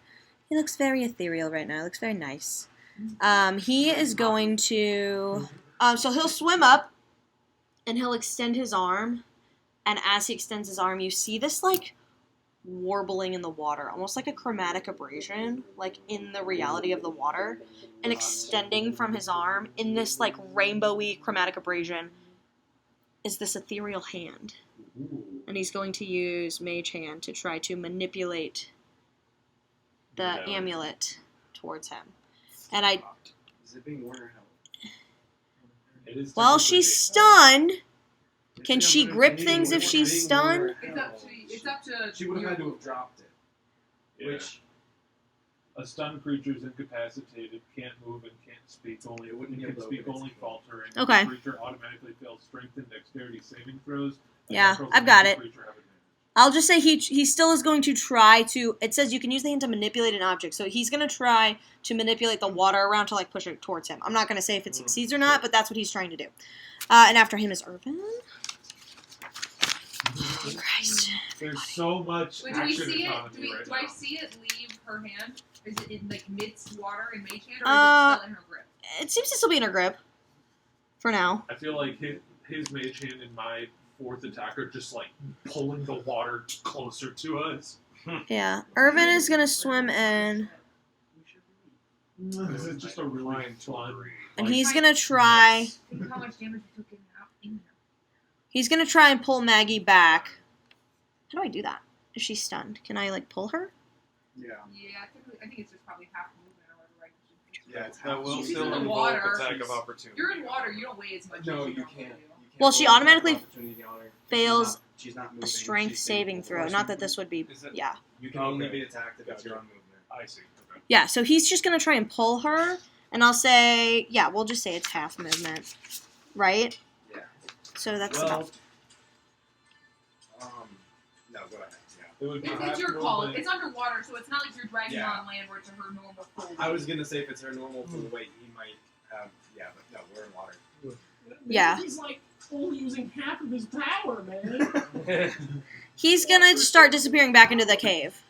He looks very ethereal right now. He looks very nice. He is going to so he'll swim up and he'll extend his arm, and as he extends his arm you see this like warbling in the water, almost like a chromatic abrasion, like in the reality of the water, and extending from his arm in this like rainbowy chromatic abrasion is this ethereal hand. And he's going to use Mage Hand to try to manipulate the amulet towards him. And I, Is it being worn or held? It is while technically she's stunned, can she grip things if she's stunned? It's up to. She would have had to have dropped it. Yeah. Which A stunned creature is incapacitated, can't move, and can't speak. Only It wouldn't can be able to speak open its only mouth. faltering. Okay. The creature automatically fails strength and dexterity saving throws. and Yeah, natural I've got the it. creature have I'll just say he still is going to try to. It says you can use the hand to manipulate an object, so he's going to try to manipulate the water around to like push it towards him. I'm not going to say if it succeeds or not, but that's what he's trying to do. And after him is Irvin. Oh, Christ. There's so much Wait, do we action see it? economy right Do now. I see it leave her hand? Is it in like midst water in Mage hand, or is it still in her grip? It seems to still be in her grip. For now. I feel like his mage hand and my fourth attack are just like pulling the water closer to us. Yeah. Irvin is going to swim in. This is just a really fun. And he's going to try. Think how much damage you took in here. He's going to try and pull Maggie back. How do I do that? Is she stunned? Can I, like, pull her? Yeah. Yeah, I think it's just probably half movement or whatever, right? Yeah, it's That will She's still in the invoke water. attack of opportunity. You're in water, you don't weigh as much No, as you normally can't. do. Well, she roll automatically opportunity on her. fails She's not moving. A strength saving throw. Not that this would be. Is it- Yeah. You can only Okay. be attacked if it's your own movement. I see. Okay. Yeah, so he's just going to try and pull her. And I'll say, yeah, we'll just say it's half movement. Right? Yeah. So that's Well, about. no, go ahead. Yeah. It would be It's half your call. movement. It's underwater, so it's not like you're dragging Yeah. her on land where it's her normal full I was gonna say if it's her normal full weight, he might have. Yeah, but no, we're in water. Yeah. He's like only using half of his power, man. He's going to start disappearing back into the cave.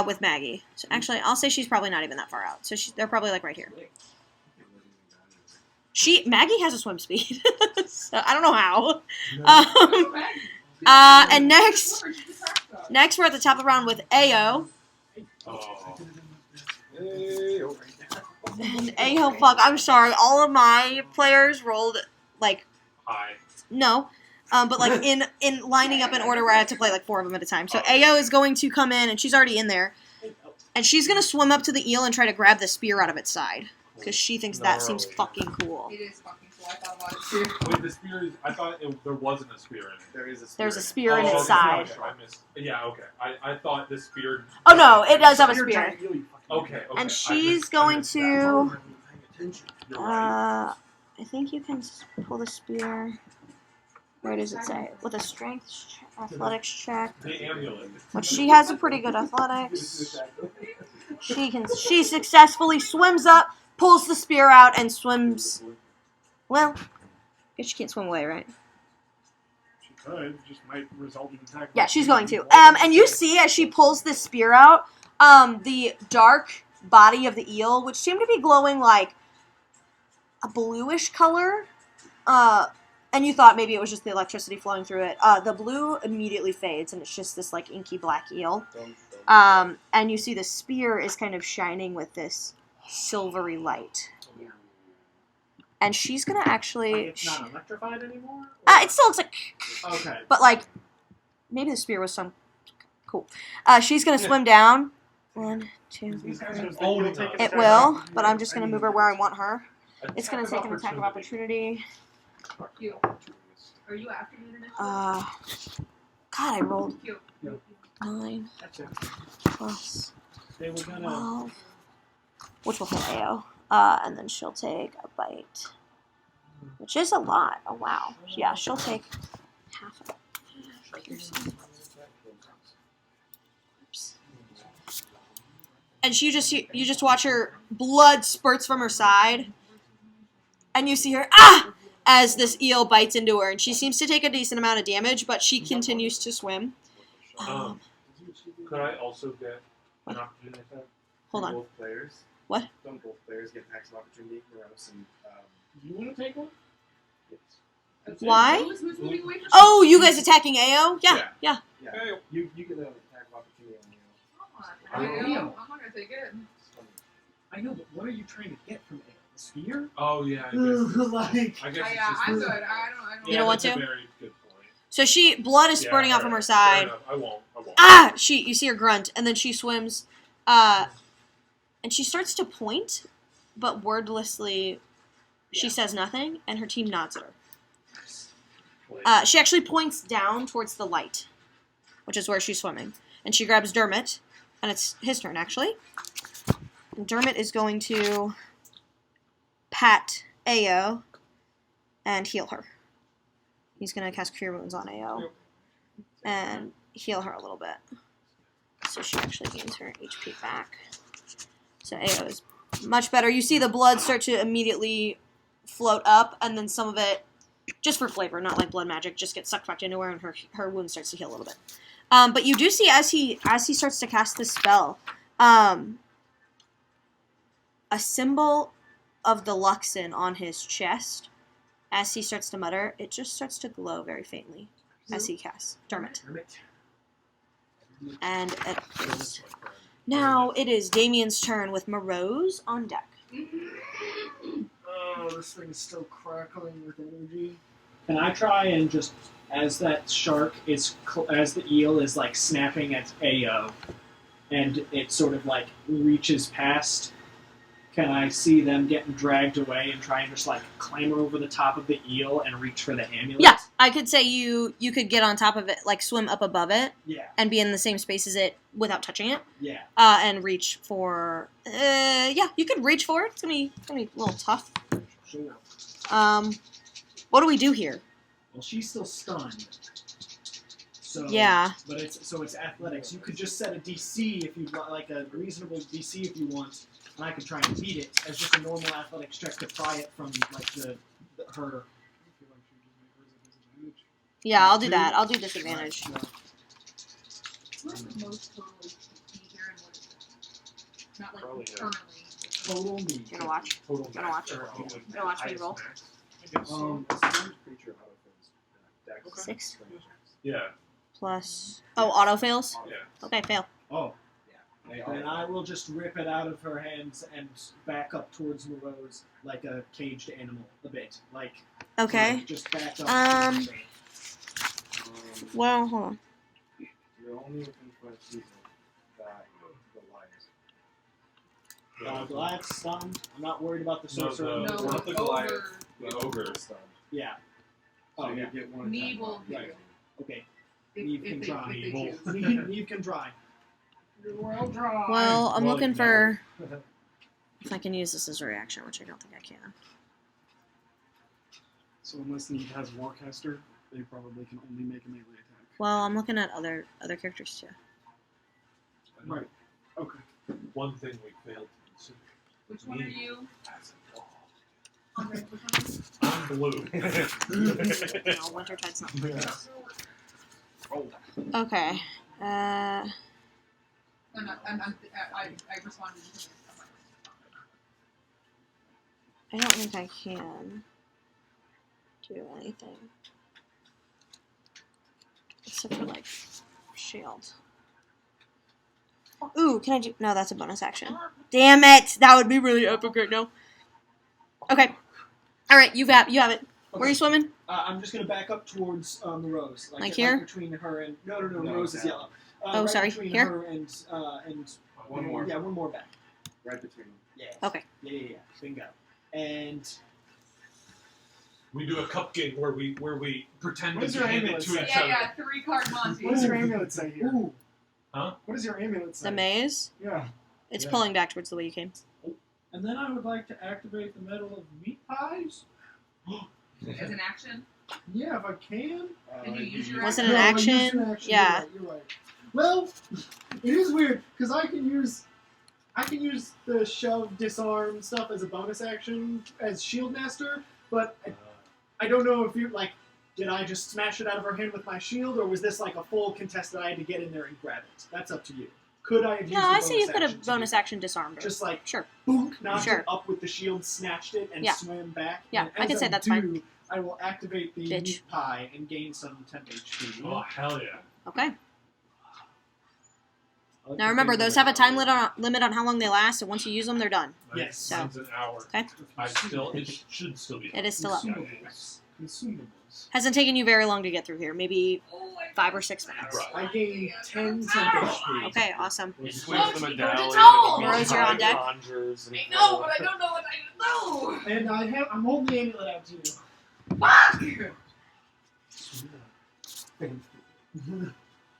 With Maggie. So actually, I'll say she's probably not even that far out. So they're probably like right here. Maggie has a swim speed. So I don't know how. And next we're at the top of the round with Ao. Oh. And Ao, fuck, I'm sorry. All of my players rolled like Hi. no. But like in lining up in order where I had to play like 4 of them at a time. So Ao is going to come in, and she's already in there. And she's going to swim up to the eel and try to grab the spear out of its side. Because she thinks that seems fucking cool. It is fucking cool. I thought about it. Wait, the spear is. I thought there wasn't a spear in it. There is a spear. There's a in it. spear in Oh, its okay, side. I missed. Yeah, okay. I thought the spear. Oh no, it does have a You're spear. giant eel, you fucking Okay. And I she's missed going that. to. You're right. I think you can pull the spear. Where does it say? With a strength athletics check. The amulet. But she has a pretty good athletics. She successfully swims up, pulls the spear out, and swims. Well, I guess she can't swim away, right? She could. Just might result in attack. Yeah, she's going to. And you see as she pulls the spear out, the dark body of the eel, which seemed to be glowing like a bluish color. And you thought maybe it was just the electricity flowing through it. The blue immediately fades, and it's just this like inky black eel. And you see the spear is kind of shining with this silvery light. And she's gonna actually. It's not electrified anymore? It still looks like. Okay. But like, maybe the spear was some. Cool. She's gonna swim down. 1, 2, 3. Oh, no. It will, but I'm just gonna move her where I want her. It's gonna take an attack of opportunity. You. Are you after me initially? God, I rolled Cute. 9 That's it. plus They were gonna. 12, which will hit Ao. And then she'll take a bite, which is a lot. Oh wow. Yeah, she'll take half of it. Piercing. Oops. And you just watch her blood spurts from her side, and you see her as this eel bites into her, and she seems to take a decent amount of damage, but she continues to swim. Could I also get an opportunity attack? Hold on. Both players. What? Don't both players get attacks of opportunity? Morose and. Do you want to take one? Yes. Why? Who's moving away from Oh, you guys attacking Ao? Yeah. Yeah. You get an attack of opportunity on you. I know. I'm not gonna take it. I know, but what are you trying to get from it? The spear? Oh yeah. I guess. Like. I guess it's Yeah, just. I'm good. I don't. You don't want that's to? A very good point. So blood is Yeah, spurting out from her alright, fair side. enough. I won't. You see her grunt, and then she swims, and she starts to point, but wordlessly, she says nothing, and her team nods at her. She actually points down towards the light, which is where she's swimming, and she grabs Dermot, and it's his turn, actually. And Dermot is going to pat Ao and heal her. He's going to cast Cure Wounds on Ao. and heal her a little bit. So she actually gains her HP back. So AO is much better. You see the blood start to immediately float up, and then some of it, just for flavor, not like blood magic, just gets sucked back into her, and her wound starts to heal a little bit. But you do see as he starts to cast this spell, a symbol of the Luxon on his chest, as he starts to mutter, it just starts to glow very faintly as he casts Dermot. And now it is Damien's turn with Morose on deck. Oh, this thing's still crackling with energy. Can I try and just, as that shark is, as the eel is like snapping at AO, and it sort of like reaches past, can I see them getting dragged away and try and just like clamber over the top of the eel and reach for the amulet? Yeah, I could say you could get on top of it, like swim up above it, Yeah. and be in the same space as it without touching it, Yeah. and reach for. Yeah, you could reach for it. It's gonna be a little tough. Sure. What do we do here? Well, she's still stunned. So, Yeah. But it's athletics. You could just set a DC if you want, like a reasonable DC if you want, and I could try and beat it as just a normal athletics check to pry it from like her. Yeah, I'll do that. I'll do disadvantage. What's the most total HP here and what is it? Not like Probably, yeah. currently. Total me. You gonna watch? Total Gonna watch. max, or Gonna watch me highest roll. max. A strange creature auto-fills dex. 6 Yeah. plus. Oh, auto fails. Yeah. Okay, fail. Oh. They Then I will just rip it out of her hands and back up towards Morose like a caged animal, a bit. Like, Okay. just back up. Um, Well, hold on. You're only within 5 feet of that Goliath. Goliath's stunned. I'm not worried about the No, sorcerer. the- No, What the the Goliath? ogre. The ogre. Stunned. Yeah. So Oh, you yeah. get one Neve attack will on hit it. you. Okay. If, Neve if can they, try. if they choose. Neve can try. Well dry. Well, I'm Well, looking no. for if I can use this as a reaction, which I don't think I can. So unless Neve has Warcaster, they probably can only make a melee attack. Well, I'm looking at other characters too. Right. Okay. One thing we failed to consider. Which one are you? As a dog. Okay, which one are you? I'm blue. No, Wintertide's not. Okay. I responded to him. I don't think I can do anything except for like shield. Ooh, can I do? No, that's a bonus action. Damn it! That would be really epic right now. Okay. All right, you have it. Where are you swimming? I'm just gonna back up towards Morose. Like here? Between her and no, No, Rose is down. yellow. Oh, right sorry, Between here? her and One more. Yeah, one more back. Right between them. Yeah. Okay. Yeah. Bingo. And We do a cup game where we pretend What to does your hand it amulet to say? each Yeah, other. yeah, 3-card Monty. What does your amulet say here? ooh, What does your amulet say? The maze. Yeah. It's Yeah. pulling back towards the way you came. and then I would like to activate the Medal of Meat Pies. As an action. Yeah, if I can. Can you use your Was it action? an No, I used action? an action. Yeah. You're right. Well, it is weird because I can use the shove, disarm stuff as a bonus action as Shield Master, but I don't know if you like. Did I just smash it out of her hand with my shield, or was this like a full contest that I had to get in there and grab it? That's up to you. Could I have used No, the I bonus say you could action have to bonus do action disarmed that? her. Just like Sure. boom, knocked Sure. it up with the shield, snatched it, and Yeah. swam back. Yeah, And I as can say that's fine. I will activate the Bitch. meat pie and gain some temp HP. Oh hell yeah! Okay. Now remember, those have a time limit on how long they last, and once you use them, they're done. Yes. Mine's an hour. Okay. It should still be. It is still up. Consumables. Consumables. Hasn't taken you very long to get through here. Maybe Oh, 5 or 6 minutes. Right. I gain 10 temp HP. Okay, awesome. You swing Oh, the she medallion. told! and Rose, you're on deck? conjures and I know, but I don't know what I know. And I'm holding the amulet out to you. Fuck!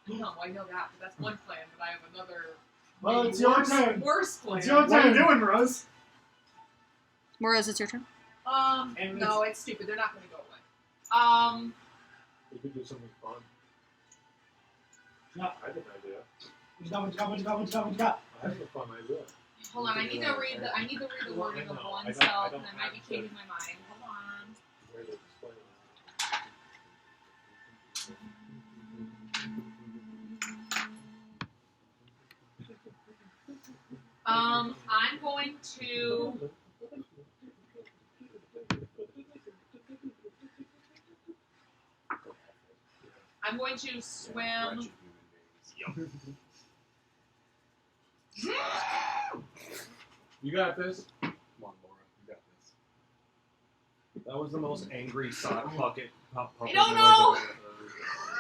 No, I know that, but that's one plan, but I have another. Well, maybe it's your worse, turn. Worse plan. It's your What are turn. you doing, Rose? Morose, it's your turn. And No, it's stupid. They're not going to go away. We could do something fun. I have an idea. What you got? I have a fun idea. Hold on, I need to read the wording of one self, and I might be changing my mind. Hold on. Where to explain I'm going to. I'm going to swim. You got this. Come on, Laura. You got this. That was the most angry sock puppet. I don't know.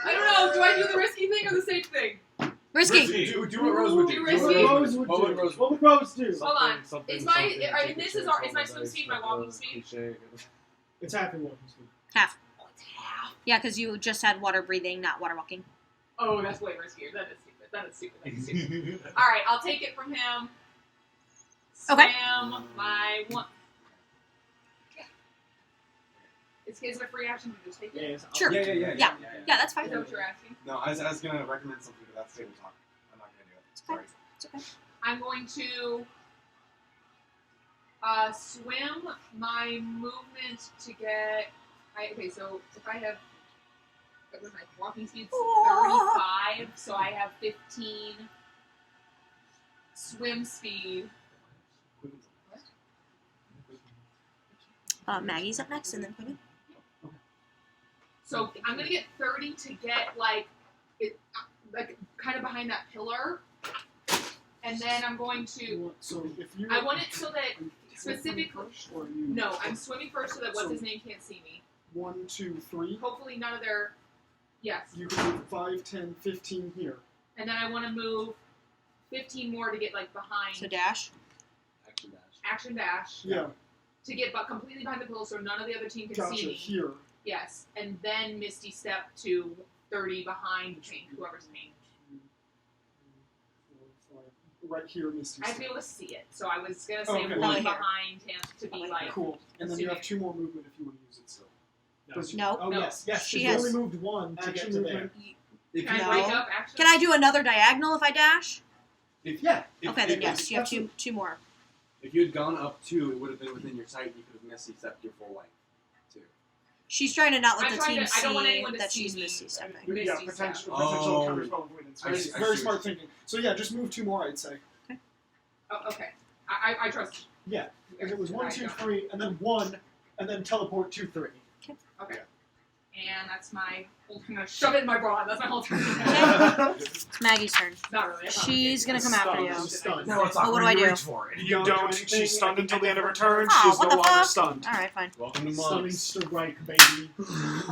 I don't know. Do I do the risky thing or the safe thing? Risky. Do what Rose would do. Do Do risky? what Rose would What do. would Rose, what would Rose do? Hold on. Something, Is my- something, are- take a this is chance our- is on my the swim dice, speed my not walking the speed? cliche. It's half your walking speed. Half. Oh, it's half. Yeah, because you just had water breathing, not water walking. Oh, that's way riskier. That is stupid. That is stupid. All right, I'll take it from him. Swim Okay. my one. Is it a free action to just take it? Yes. Sure. Yeah. Yeah, that's Is fine. that what you're asking? No, I was gonna recommend something, but that's table talk. I'm not gonna do it. Sorry. It's okay. I'm going to swim my movement to get. Okay, so if I have. What was my walking speed's 35, so I have 15 swim speed. Maggie's up next, and then Quinn. So I'm gonna get 30 to get like kind of behind that pillar, and then I'm going to. So if you. I want it so that specifically. First, or you, No, I'm swimming first so that what's his name can't see me. 1, 2, 3. Hopefully none of their. Yes. You can move 5, 10, 15 here. And then I want to move 15 more to get like behind So dash. Action dash. action dash Yeah. to get completely behind the pillow so none of the other team can Gotcha. see me. Here. Yes, and then Misty step to 30 behind the paint, whoever's paint. Right here, Misty. I have to be able to see it, so I was gonna say Okay. one Here. behind him to be like. Cool. And then you have 2 more movement if you want to use it still. No. Oh, No. yes. She She has- only moved one to get Action to movement. there. If Can you, I break No. up action? Can I do another diagonal if I dash? if, Yeah. if, Okay, if, then yes, you have absolutely. two more. If you had gone up 2, it would have been within your sight. You could have Misty stepped your full length. Too. She's trying to not let I'm the trying team to- I don't want see anyone to that see she's me. Misty stepping. Misty Yeah, step. potential Oh. counterspell avoidance. I Very, see- I very see smart what thinking. So yeah, just move 2 more, I'd say. Oh, okay. I trust. Yeah. Because it was I 1, 2, don't. 3, and then 1, and then teleport 2, 3. Okay. And that's my. I'm gonna shove it in my bra. That's my whole turn. It's Maggie's turn. Not really. I probably She's can't. gonna come after you. She's stunned. Now it's Oh, what do I do? for it. You do don't. anything She's stunned at until the the end of her turn. Oh, She is what no the longer fuck? stunned. Alright, fine. Welcome to Stunning Mons. strike, baby.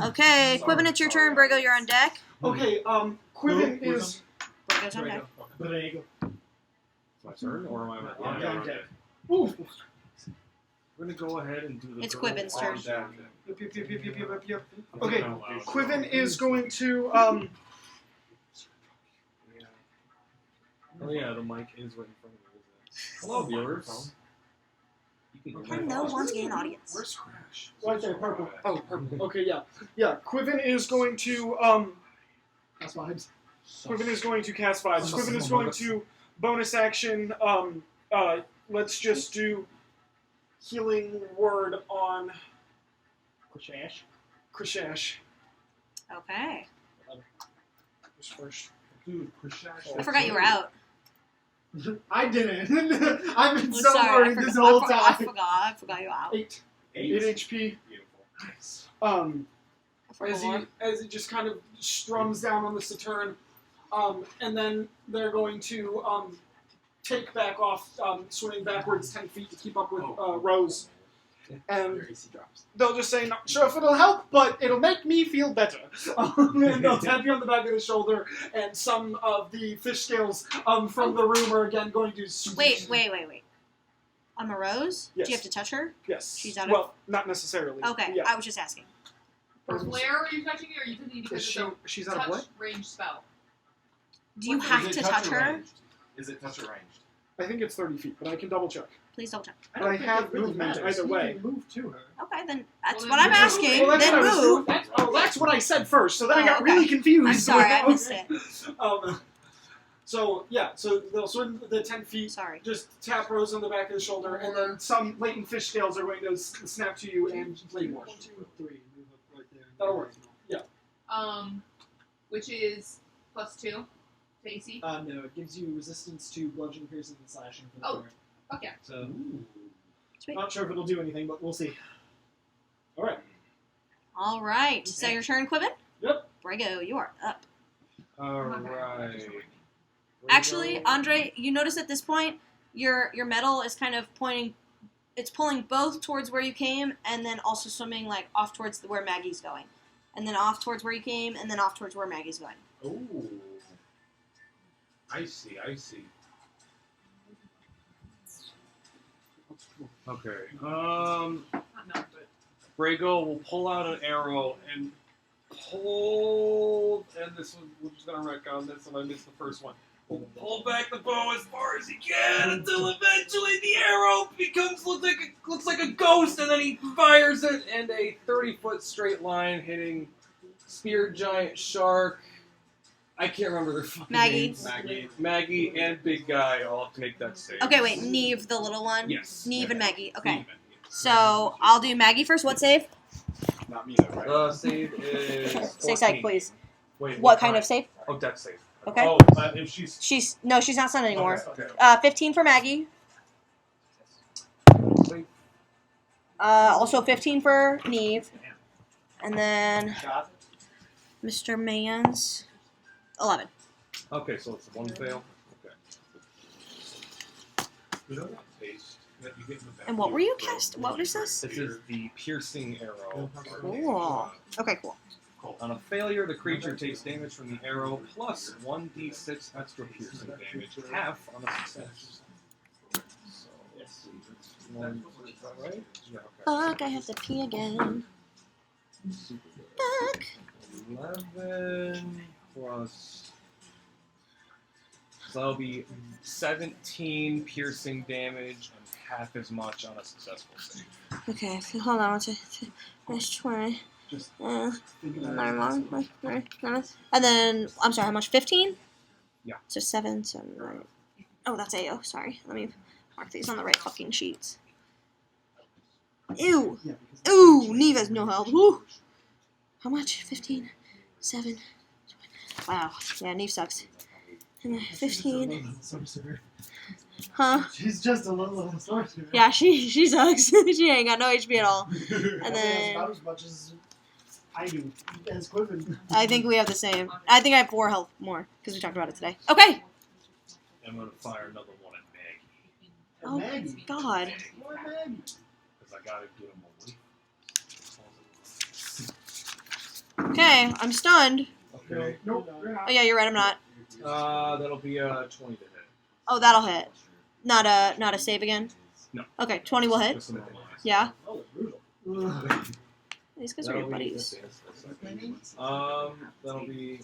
Okay, Quibbin, it's your turn. Brago, you're on deck. Okay, Quiven Who? is. Brago's on deck. Brego. It's my turn, or am I? Yeah, Yeah, on okay. deck. Ooh. We're gonna go ahead and do the. It's girl Quibbin's on turn. deck. Yep. Okay, Quiven is going to Oh yeah, the mic is right in front of you. Hello, viewers. You can hear Hello, my once again, audience. Where's Crash? Right there, purple. Oh, purple. Okay, yeah. Yeah, Quiven is going to That's vibes. Quiven is going to cast vibes. Quiven is going to bonus action let's just do healing word on Krishash. Krishash. Okay. Who's first? Dude, Krishash. I forgot you were out. I didn't. I've been I'm so sorry, worried this whole time. I forgot you were out. 8 HP. Beautiful. Nice. For As he just kind of strums down on the Saturn, and then they're going to take back off, swimming backwards 10 feet to keep up with Rose. And Your AC drops. they'll just say, not sure if it'll help, but it'll make me feel better. And they'll tap you on the back of the shoulder, and some of the fish scales from the room are again going to... Wait. On Rose? Yes. Do you have to touch her? Yes. She's out of- Well, not necessarily. Okay, Yeah. I was just asking. Where are you touching me, or are you touching me because it's a She's out of touch what? range spell? Do you Is have it to touch or her? ranged? Is it touch or ranged? I think it's 30 feet, but I can double check. Please double check. I don't I think have it really movement matters. either You way. can move to her. Okay, then that's Well, what then I'm move. asking. Well, that's Then what I was move. that's what I said first. So then I Oh, got okay. really confused. I'm sorry, I Okay. missed it. So yeah, so they'll swim the 10 feet. Sorry. Just tap Rose on the back of the shoulder, and then some latent fish scales are going to snap to you and blade wash. 1, 2, 3. Move up right there. That'll work. Which is +2 to AC. No, it gives you resistance to bludgeoning, piercing, and slashing for the Oh. turn. Okay. So, Sweet. not sure if it'll do anything, but we'll see. All right. All right. So your turn, Quibbin? Yep. Brago, you are up. Alright. Actually, Andre, you notice at this point, your metal is kind of pointing. It's pulling both towards where you came, and then also swimming like off towards where Maggie's going, and then off towards where you came, and then off towards where Maggie's going. Oh. I see. Okay. Not none, but Brago will pull out an arrow and pull. And this one, we're just gonna wreck on this, and I missed the first one. We'll pull back the bow as far as he can until eventually the arrow looks like a ghost, and then he fires it, and a 30-foot straight line hitting spear giant shark. I can't remember their fucking Maggie. names. Maggie, and big guy all have to make that save. Okay, wait. Neve, the little one. Yes. Neve and Maggie. Okay. Neve. So I'll do Maggie first. What save? Not me though, right? The save is. Stay 14. psych, please. Wait. What kind of save? Oh, death save. Okay. Oh, if she's. She's not stunned anymore. Okay. 15 for Maggie. Also 15 for Neve. And then Mr. Mans. 11. Okay, so it's one fail. Okay. You know that taste that you get in the back And what of were your you throat cast? when What you is this? This is the piercing arrow. Cool. Okay, cool. On a failure, the creature takes damage from the arrow plus 1d6 extra piercing damage, half on a success. So, let's see. Is that right? Yeah, okay. Fuck, I have to pee again. Fuck. 11 plus. So that'll be 17 piercing damage and half as much on a successful save. Okay, hold on. That's 20. Just And then, I'm sorry, how much? 15? Yeah. So 7, 7, 9. Oh, that's AO. Sorry. Let me mark these on the right fucking sheets. Ew. Yeah, Ooh, Neve has no health. Woo. How much? 15, 7. Wow. Yeah, Neve sucks. And then 15. Sorcerer. Huh? She's just a little sorcerer. Yeah, she sucks. She ain't got no HP at all. And then- about as much as I do as Quiven. I think we have the same. I think I have 4 health more, because we talked about it today. Okay. I'm going to fire another one at Maggie. Oh, Maggie. God. More Maggie. Because I got to get him away. Okay, I'm stunned. Okay. Nope, you're not. Oh, yeah, you're right, I'm not. That'll be 20 to hit. Oh, that'll hit. Not a save again? No. Okay, 20 will hit. Just an minus. Yeah. Oh, brutal. These guys are your buddies. That'll be.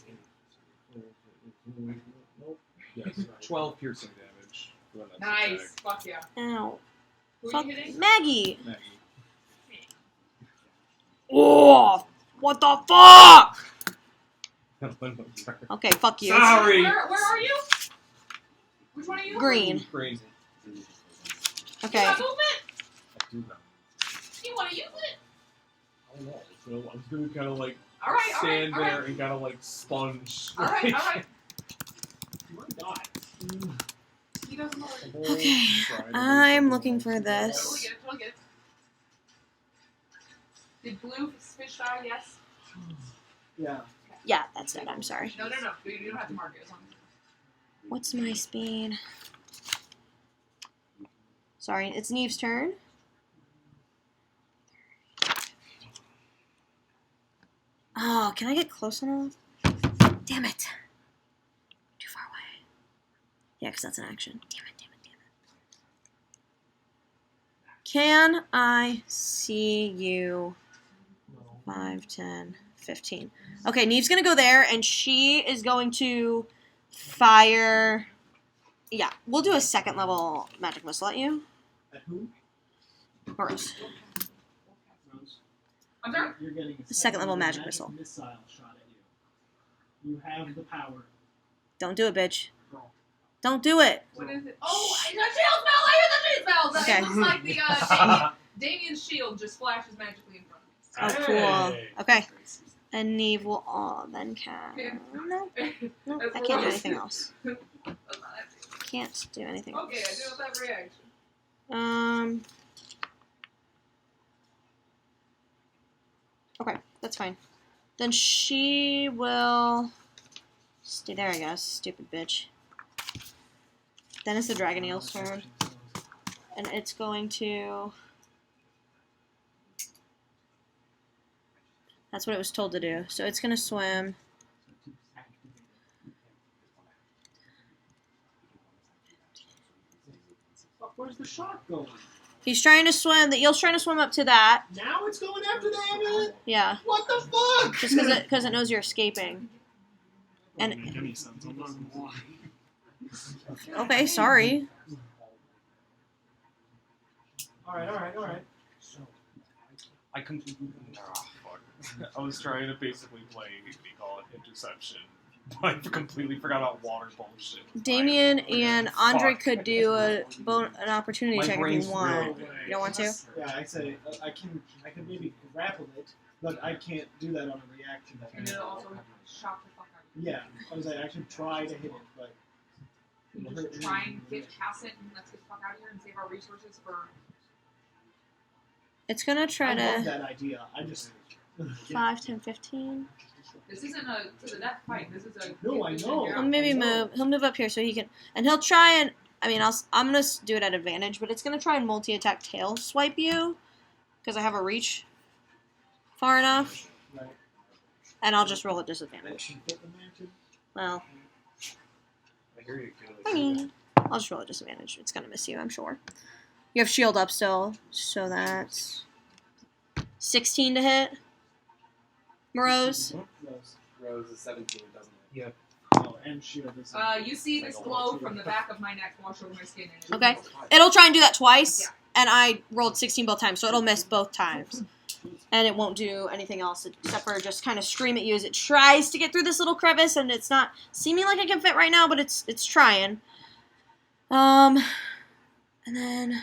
Nope. Yes, 12 piercing damage. When that's nice. attack. Fuck yeah. Ow. Who are Fuck you hitting? Maggie. Maggie. Oh, what the fuck? Okay, fuck you. Sorry. Where are you? Which one are you? Green. Green. You Okay. got movement? I do know. You want to use it? I don't know. So I'm gonna kind of like All right, all right, stand all there right. and kind of like sponge. All right, all right. You might die. He doesn't know what Okay, I'm looking for Totally this. get it, totally get it. Did blue fish die? Yes. Yeah. Yeah, that's it. I'm sorry. No. You don't have to mark it as long as What's my speed? Sorry, it's Neve's turn. Oh, can I get close enough? Damn it. Too far away. Yeah, because that's an action. Damn it. Can I see you? 5, 10, 15. Okay, Neve's going to go there, and she is going to fire... Yeah, we'll do a second level magic missile at you. At who? Morose. Rose. I'm sorry? You're getting a Second level magic missile. missile shot at you. You have the power. Don't do it, bitch. Roll. Don't do it. What is it? Oh, I got shield spell! I hear the shield spell! Okay. It looks like the Damien's shield just flashes magically in front of me. Oh, cool. Hey. Okay. And Neve will then cast. No, I can't do anything else. Can't do anything else. Okay, I do have that reaction. Okay, that's fine. Then she will stay there, I guess. Stupid bitch. Then it's the Dragon Eel's turn. And it's going to... That's what it was told to do. So it's going to swim. Where's the shot going? He's trying to swim. The eel's trying to swim up to that. Now it's going after the amulet? Yeah. What the fuck? Just because it knows you're escaping. And Any sense, I'm not gonna lie. okay, sorry. Alright. I completely. Fuck. I was trying to basically play, we call it interception. I completely forgot about water bullshit. Damien and Andre Fuck. could do an opportunity My check if brain's you want. really big. You don't want to? Yeah, I say I can maybe grapple it, but I can't do that on a reaction. And then also shock the fuck out of you. Yeah, I was like I should try to hit it, but We just try and get past it and let's get the fuck out of here and save our resources for... It's going to try I love to... that idea. I just 5, 10, 15. This isn't a to the death fight. This is a... No, I know. He'll maybe move. He'll move up here so he can... And he'll try and... I mean, I'm going to do it at advantage, but it's going to try and multi-attack tail swipe you. Because I have a reach far enough. Right. And I'll just roll at disadvantage. Well, I hear you, Kaylee. I mean, I'll just roll at disadvantage. It's going to miss you, I'm sure. You have shield up still, so that's 16 to hit. Morose. Rose is 17, it doesn't it? Oh, and shield is. You see this glow from the back of my neck wash over my skin. And Okay. It'll try and do that twice, and I rolled 16 both times, so it'll miss both times. And it won't do anything else except for just kind of scream at you as it tries to get through this little crevice, and it's not seeming like it can fit right now, but it's trying. And then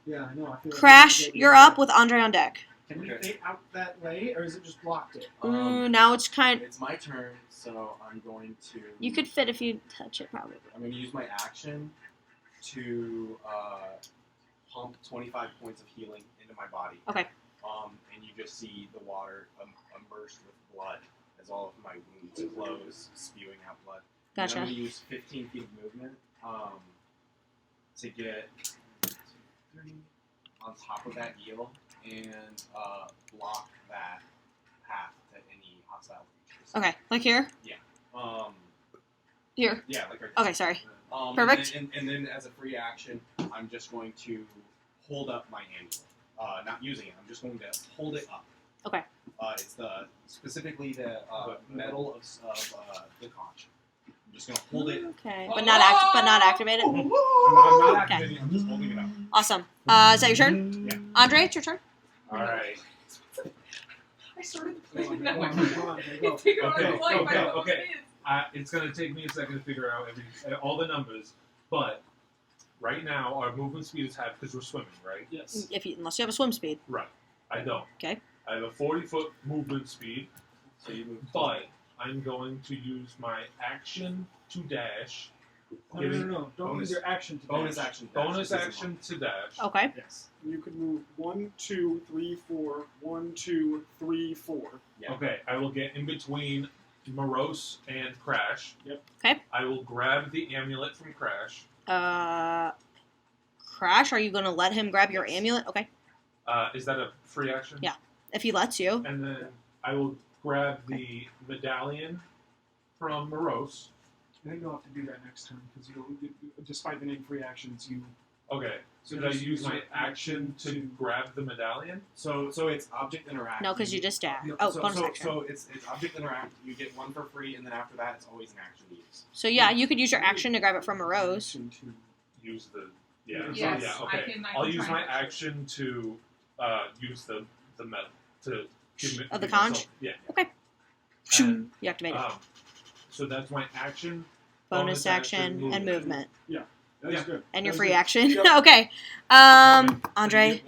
Yeah, I know. I feel Crash, like you're up with Andre on deck. Can we fade out that way, or is it just blocked it? Now it's kind. It's my turn, so I'm going to... You could fit if you touch it, probably. I'm going to use my action to pump 25 points of healing into my body. Okay. And you just see the water immersed with blood as all of my wounds close, spewing out blood. Gotcha. And I'm going to use 15 feet of movement to get 30 on top of that eel and block that path to any hostile creatures. Okay, like here? Here. Yeah, like right Okay, sorry. Perfect. And then as a free action, I'm just going to hold up my amulet. Not using it. I'm just going to hold it up. Okay. It's specifically the metal of the conch. I'm just going to hold it. Okay, but not activate it. I'm not Okay. activating, I'm just holding it up. Awesome. Is that your turn? Yeah. Andre, it's your turn. Alright. I started Come playing that on, one. come on, go. Figure out Okay, the life, I don't know what okay. it is. It's going to take me a second to figure out all the numbers, but right now our movement speed is half because we're swimming, right? Yes. Unless you have a swim speed. Right. I don't. Okay. I have a 40-foot movement speed, So you move. but I'm going to use my action to dash. No. Don't Bonus- use your action to Bonus dash. action. dash. Bonus This isn't action to dash. Okay. Yes. You could move 1, 2, 3, 4. 1, 2, 3, 4. Yeah. Okay, I will get in between Morose and Crash. Yep. Okay. I will grab the amulet from Crash. Crash, are you going to let him grab your amulet? Okay. Is that a free action? Yeah. If he lets you. And then I will grab the medallion from Morose. I think you'll have to do that next time because despite the name free actions, you. Okay, so So did I just use use my your action to grab the medallion? So it's object interact. No, because you just dash. No, Oh, so, bonus so, action. so it's object interact. You get one for free, and then after that, it's always an action to use. So yeah, you could use your action to grab it from a rose. Use the Yeah. Yes, Yeah. I Okay. can I'll try use and my push it. action to use the metal to give me. Of the give myself- conch? Yeah. Shoo, you activate it. So that's my action. Bonus action and movement. That is good. And your That's free good. action. Yep. Okay. Okay. Andre.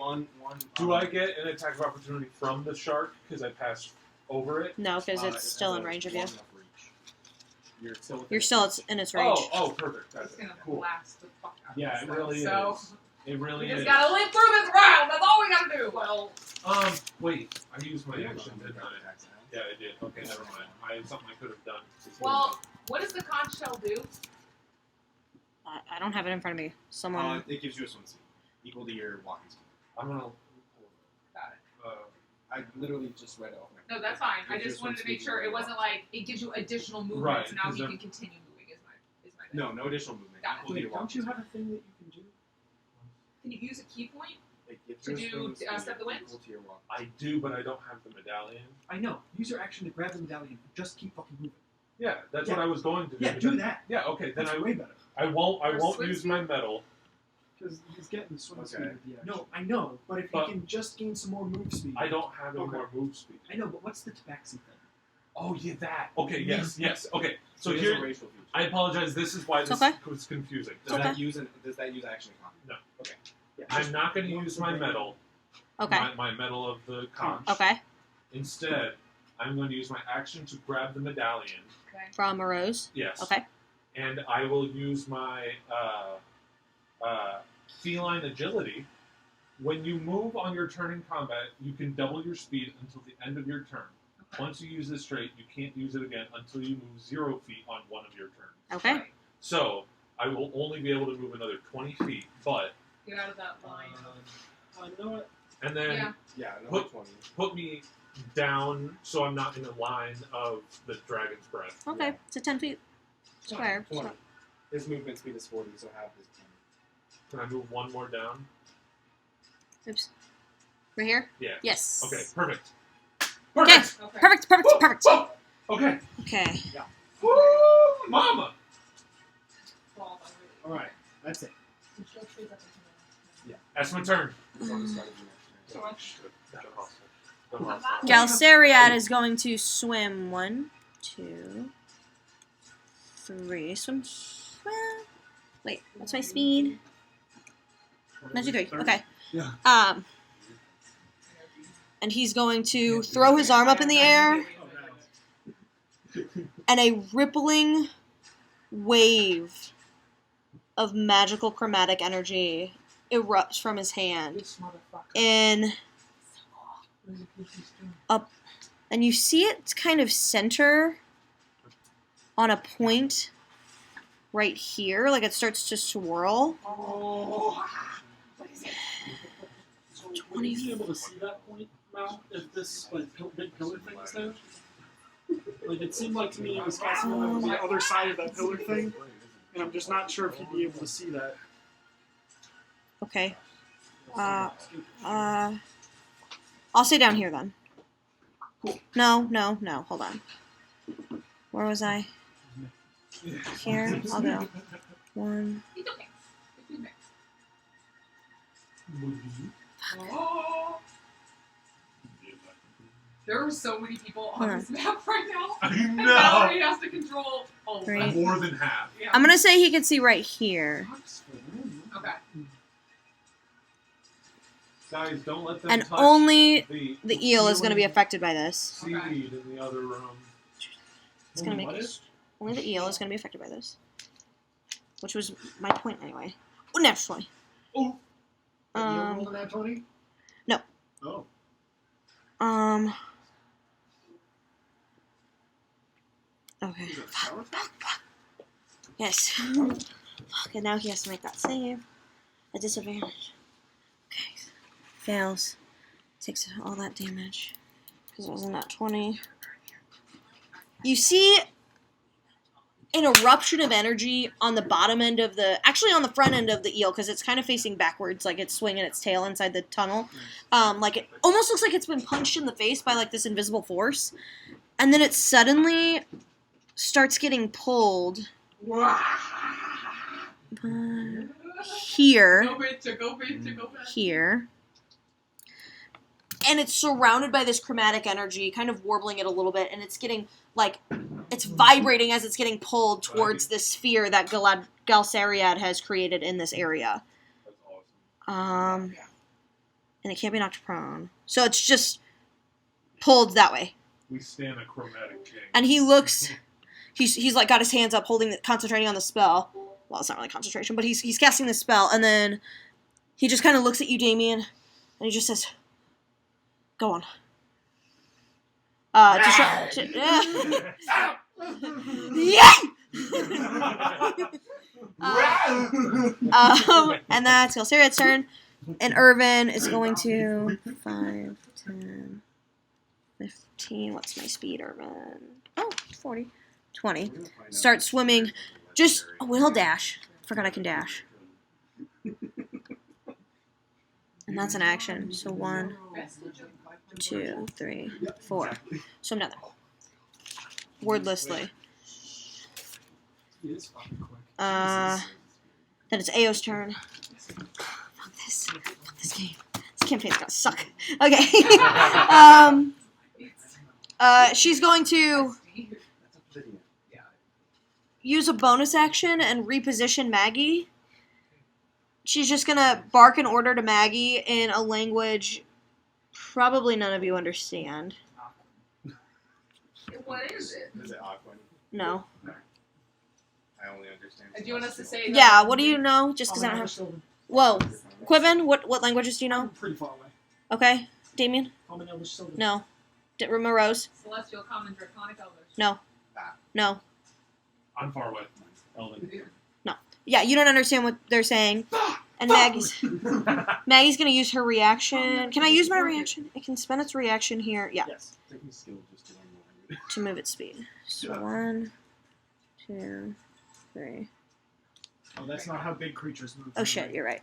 Do I get an attack of opportunity from the shark because I passed over it? No, because it's still in range of you. You're still within You're still in its range. Oh, perfect. It's That's gonna cool. blast the fuck out Yeah, of it this really thing. So, is. It really we is. just gotta live through this round. That's all we gotta do. Well, Wait. I used my action, didn't I? Yeah, I did. Okay, never mind. I had something I could have done. well, what does the conch shell do? I don't have it in front of me. Someone. It gives you a swim speed equal to your walking speed. I'm gonna. Got it. I literally just read it off my. No, that's fine. I Gives you just a swim wanted to make speed sure equal it to wasn't like it gives you additional movement, Right, so now 'cause you I'm- can continue moving. Is my thing. No additional movement. Got it. Equal to your Wait, don't walking you have a thing that you can do? Can you use a key point? speed. It gives to you a do, swim speed Step the Wind? equal to your walking I do, but I don't have the medallion. I know. Use your action to grab the medallion. Just keep fucking moving. Yeah, that's Yeah. what I was going to do. Yeah, but do then- that. Yeah. Okay. Then That's way better. I won't Or swim use speed? my medal. Because he's getting the swim Okay. speed with the action. No, I know. But if But- you can just gain some more move speed. I don't have any Okay. more move speed. I know, but what's the tabaxi thing? Oh yeah, that. Okay. Yes. Yes. Okay. So So here, a racial feature. I apologize. This is why It's this okay. was confusing. Does that use action economy? No. Okay. Yeah, I'm just- not going to use my medal. Okay. My medal of the conch. Okay. Instead, I'm going to use my action to grab the medallion. Okay. From a rose. Yes. Okay. And I will use my feline agility. When you move on your turn in combat, you can double your speed until the end of your turn. Okay. Once you use this trait, you can't use it again until you move 0 feet on one of your turns. Okay. Right. So, I will only be able to move another 20 feet, but, Get out of that line. You know what? and then Yeah. Yeah, another Put- 20. put me down so I'm not in the line of the dragon's breath. Okay. So 10 feet square. 20. His movement speed is 40, so have his 10. Can I move one more down? Oops. Right here? Yeah. Yes. Okay, perfect. Okay. Perfect! Okay. Perfect. Perfect. Woo! Perfect. Woo! Okay. Okay. Woo! Mama! Fall already. Alright, that's it. Control trees up until That's my turn. It's on the start of the next turn. So much. Galceriad is going to swim 1, 2, 3. Swim. Wait, what's my speed? 93. Okay. Yeah. And he's going to throw his arm up in the air, and a rippling wave of magical chromatic energy erupts from his hand. This motherfucker. And and you see it kind of center on a point right here, like it starts to swirl. So would you be able to see that point now if this like big pillar thing is there? Like it seemed like to me it was casting on the other side of that pillar thing, and I'm just not sure if you'd be able to see that. Okay. I'll stay down here then. No, hold on. Where was I? Here? I'll go. 1. It's okay. It's okay. There are so many people on this map right now. I know! Valerie has to control all of them. Right. More than half. Yeah. I'm gonna say he could see right here. Okay. Guys, don't let them And touch only the the eel is gonna be healing affected by this. seaweed in the other room. It's gonna make only the eel is gonna be affected by this. Which was my point anyway. Oh, naturally. Oh. You Um, rolling that 20? no. Oh. Okay. Is it a power? Yes. Fuck, and now he has to make that save. A disadvantage. Okay. Fails. Takes all that damage. Because it was in that 20. You see an eruption of energy on the bottom end of the... Actually, on the front end of the eel, because it's kind of facing backwards, like it's swinging its tail inside the tunnel. Like, it almost looks like it's been punched in the face by, like, this invisible force. And then it suddenly starts getting pulled. here. Go Victor, go Victor, go back. Here. And it's surrounded by this chromatic energy, kind of warbling it a little bit, and it's getting, like, it's vibrating as it's getting pulled towards this sphere that Galsariad has created in this area. That's awesome. And it can't be knocked prone. So it's just pulled that way. We stand a chromatic change. And he looks, he's like got his hands up, concentrating on the spell. Well, it's not really concentration, but he's casting the spell, and then he just kind of looks at you, Damien, and he just says, "Go on." Yeah. And that's Galsariad's turn, and Irvin is going to 5, 10, 15. What's my speed, Irvin? Oh, 40, 20. Start swimming. Just he'll dash. Forgot I can dash. And that's an action. So 1, 2, 3, 4. So I'm down there. Wordlessly. Then it's Ao's turn. Fuck this game. This campaign's gonna suck. Okay. She's going to use a bonus action and reposition Maggie. She's just gonna bark an order to Maggie in a language probably none of you understand. What is it? Is it Aquan? No. I only understand. Do you want us to say that? Yeah, what do you know? Just because I don't have... Whoa. Quiven, what languages do you know? I'm pretty far away. Okay. Damien? Common Elvish Sylvan. No. Morose? Celestial, Common, Draconic, Elvish. No. No. I'm far away. Elven. Yeah, you don't understand what they're saying. And Maggie's gonna use her reaction. Can I use my reaction? It can spend its reaction here. Yeah. Yes. Take me skill just to learn the language. To move its speed. So 1, 2, 3. Oh, that's not how big creatures move. Oh shit, you're right.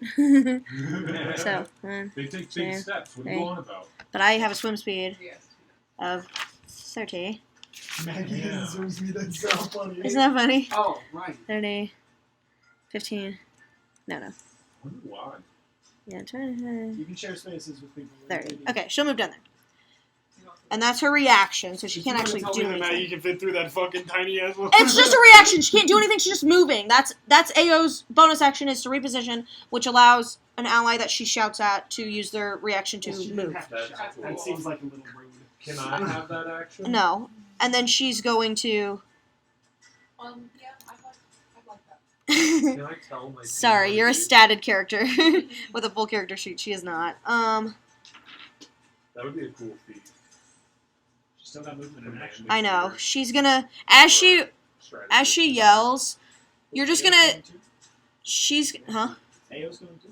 So 1. They take Two, big steps. What are you three. on about? But I have a swim speed Yes. of 30. Maggie has a swim speed that's so funny. Isn't that funny? Oh, right. 30. 15. No. I wonder why. Yeah, 20. You can share spaces with people. 30. Okay, she'll move down there. And that's her reaction, so she can't You actually tell do me that Maggie anything. can fit through that fucking tiny ass. It's just a reaction. She can't do anything. She's just moving. That's Ao's bonus action is to reposition, which allows an ally that she shouts at to use their reaction to move. That's That cool. seems like a little rude. Can I have that action? No. And then she's going to... Yeah, I'd like that. Can I tell my team Sorry, what you're a to do? statted character with a full character sheet. She is not. That would be a cool feat. She's still got movement and action. I know. She's gonna... As she yells, you're just gonna... She's... Huh? Ao's going to.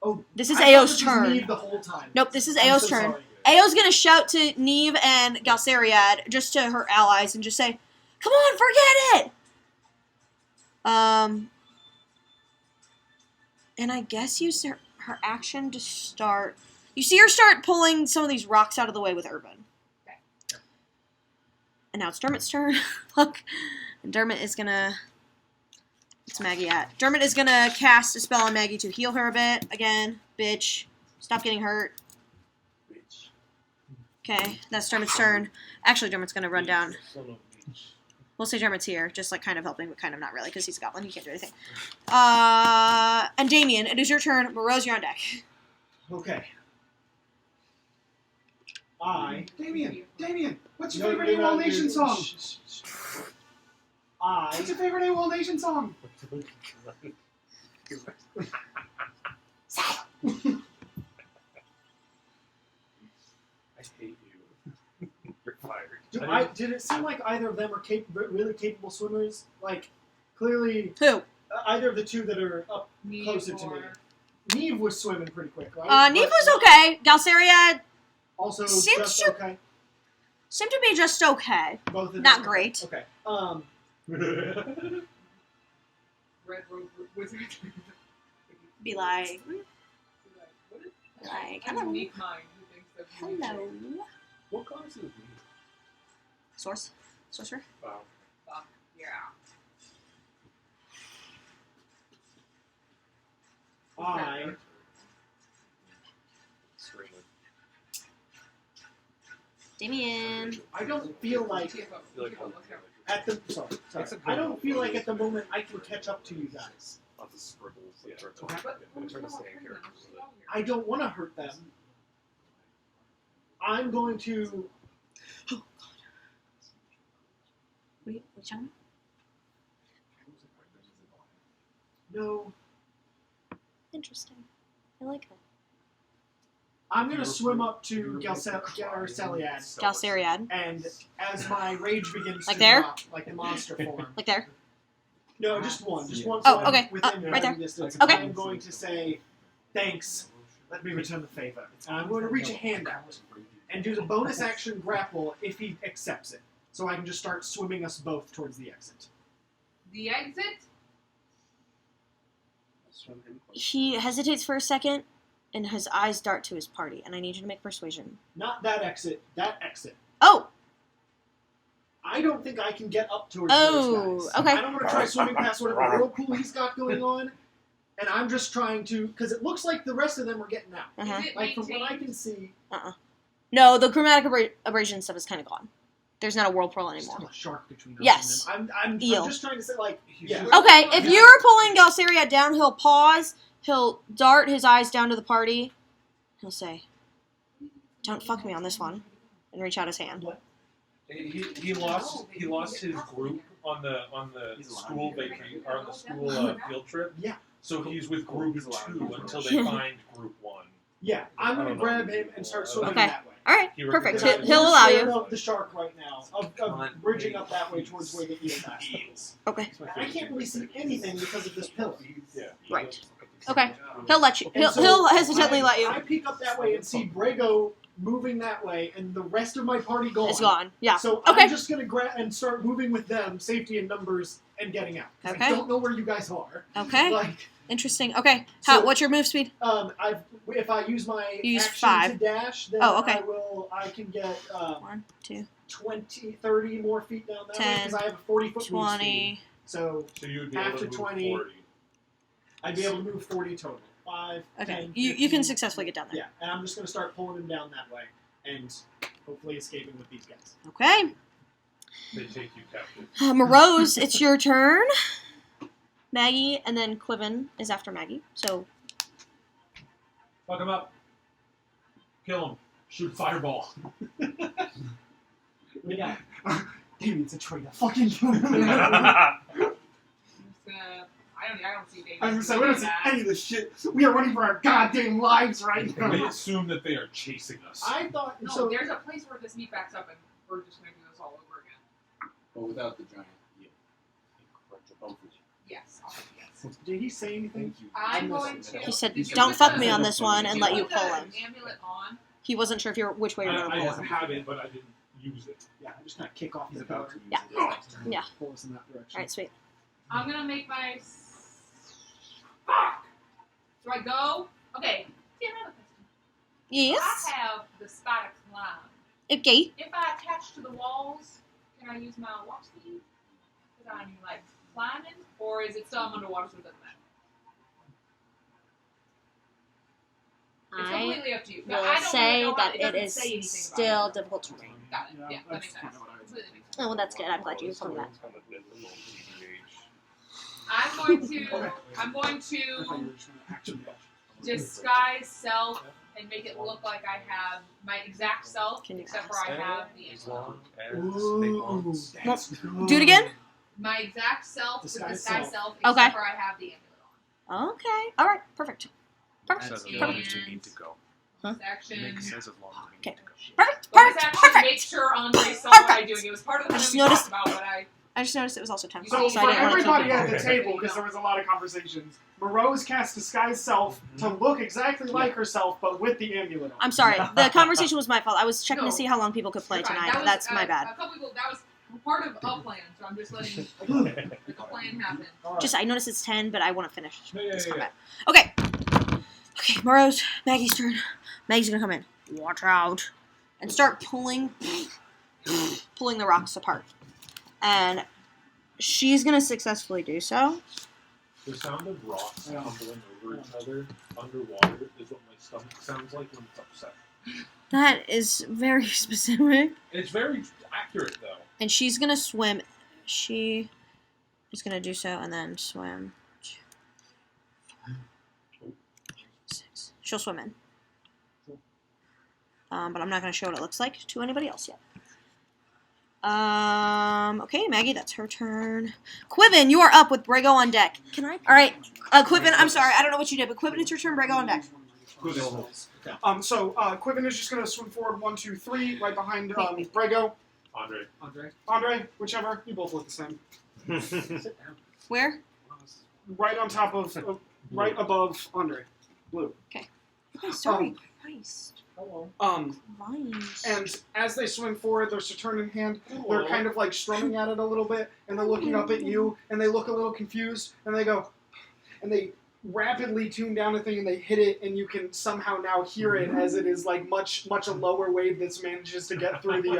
Oh, This is I thought Ao's this was turn. Neve the whole time. Nope, this is I'm Ao's so turn. sorry. Ao's gonna shout to Neve and Galsariad, just to her allies, and just say, "Come on, forget it!" And I guess use her action to start... You see her start pulling some of these rocks out of the way with Urban. And now it's Dermot's turn. Look. And Dermot is gonna... What's Maggie at? Dermot is gonna cast a spell on Maggie to heal her a bit. Again, bitch. Stop getting hurt. Okay, that's Dermot's turn. Actually, Dermot's gonna run down. Son of a bitch. We'll say Dermot's here, just like kind of helping, but kind of not really, because he's a goblin. He can't do anything. And Damien, it is your turn. Morose, you're on deck. Okay. Damien, what's your No, favorite you're not AWOL Nation doing- song? What's your favorite AWOL Nation song? I hate you. You're fired. Did it seem like either of them are really capable swimmers? Like, clearly, Who? either of the two that are up Neve closer to me. or- Neve was swimming pretty quick, right? Neve But was okay. Galsariad Also, seems just to- okay. seemed to be just okay. Both of them. Not great. Okay. Red Robe Wizard. Be like, What is like, a hello. unique mind who thinks of unique Hello. things. What class is me? Sorcerer? Wow. Yeah. I Damien. I don't feel like at the sorry. I don't feel like at the moment I can catch up to you guys. Lots of scribbles. I don't want to hurt them. I'm going to. Oh, God. What are you telling me? No, Interesting. I like that. I'm going to swim up to Galceliad, Galceriad. and as my rage begins Like to there? drop, like the monster form. Like there? No, just one. Just one. Oh, so I'm okay. Within Right there. driving distance. Okay. I'm going to say, thanks. Let me return the favor. And I'm going to reach a hand out and do the bonus action grapple if he accepts it. So I can just start swimming us both towards the exit. The exit? He hesitates for a second, and his eyes dart to his party, and I need you to make persuasion. Not that exit. That exit. Oh! I don't think I can get up towards Oh, those guys. okay. I don't want to try swimming past whatever whirlpool he's got going on. And I'm just trying to, because it looks like the rest of them are getting out. Uh-huh. Is it Like, from what I maintained? can see, No, the chromatic abrasion stuff is kind of gone. There's not a whirlpool there's anymore. still a shark between us Yes. and them. I'm Eel. just trying to say, like, yeah. Okay, if you're pulling Galceriad down, he'll pause, he'll dart his eyes down to the party, he'll say, "Don't fuck me on this one," and reach out his hand. He lost his group on the school vacation or on the school field trip. Yeah. So he's with group 2 until they find group 1. Yeah, I'm going to grab him and start swimming Okay. that way. Alright, He perfect. recognizes- He'll allow Scared you. of the shark right now, of bridging up that way towards where the eel pass is. Okay. I can't really see anything because of this pillar. Yeah. Right. Okay. He'll let you. And so He'll hesitantly let you. I peek up that way and see Brago moving that way, and the rest of my party gone. It's gone. Yeah. So Okay. I'm just gonna grab and start moving with them, safety in numbers, and getting out. 'Cause Okay. I don't know where you guys are. Okay. Like, Interesting. Okay. So- What's your move speed? if I use my You use action 5. to dash, then Oh, okay. I can get 1, 2, 20, 30 more feet down that way 10, because I have a 40-foot move speed. 20. So So you would be Half able to to move 20. 40. I'd be able to move 40 total. 5, Okay. 10, You 15. can successfully get down there. Yeah, and I'm just gonna start pulling him down that way and hopefully escaping with these guys. Okay. They take you captive. Morose, it's your turn. Maggie, and then Quiven is after Maggie. So Fuck him up. Kill him. Shoot fireball. We got. Damn, it's a traitor. Fucking kill him. I don't see David. I was gonna say, we don't see any of this shit. We are running for our goddamn lives right They now. assume that they are chasing us. I thought No, so. there's a place where this meat backs up, and we're just gonna do this all over again. But without the giant eel. Yes. Yes. Did he say anything? I'm going to. he said, Did you "Don't put fuck the- me on this one," and did let you put pull the him. Amulet on. He wasn't sure if you're which way you were I going to pull him. have it, but I didn't use it. Yeah, I'm just gonna kick off He's the about pillar. to use Yeah. it next turn. Yeah. Pull us in that direction. All right, sweet. I'm gonna make my. Fuck. Do I go? Okay. See, another question. Yes. I have the spider climb. Okay. If I attach to the walls, can I use my walk speed? Because I'm like climbing, or is it still I'm underwater so it doesn't matter? It's I completely up to you. No, will I don't say really know how, that it it doesn't is say anything still about it. difficult terrain. Got it. Yeah, Yeah, that that's makes sense. kinda what I was Completely makes sense. Oh, well, that's good. I'm glad you told me that. I'm going to. Okay. I'm going I thought you to were just gonna action dash. disguise self and make it look like I have my exact self, Can you except for I have the As amulet. long Ooh, as that's good. Do it again. My exact self with the Disguise disguise self. self, except Okay. for I have the amulet Okay. All right. Perfect. Perfect. Says as And- long as you need to go. Huh? on. Action. Makes sense as long as you need to go. Perfect. Bonus Perfect. action. Make Perfect. sure Andre saw what I Perfect. doing. It was part of the I plan just we noticed- talked about, but I just noticed it was also 10 So So o'clock, so I for didn't want to kill everybody people. at the table, because there was a lot of conversations, Morose cast Disguise Self to look exactly like herself, but with the amulet on. I'm sorry. The conversation was my fault. I was checking No. to see how long people could play You're fine. tonight. That was, That's my bad. A couple people. That was part of a plan, so I'm just letting the plan happen. Alright. Just I noticed it's 10, but I want to finish Yeah, this yeah, combat. Okay. Okay, Morose, Maggie's turn. Maggie's gonna come in. Watch out. And start pulling the rocks apart. And she's gonna successfully do so. The sound of rocks tumbling over each other underwater is what my stomach sounds like when it's upset. That is very specific. It's very accurate, though. And she's gonna swim. She is gonna do so and then swim. 6. She'll swim in. But I'm not gonna show what it looks like to anybody else yet. Okay, Maggie, that's her turn. Quiven, you are up with Brago on deck. Can I? All right, Quiven, I'm sorry, I don't know what you did, but Quiven, it's your turn. Brago on deck. So Quiven is just gonna swim forward 1, 2, 3, right behind Brago. Andre, whichever. You both look the same. Where? Right on top of, right above Andre. Blue. Okay. Oh, sorry. Nice. Hello. Nice. And as they swim forward, their Saturn in hand, they're kind of like strumming at it a little bit, and they're looking up at you, and they look a little confused, and they go, and they rapidly tune down a thing, and they hit it, and you can somehow now hear it as it is like much a lower wave that manages to get through the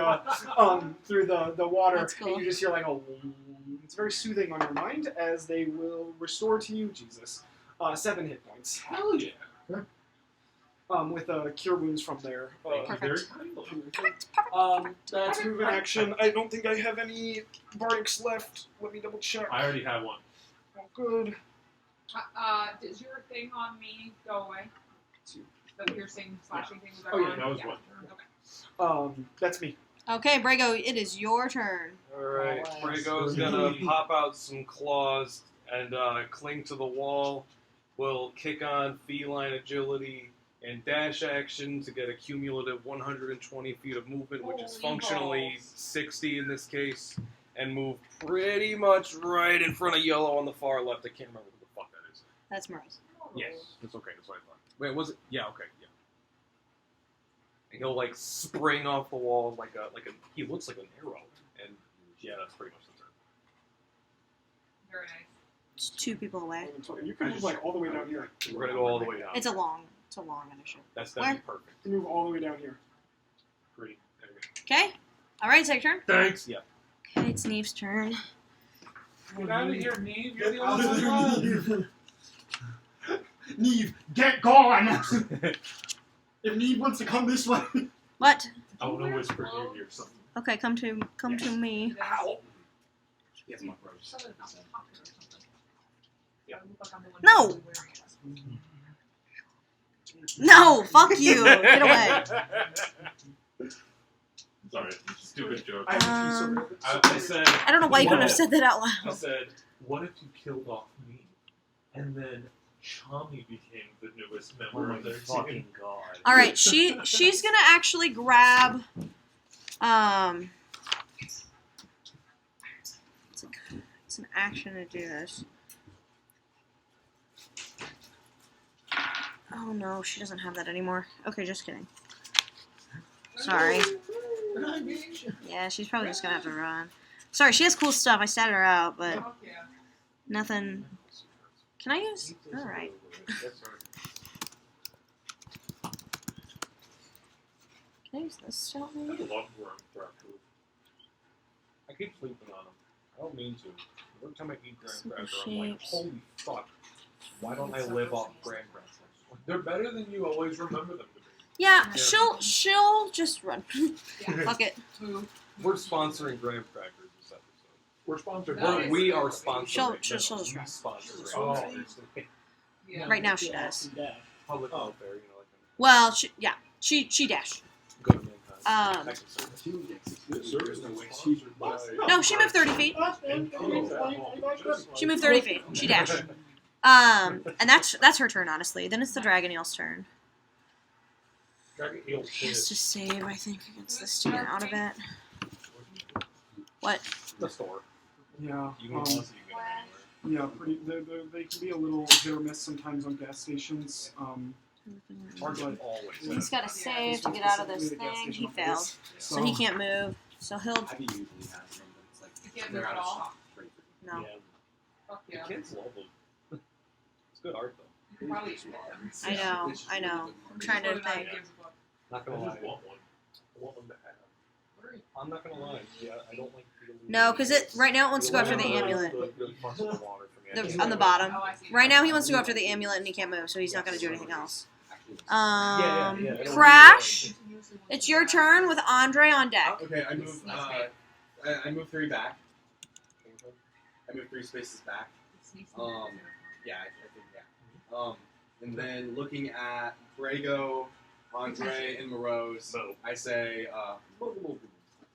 water. That's cool. And you just hear like a. It's very soothing on your mind as they will restore to you, Jesus, 7 hit points. Hell yeah. With cure wounds from there. Perfect. That's move in action. I don't think I have any bardics left. Let me double check. I already have one. Oh, good. Does your thing on me go away? The piercing, slashing thing? Was that Oh, yeah, on? that was one. Okay. That's me. Okay, Brago, it is your turn. Alright, Brago's gonna pop out some claws and cling to the wall. Will kick on feline agility and dash action to get a cumulative 120 feet of movement, which is Holy functionally balls. 60 in this case, and move pretty much right in front of yellow on the far left. I can't remember what the fuck that is. That's Morose. Yes, that's okay. That's what I thought. Wait, was it? Yeah, okay, yeah. And he'll like spring off the wall like a. He looks like an arrow, and yeah, that's pretty much the turn. Very nice. It's 2 people away. You can move like all the way down here. We're gonna go all the way down. It's a long initiative. That'd Where? be perfect. You can move all the way down here. Great. There we go. Okay. All right, it's your turn. Thanks. Yeah. Okay, it's Neve's turn. Get out of here, Neve. You're the Out only of one. here. Neve, get gone! If Neve wants to come this way. What? I want to whisper in your ear something. Okay, come to me. Ow. Yes, my bros. So that it's not that popular or something. Yeah, I look like I'm the one No. who's wearing it. No, fuck you. Get away. Sorry, stupid joke. I have a piece of I said, I don't know why you couldn't have What? said that out I loud. said, what if you killed off me, and then Chommy became the newest member of their team? god. All right, she's gonna actually grab. It's an action to do this. Oh no, she doesn't have that anymore. Okay, just kidding. Sorry. Yeah, she's probably just gonna have to run. Sorry, she has cool stuff. I statted her out, but Fuck yeah. nothing. Can I use? All right. Can I use this to help I me? love Graham I keep sleeping on them. I don't mean to. Every time I eat graham cracker, I'm like, Shapes. holy fuck. Why don't I live off graham crackers? They're better than you always remember them to be. Yeah, she'll just run. Yeah. Fuck it. Move. We're sponsoring graham crackers this episode. We're sponsored. Nice. We are sponsoring. She'll them. just We run. sponsor Oh. graham crackers. Yeah. Right now she does. Public welfare, you know, like Well, she dashed. go to mankind. Um, Sponsored by- No, she moved 30 feet. Just She moved 30 feet. She dashed. And that's her turn, honestly. Then it's the Dragon Eel's turn. Dragon Eel He has to save, I think, against this to get out of it. What? The store. Yeah. You can also you can get them Yeah, pretty. They can be a little hit or miss sometimes on gas stations. anywhere. Hard to always. He's got to save to get out of this thing. He failed. So he can't move. So he'll... I usually have them, but it's like You can't they're move out at of all? stock. Pretty frequently. No. Fuck The yeah. kids love them. It's good art, though. You can probably eat them. I know. I'm trying to think. Not I gonna lie. just want one. I want them to have. I'm not gonna lie. Yeah, I don't like the No, because right now it wants to go after the amulet. On the bottom. Oh, I see. Right now he wants to go after the amulet and he can't move, so he's not going to do anything else. Yeah. Crash, it's your turn with Andre on deck. Okay, I move. I move 3 back. I move 3 spaces back. Yeah, I think yeah. And then looking at Brago, Andre, and Morose, I say,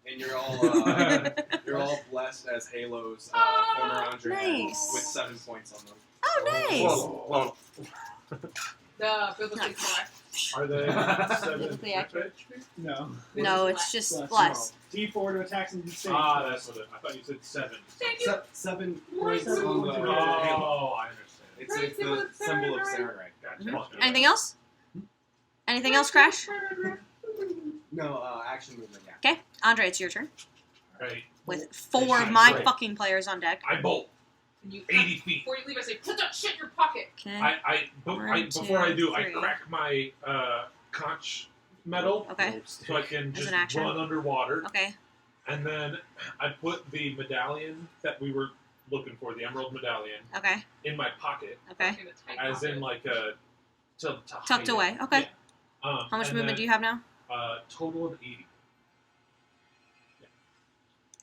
and you're all blessed as Halos, former Andre, nice. with 7 points on them. Oh, nice. The biblically correct. Are they Biblically accurate. No. No, it's just Bless. bless. D4 to attacks and disdain. Ah, that's what it. I thought you said 7. Thank you. 7 Points points on the Halo. Oh, I understand. It's the symbol of Samurai. Gotcha. Anything else? Anything else, Crash? No, action movement, yeah. Okay, Andre, it's your turn. Right. With 4 of my fucking players on deck. I bolt And you 80 feet. Before you leave, I say, put that shit in your pocket. Okay. Before I do, I 3. crack my conch metal Okay. so I can As just an action. run underwater. Okay. And then I put the medallion that we were looking for, the emerald medallion, Okay. in my pocket, Okay. In a tight as pocket. in like a to hide Tucked it. away. Okay. Yeah. How much movement do you have now? Total of 80.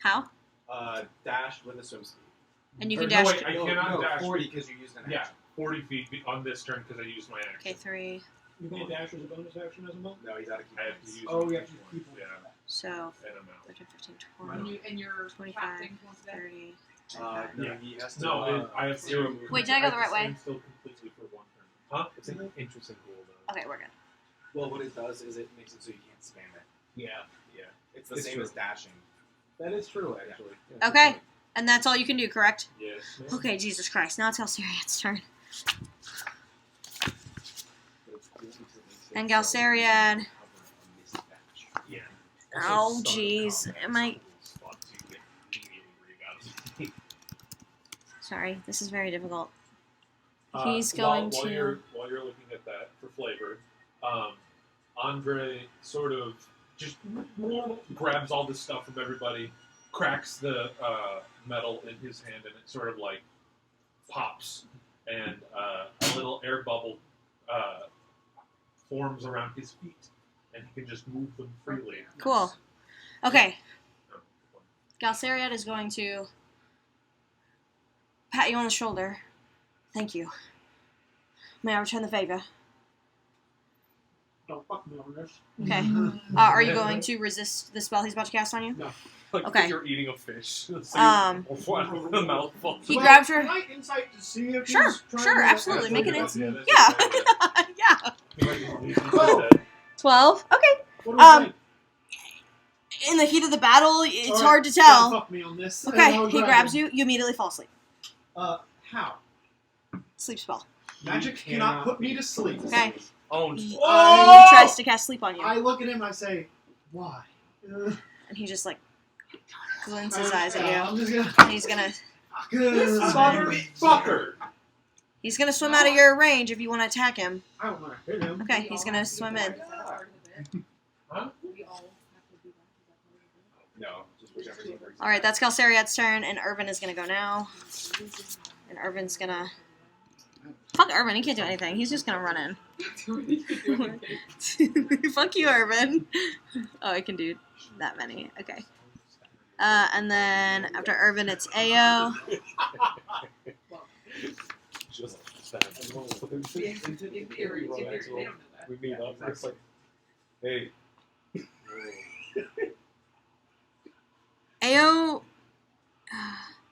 How? Dash with a swim speed. And you Or can no, dash. wait, I cannot dash. 40 because you used an Yeah, action. 40 feet on this turn because I used my action. Okay, 3. You can dash as a bonus action as well? No, he's out of key I have to points. use. Oh, my you have to key keep points, yeah, So, and I'm out. 13, 15, And 20, your 25, captain wants that. 30. No, Yeah. he has to. No, I have 0 movement. Wait, did I go the right way? Stand still completely for 1 turn. Huh? It's an interesting rule, though. Okay, we're good. Well, what it does is it makes it so you can't spam it. Yeah. It's the It's same true. as dashing. That is true, actually. Okay, and that's all you can do, correct? Yes. Okay, Jesus Christ. Now it's Galcerian's turn. And Galcerian. Yeah. Oh, jeez. Am I... Sorry, this is very difficult. He's going while to... While you're looking at that for flavor, Andre sort of just grabs all this stuff from everybody, cracks the metal in his hand, and it sort of like pops, and a little air bubble forms around his feet, and he can just move them freely. Cool. Okay, Galcerian is going to pat you on the shoulder. Thank you. May I return the favor? Don't fuck me on this. Okay. Are you going to resist the spell he's about to cast on you? No. Like Okay. you're eating a fish. Um, A mouthful. He Well, grabs your... Can I insight to see if Sure, he's trying sure, to absolutely. Make an actually ins- fuck me? Yeah. 12. Okay. What do we Um, think? In the heat of the battle, it's Alright, hard to don't tell. Fuck me on this. Okay, I'll he grab grabs him. you. You immediately fall asleep. How? Sleep spell. Magic cannot put me to sleep. Okay. Oh, He Oh! tries to cast sleep on you, I look at him. I say, "Why?" and he just like glints his eyes at you. I'm just gonna. And he's gonna Motherfucker! he's gonna swim out of your range if you want to attack him. I don't want to hit him. Okay, he's gonna swim in. Huh? We all have to do that. No, just whichever team brings it. All right, that's Galceriad's turn, and Irvin is gonna go now. And Irvin's gonna fuck Irvin. He can't do anything. He's just gonna run in. Fuck you, Irvin. Oh, I can do that many. Okay. And then after Irvin, it's Ao. just In theory, they don't know that. we meet up. It's like, hey. Ao.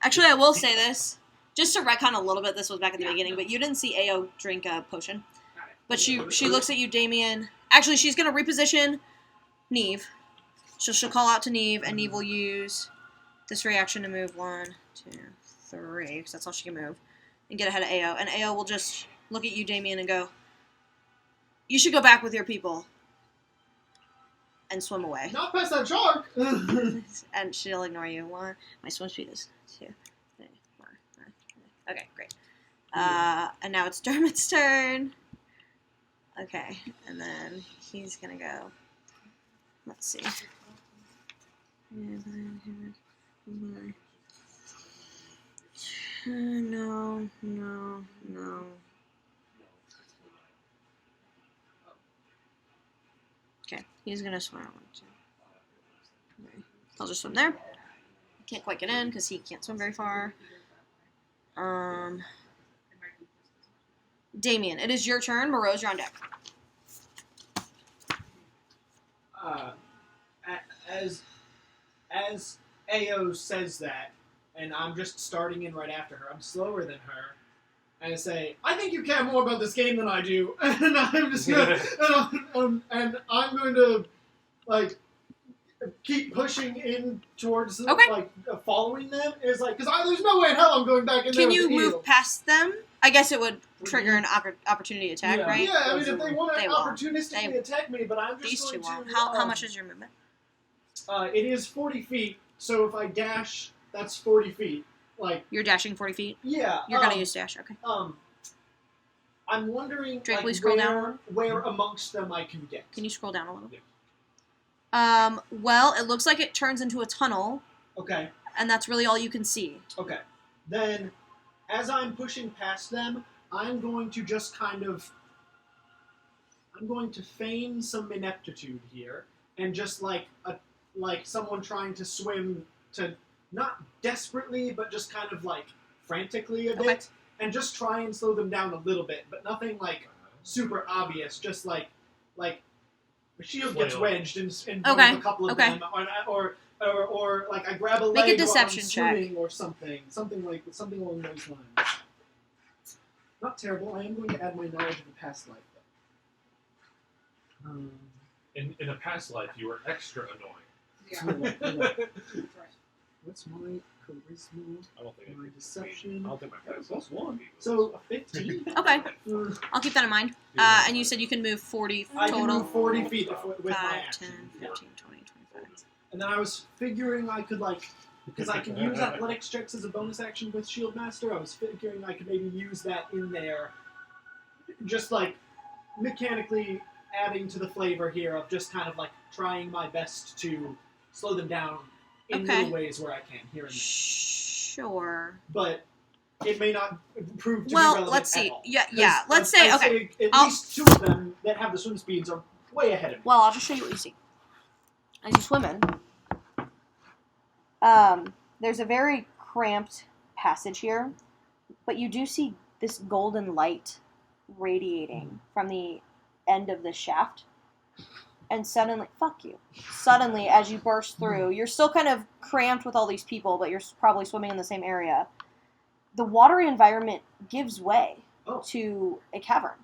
Actually, I will say this. Just to retcon a little bit, this was back at the beginning, but you didn't see Ao drink a potion. But she looks at you, Damien. Actually, she's going to reposition Neve. So she'll call out to Neve, and Neve will use this reaction to move 1, 2, 3, because that's all she can move, and get ahead of Ao. And Ao will just look at you, Damien, and go, "You should go back with your people," and swim away. Not past that shark. And she'll ignore you. 1, my swim speed is 2, 3, 4, 5. Okay, great. And now it's Dermot's turn. Okay, and then he's gonna go. Let's see. No, no, no. Okay, he's gonna swim. Okay. I'll just swim there. Can't quite get in because he can't swim very far. Damien, it is your turn. Morose, you're on deck. As Ao says that, and I'm just starting in right after her, I'm slower than her, and I say, I think you care more about this game than I do, and I'm just gonna, and I'm going to, like, keep pushing in towards, like, following them. Is like, because there's no way in hell I'm going back in there. Can you with the move eel. past them? I guess it would trigger an opportunity attack, right? Yeah, I mean, if they want to They will. opportunistically attack me, but I'm just These going two won't. to... How much is your movement? It is 40 feet, so if I dash, that's 40 feet. Like, You're dashing 40 feet? yeah. You're going to use dash, okay. I'm wondering, Drake, like, will you scroll down? where amongst them I can get. Can you scroll down a little? Yeah. Well, it looks like it turns into a tunnel, Okay, and that's really all you can see. okay. Then, as I'm pushing past them, I'm going to just kind of... I'm going to feign some ineptitude here, and just like someone trying to swim to, not desperately, but just kind of like frantically a bit, and just try and slow them down a little bit, but nothing like super obvious, just like my shield gets Flail. wedged in front Okay, of a couple of okay. them, or like I grab a Make a leg deception while I'm check. swimming or something along those lines. Not terrible. I am going to add my knowledge of the past life, though. In a past life, you were extra annoying. Yeah. Yeah. That's right. What's my charisma? I don't think My I deception. don't think my past Plus life one. would be So a 15. Okay, Mm, I'll keep that in mind. And you said you can move 40 I can total? move 40 feet with my 5, action. 10, 15, 20, 25. And then I was figuring I could because I can use athletics checks as a bonus action with Shield Master. I was figuring I could maybe use that in there, just like mechanically adding to the flavor here of just kind of like trying my best to slow them down in Okay. little ways where I can here and there. Sure. But it may not prove to be Well, relevant let's at see. all. Yeah, 'Cause yeah. Let's I say, okay. at I'll- least two of them that have the swim speeds are way ahead of me. Well, I'll just show you what you see. As you swim in, there's a very cramped passage here, but you do see this golden light radiating from the end of the shaft. And suddenly, suddenly, as you burst through, you're still kind of cramped with all these people, but you're probably swimming in the same area. The watery environment gives way to a cavern,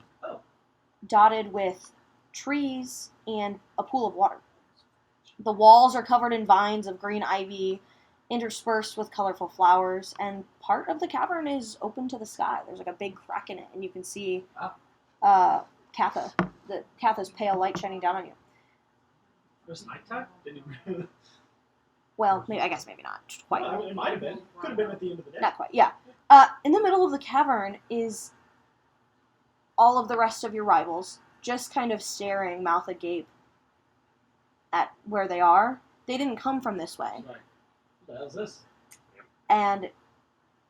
dotted with trees and a pool of water. The walls are covered in vines of green ivy, interspersed with colorful flowers, and part of the cavern is open to the sky. There's like a big crack in it, and you can see Katha's pale light shining down on you. It was nighttime? Didn't even... Well, maybe, I guess maybe not quite. Well, it might have been. Could have been at the end of the day. Not quite, yeah. In the middle of the cavern is all of the rest of your rivals, just kind of staring, mouth agape, at where they are. They didn't come from this way. Right. What the hell is this? And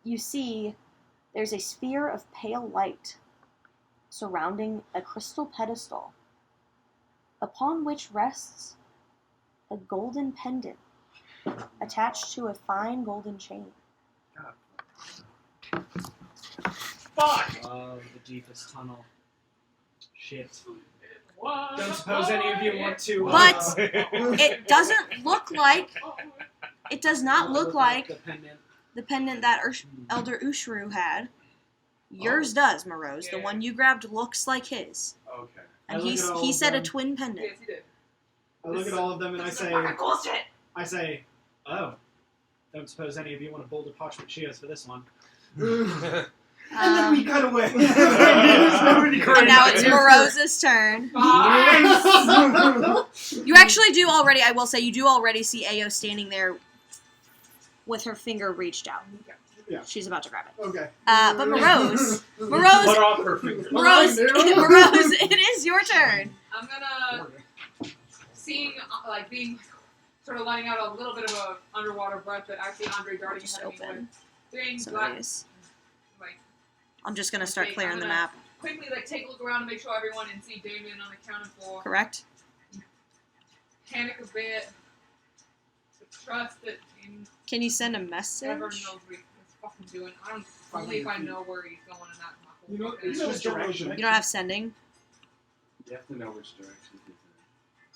you see there's a sphere of pale light surrounding a crystal pedestal, upon which rests a golden pendant attached to a fine golden chain. Fuck! Oh, the deepest tunnel. Shit. Don't suppose any of you want to... But it doesn't look like... It does not look like the pendant. the pendant that Elder Ushru had. Yours does, Morose. The one you grabbed looks like his. Okay. And I look at all he of said a them. twin pendant. Yes, he did. I look at all of them and I This is say... fucking bullshit. I say, oh, don't suppose any of you want to boulder parchment shears for this one. And then we cut away. And now it's Morose's turn. You actually do already, I will say, you do already see Ao standing there with her finger reached out. Yeah. She's about to grab it. Okay. But Morose, Cut off her finger. Morose, it is your turn. I'm gonna, seeing, like, being sort of letting out a little bit of a underwater breath that I see Andre darting Just ahead of me open with things some of black, these. like I'm just gonna start okay, clearing I'm the gonna map. quickly like take a look around to make sure everyone can see Damien on the count of 4. Correct? Panic a bit. To trust that Can you send a he message? never knows what he's fucking doing. I don't only if I know where he's going and not my You know, whole it's just direction. You don't have sending? You have to know which direction he's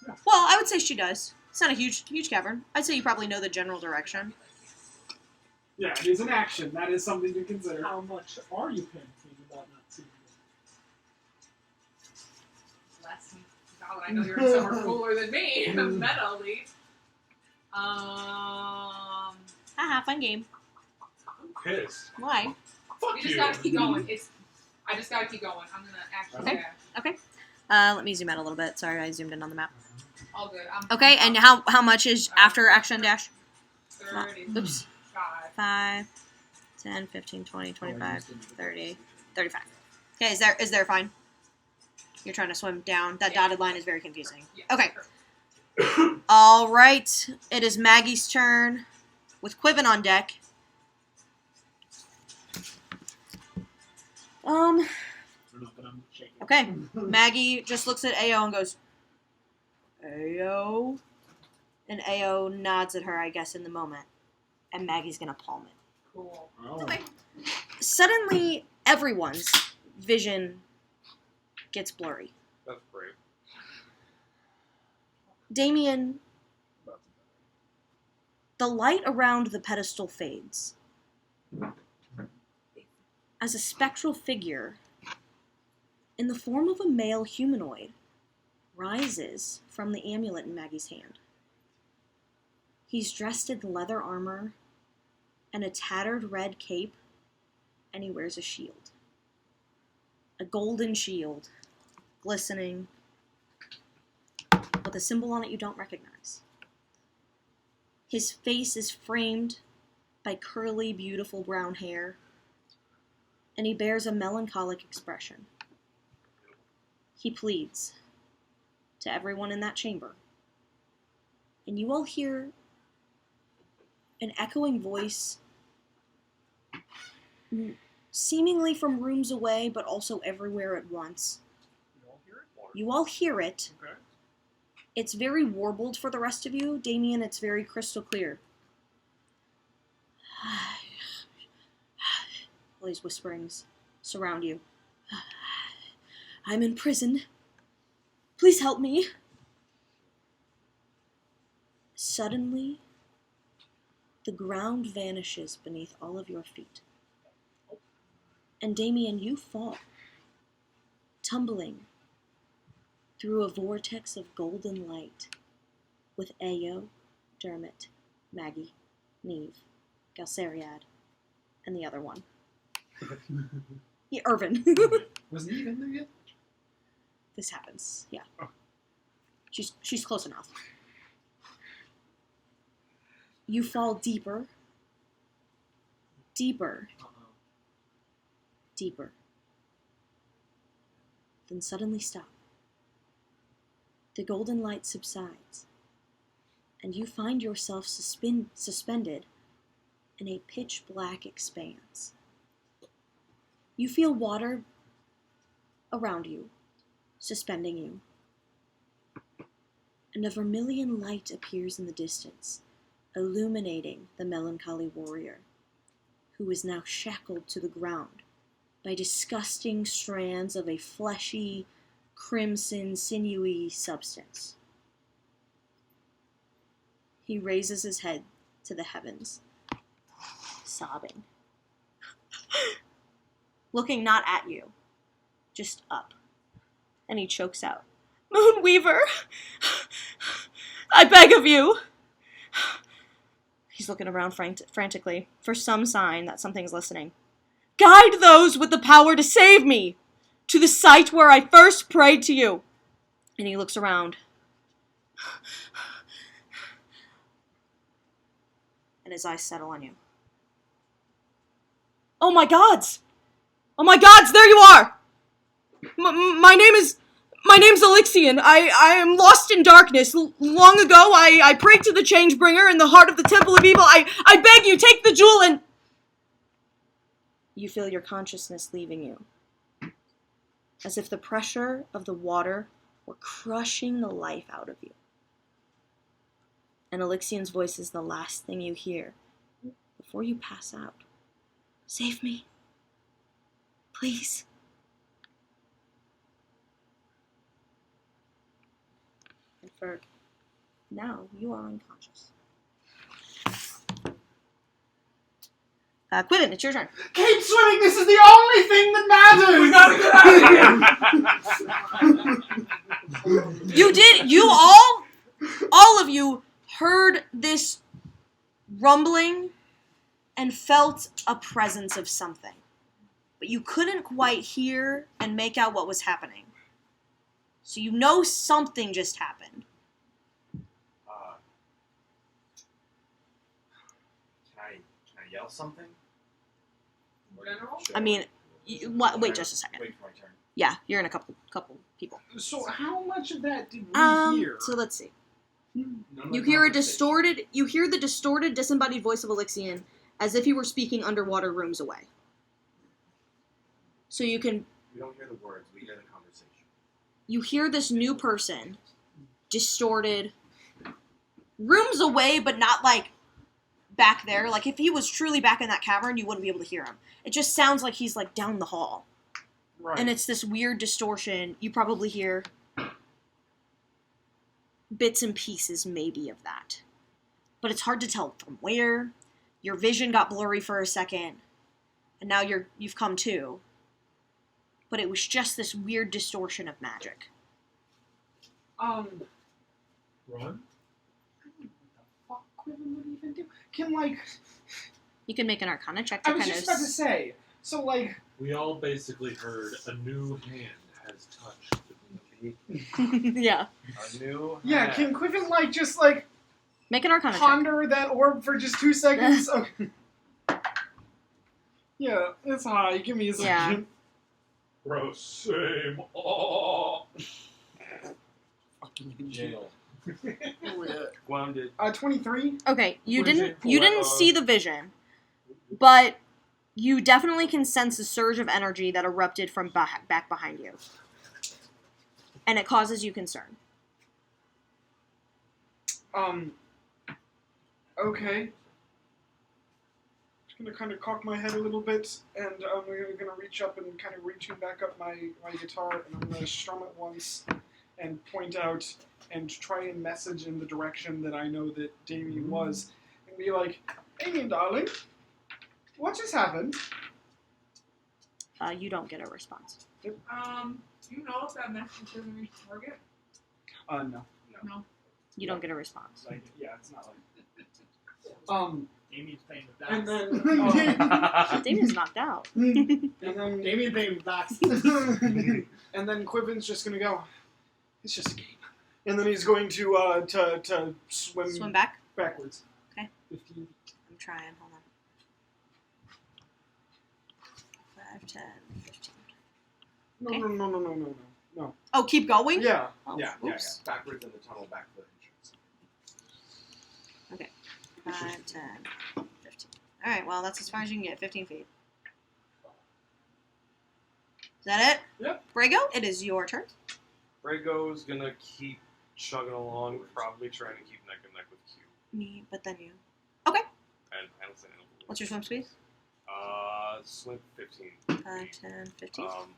in. Well, I would say she does. It's not a huge cavern. I'd say you probably know the general direction. Yeah, it is an action. That is something to consider. How much are you panicking about not seeing it? Less now that I know you're somewhere cooler than me, meta lead. Haha, fun game. I'm pissed. Why? Fuck We just you. gotta keep going. I just gotta keep going. I'm gonna actually Okay. Let me zoom out a little bit. Sorry, I zoomed in on the map. all good. Okay, and how much is after action dash? 30. Oops. 5, 10, 15, 20, 25, 30, 35. Okay, is there fine? You're trying to swim down. That dotted line is very confusing. Yeah, Okay. sure. All right. It is Maggie's turn with Quiven on deck. Okay. Maggie just looks at Ao and goes, Ao? And Ao nods at her, I guess, in the moment. And Maggie's gonna palm it. Cool. Okay. Suddenly, everyone's vision gets blurry. That's great. Damien, the light around the pedestal fades. As a spectral figure, in the form of a male humanoid, rises from the amulet in Maggie's hand. He's dressed in leather armor and a tattered red cape, and he wears a shield. A golden shield, glistening, with a symbol on it you don't recognize. His face is framed by curly, beautiful brown hair, and he bears a melancholic expression. He pleads to everyone in that chamber, and you all hear an echoing voice, seemingly from rooms away, but also everywhere at once. You all hear it? Or- You all hear it. Okay. It's very warbled for the rest of you. Damien, it's very crystal clear. All these whisperings surround you. I'm in prison. Please help me. Suddenly, the ground vanishes beneath all of your feet. And Damien, you fall, tumbling through a vortex of golden light with Ao, Dermot, Maggie, Neve, Galceriad, and the other one. Yeah, Irvin. Wasn't he in there yet? This happens, yeah. She's close enough. You fall deeper, deeper, deeper. Then suddenly stop. The golden light subsides, and you find yourself suspended in a pitch-black expanse. You feel water around you, suspending you, and a vermilion light appears in the distance, illuminating the melancholy warrior, who is now shackled to the ground by disgusting strands of a fleshy, crimson, sinewy substance. He raises his head to the heavens, sobbing, looking not at you, just up, and he chokes out, Moonweaver, I beg of you. He's looking around frantically for some sign that something's listening. Guide those with the power to save me to the site where I first prayed to you. And he looks around. And his eyes settle on you. Oh my gods! Oh my gods, there you are! My name is My name's Elixion. I am lost in darkness. Long ago, I prayed to the Changebringer in the heart of the Temple of Evil. I beg you, take the jewel and... You feel your consciousness leaving you. As if the pressure of the water were crushing the life out of you. And Elixion's voice is the last thing you hear before you pass out. Save me. Please. And for now, you are unconscious. Quivin, it's your turn. Keep swimming. This is the only thing that matters. You all of you heard this rumbling and felt a presence of something. But you couldn't quite hear and make out what was happening. So you know something just happened. Can I yell something? General? I mean, wait just a second. Wait for my turn. Yeah, you're in a couple people. So how much of that did we hear? So let's see. None of You the hear conversation. the distorted, disembodied voice of Elixion as if he were speaking underwater rooms away. So you can, We don't hear the words, we hear the conversation. you hear this new person, distorted, rooms away, but not like back there. Like if he was truly back in that cavern, you wouldn't be able to hear him. It just sounds like he's like down the hall. Right. And it's this weird distortion. You probably hear bits and pieces maybe of that. But it's hard to tell from where. Your vision got blurry for a second. And now you've come to. But it was just this weird distortion of magic. Run? What the fuck Quiven would even do? Can like You can make an Arcana check to I was kind just of... about to say. So like We all basically heard a new hand has touched me. yeah. A new yeah, hat. can Quiven like just like Make an Arcana check. ponder that orb for just 2 seconds? Okay. Yeah, it's high. Give me a Yeah. second. Gross, same. Oh. Jail. Grounded. 23. Okay, you Vision didn't for, see the vision, but you definitely can sense a surge of energy that erupted from back behind you. And it causes you concern. Okay. Just gonna kind of cock my head a little bit, and I'm gonna reach up and kind of retune back up my guitar, and I'm gonna strum it once, and point out, and try and message in the direction that I know that Damien was, and be like, Damien, darling, what just happened? You don't get a response. Do you know if that message doesn't reach target? No. No. You don't get a response. Like, yeah, it's not like... Amy's playing with And backs. then... Damien's knocked out. and then... Damien playing with backs. and then Quiven's just gonna go, it's just a game. And then he's going to swim, Swim back? backwards. Okay. 15. I'm trying, hold on. 5, 10, 15. No, Okay. no. Oh, keep going? Yeah. Oh, Yeah. oops. Backwards in the tunnel, back to the entrance. 5, 10, 15. Alright, well, that's as far as you can get. 15 feet. Is that it? Yep. Brago, it is your turn. Brago's gonna keep chugging along, probably trying to keep neck and neck with Q. Me, but then you. And I don't say no. What's your swim speed? Swim 15. 5, 10, 15. I'll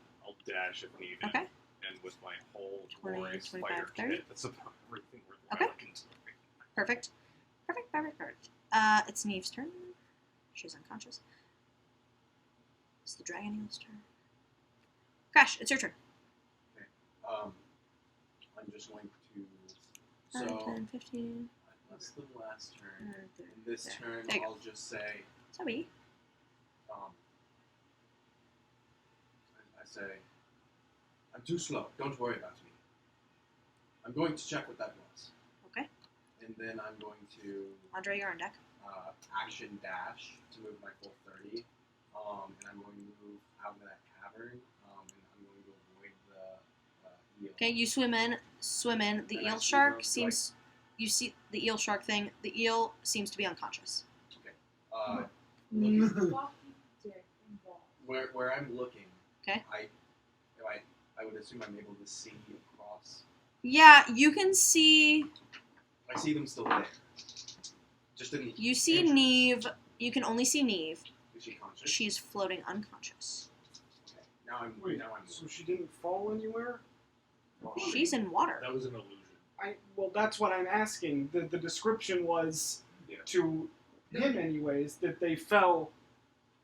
dash if needed. Okay. And with my whole 20, glorious 25, fighter 30. kit, that's about everything worth Okay. looking to. Perfect. It's Neve's turn. She's unconscious. It's the Dragon Eel's turn. Crash, it's your turn. I'm just going to. 5, So 10, 15. that's the last turn. 30. In this turn, There you go. I'll just say, Sorry. I say, I'm too slow. Don't worry about me. I'm going to check what that was. Okay. And then I'm going to Andre, you're on deck. action dash to move my full 30. And I'm going to move out of that cavern. And I'm going to avoid the eel. Okay, you swim in. The And I eel see shark those, seems. You see the eel shark thing. The eel seems to be unconscious. Looking Walking dead involved. where I'm looking. Okay. I would assume I'm able to see across. Yeah, you can see. I see them still there. Just in the. You see entrance. Neve. You can only see Neve. Is she conscious? She's floating unconscious. Okay. Now I'm. Wait, Now I'm. so she didn't fall anywhere? She's in water. That was an illusion. Well, that's what I'm asking. The description was Yeah. to him, anyways, that they fell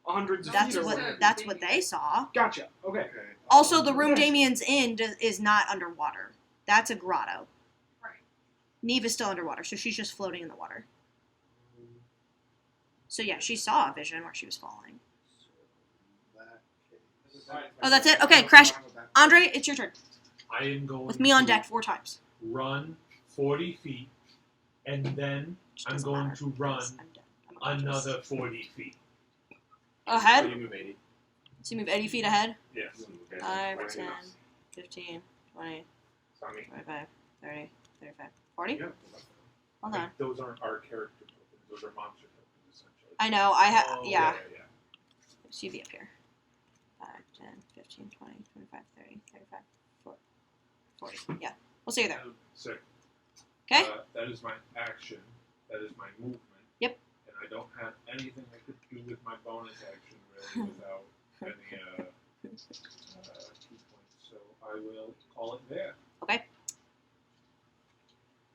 hundreds of That's feet. or what. whatever. That's what they saw. Gotcha. Okay. Okay. Also, the room Okay. Damien's in is not underwater. That's a grotto. Right. Neve is still underwater, so she's just floating in the water. So yeah, she saw a vision where she was falling. Oh, that's it? Okay, Crash. Andre, it's your turn. I am going With me on to deck 4 times. run 40 feet, and then Which I'm doesn't going matter to run because I'm dead. I'm unconscious. another 40 feet. So Ahead? you move 80. So you move 80 feet ahead? Yes. 5, 10, 15, 20, Tommy. 25, 30, 35, 40? Yeah. Hold on. Like, those aren't our character tokens. Those are monster tokens, essentially. I know, I have, Oh, yeah. yeah. See the up here. 5, 10, 15, 20, 25, 30, 35, 40. Yeah, we'll see you there. Sick. Okay? That is my action. That is my movement. Yep. And I don't have anything I could do with my bonus action really without any 2 points. So I will call it there. Okay.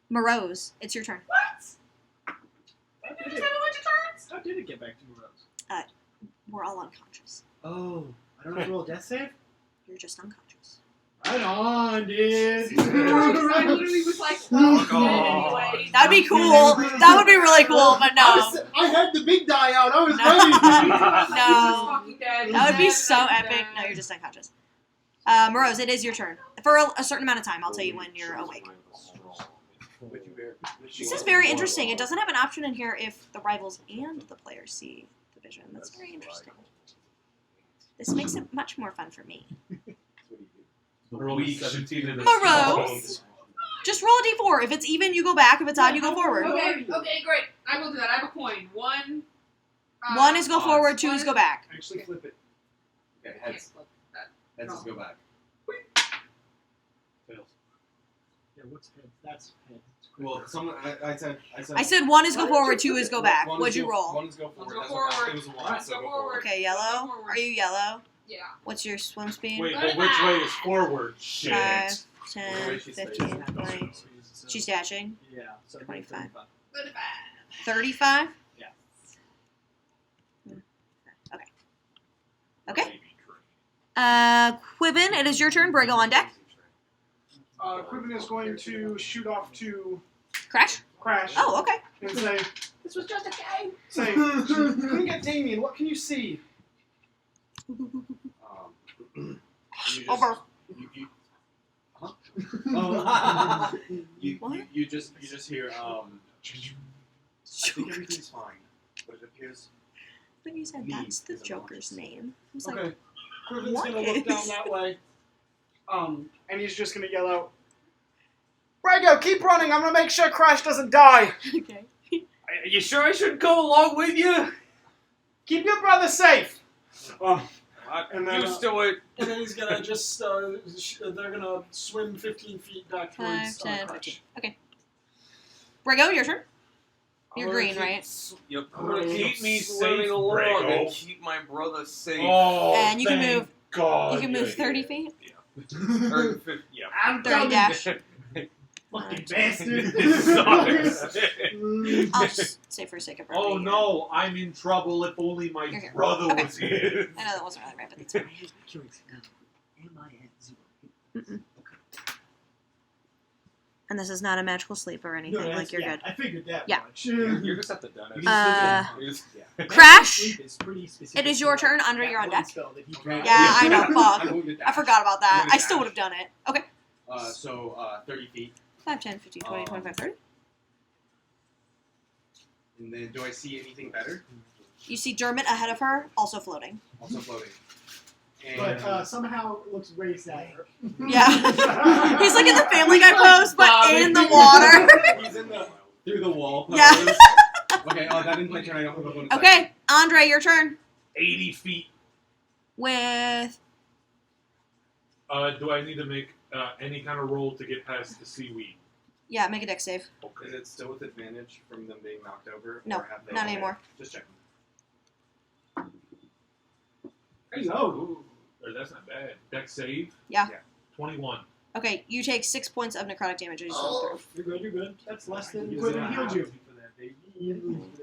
Morose, it's your turn. How did it- How did it get back to Morose? We're all unconscious. Oh, I don't have to roll a death save? You're just unconscious. Right on, dude. I literally was like, Oh, well, anyway. That'd be cool. That would be really cool, but no. I had the big die out. I was No. ready. No. Walking Dead. That would be Dead, so dead, epic. dead. No, you're just unconscious. Morose, it is your turn. For a certain amount of time, I'll tell you when you're awake. This is very interesting. It doesn't have an option in here if the rivals and the players see the vision. That's very interesting. This makes it much more fun for me. Weak 17 in the Morose. Just roll a d4. If it's even, you go back. If it's odd, you go forward. Okay, great. I will do that. I have a coin. 1. 1 is go odds. forward, 2 One is is- go back. Actually, flip it. Okay, I can't heads. flip that. Heads is go back. Tails. Yeah, what's head? That's head. Well, someone. I said. I said 1 is go forward, 2 is go back. One is What'd you go- roll? One is go forward. go That's forward. what- It was a one, so Go go forward. forward. Okay, Go yellow. forward. Are you yellow? Yeah. What's your swim speed? Wait, but which way is forward? Shit. 5, The 10, way she says 15, it. 20. She's dashing. Yeah, so 25. 35. 35? Yeah. Okay. Okay. Quibbin, it is your turn. Briggle on deck. Quiven is going to shoot off to Crash? Crash Oh, okay. and say, This was just a game. couldn't get Damien. What can you see? You just- Over. You, huh? Oh. What? you just hear I think everything's fine, but it appears When you said Me that's the is a Joker's monster. name. I was like, Okay. Quiven's what gonna look down is- that way. And he's just gonna yell out, Brago, keep running. I'm gonna make sure Crash doesn't die. okay. Are you sure I should go along with you? Keep your brother safe. And then, Used to it. And then he's gonna just, they're gonna swim 15 feet back 5, towards 10, Crash. 15. Okay. Briggle, your turn. You're I'm green, gonna right? Yep. I'm gonna Keep me safe, swimming along Brago. and keep my brother safe. Oh, And you can thank move- God You can move you're 30 here. feet. Or 50, yeah. I'm 30 coming. dash. Fucking bastard. I'll just say for the sake of brevity. Oh no, I'm in trouble if only my You're here. brother Okay. was here. I know that wasn't really right, but that's fine. Curious. Am I at 0? Mm-mm. And this is not a magical sleep or anything. Like, you're good. I figured that Yeah. much. You're just at the dentist. You're just- Crash! Sleep is pretty specific It is to, your like, turn. Andre, that you're on one deck. spell that he Okay. drew. Yeah, I know, I'm fuck. going to dash. I forgot about that. I'm gonna I still dash. would have done it. Okay. So 30 feet. 5, 10, 15, 20, 25, 30. And then do I see anything better? You see Dermot ahead of her, also floating. Also floating. but somehow it looks way sadder. Yeah. He's like in the Family Guy pose, but in the water. He's in the through the wall pose. Yeah. Okay, that didn't play turn. I don't have a bonus. Okay, Andre, your turn. 80 feet. With Do I need to make any kind of roll to get past the seaweed? yeah, make a dex save. Is it still with advantage from them being knocked over? No, or have they not anymore. Just checking. Oh, that's not bad. Dex save? Yeah. 21. Okay, you take 6 points of necrotic damage as you swim through. You're good, you're good. That's less than Use Quinn it. healed you.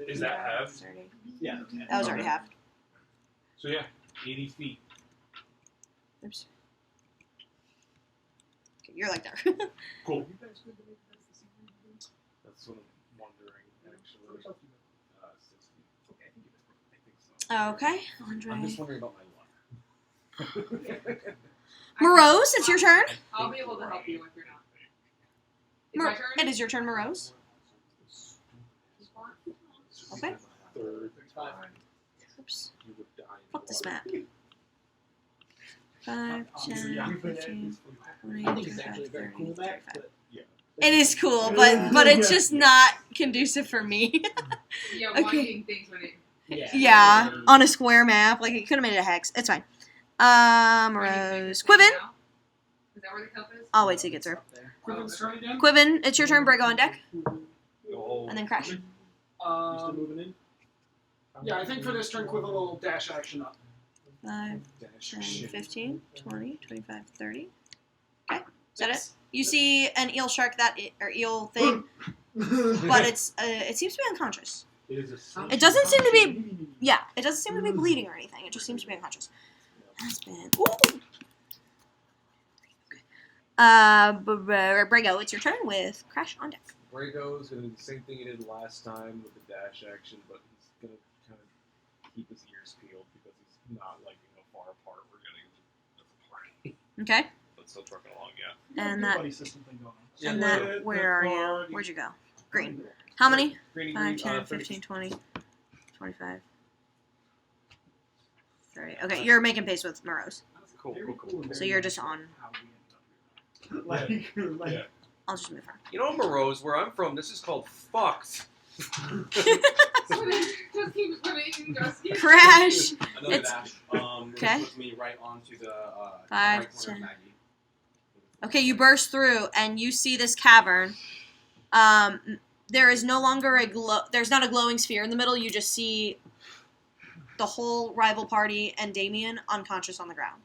Is that half? 30. Yeah. That was already half. So yeah, 80 feet. Oops. Okay, you're like there. Cool. That's what I'm wondering, actually. 60. Okay, Andre. I'm just wondering about my luck. Morose, it's your turn. I'll be able to help you if you're not. It's Mor- my turn? it is your turn, Morose. Okay. Oops. Fuck this map. 5, 10, 15, 20, I think it's 25, actually a very 30, cool map, 35. but It is cool, but it's just not conducive for me. Yeah, Okay. wanting things when it. Yeah, on a square map. Like, you could have made it a hex. It's fine. Morose. Quiven. Is that where the cup is? I'll wait till you get through. Quiven's turn again? Quiven, it's your turn. Brago on deck. Oh. And then Crash. you still Um, moving in? yeah, I think for this turn, Quiven will dash action up. 5, 10, 15, 20, 25, 30. Okay, is that it? You see an eel shark or eel thing, but it seems to be unconscious. It is a snake. It doesn't seem to be, yeah, it doesn't seem to be bleeding or anything. It just seems to be unconscious. That's been, ooh. Brago, it's your turn with Crash on deck. Brago's going to do the same thing he did last time with the dash action, but he's going to kind of keep his ears peeled because he's not liking how far apart we're getting as a party. Okay, But still trucking along, yeah. and Good that, buddy system thing going on. and that, where are you? Where'd you go? Green. How many? Greeny 5, green, 10, 30. 15, 20, 25, 30. Okay, you're making pace with Morose. Cool, cool, cool. So you're just on. Like, Yeah. I'll just move her. You know, Morose, where I'm from, this is called fucked. Just keep swimming, just keep Crash! Another It's- dash. Which Okay. puts me right onto the 5, right corner of 10. Maggie. Okay, you burst through and you see this cavern. There is no longer there's not a glowing sphere in the middle. You just see the whole rival party and Damien unconscious on the ground.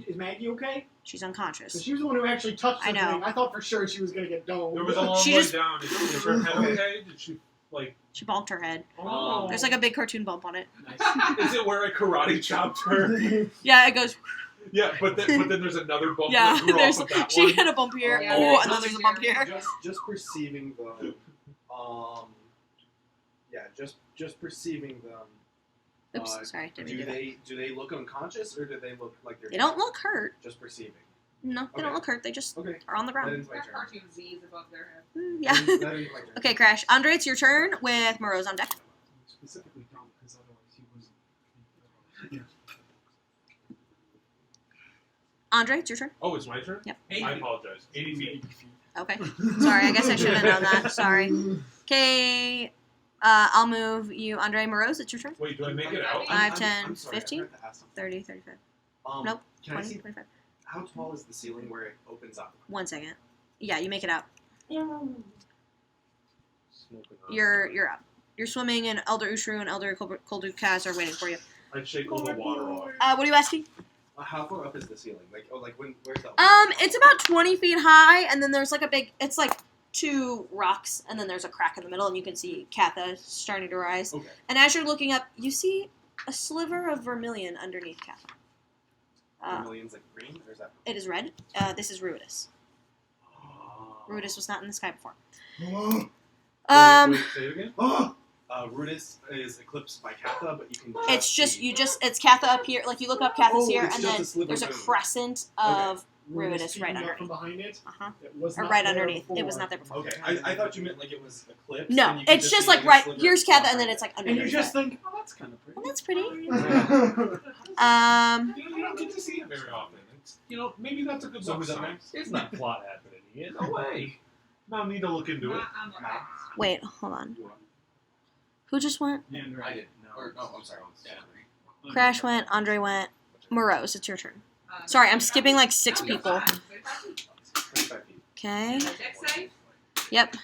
Is Maggie okay? She's So unconscious. she was the one who actually touched the I know. thing. I thought for sure she was gonna get domed. There was a long She way just- down. Is her head okay? Did she, like... She bonked her head. Oh. There's like a big cartoon bump on it. Is it where I karate chopped her? Yeah, it goes. Yeah, but then there's another bump Yeah, that grew there's. off of that She one. hit a bump here. Yeah, Oh, there's and then there's a bump here. Just perceiving them. Yeah, just perceiving them. Oops, sorry, didn't mean Do to do that. they look unconscious or do they look like they're? They don't look hurt. Just perceiving. No, they don't Okay. look hurt. They just Okay. are on the That ground. is my Got turn. cartoon Z's above their head. Yeah. That is my turn. Okay, Crash. Andre, it's your turn with Morose on deck. Specifically don't, because otherwise he was. Andre, it's your turn. Oh, it's my turn? Yep. I apologize. 80 feet. Okay. Sorry, I guess I should have known that. Sorry. Okay. I'll move you, Andre Morose. It's your turn. Wait, do I make it out? 5, I'm 10, sorry, I 15, forgot to ask something. 30, 35. Can Nope. I 20, see 25. how tall is the ceiling where it opens up? 1 second. Yeah, you make it out. Smoking on. You're up. You're swimming, and Elder Ushru and Elder Koldukaz are waiting for you. I'd shake all the water off. What are you asking? How far up is the ceiling? Where's the? It's about 20 feet high, and then there's like a big. It's like 2 rocks, and then there's a crack in the middle, and you can see Katha starting to rise. Okay. And as you're looking up, you see a sliver of vermilion underneath Katha. Millions like green, or is that? It is red. This is Ruidus. Ruidus was not in the sky before. Wait, say it again? Rudis is eclipsed by Katha, but you can. It's just see- it's Katha up here. Like you look up, Katha's here, it's and just then a sliver there's a of moon. crescent of Ruidus Ruidus right peeking out underneath. from behind it. Uh-huh. It was Or not right there underneath. It before. was not there before. Okay, I thought you meant like it was eclipsed. No, and you could it's just see, like a right sliver here's of Katha, and then it's like And underneath. you just it. think, oh, that's kind of pretty. Well, that's pretty. don't get to see it very often. It's, maybe that's a good So luck who's up sign. next? There's not plot happening here. No way. No need to look into it. I'm up next. Wait, hold on. Who just went? I did. Or, no, I'm sorry. Yeah. Crash went. Andre went. Morose, it's your turn. Sorry, I'm skipping like 6 No, you're people. fine. 25 feet. Okay. Dex save? Yep.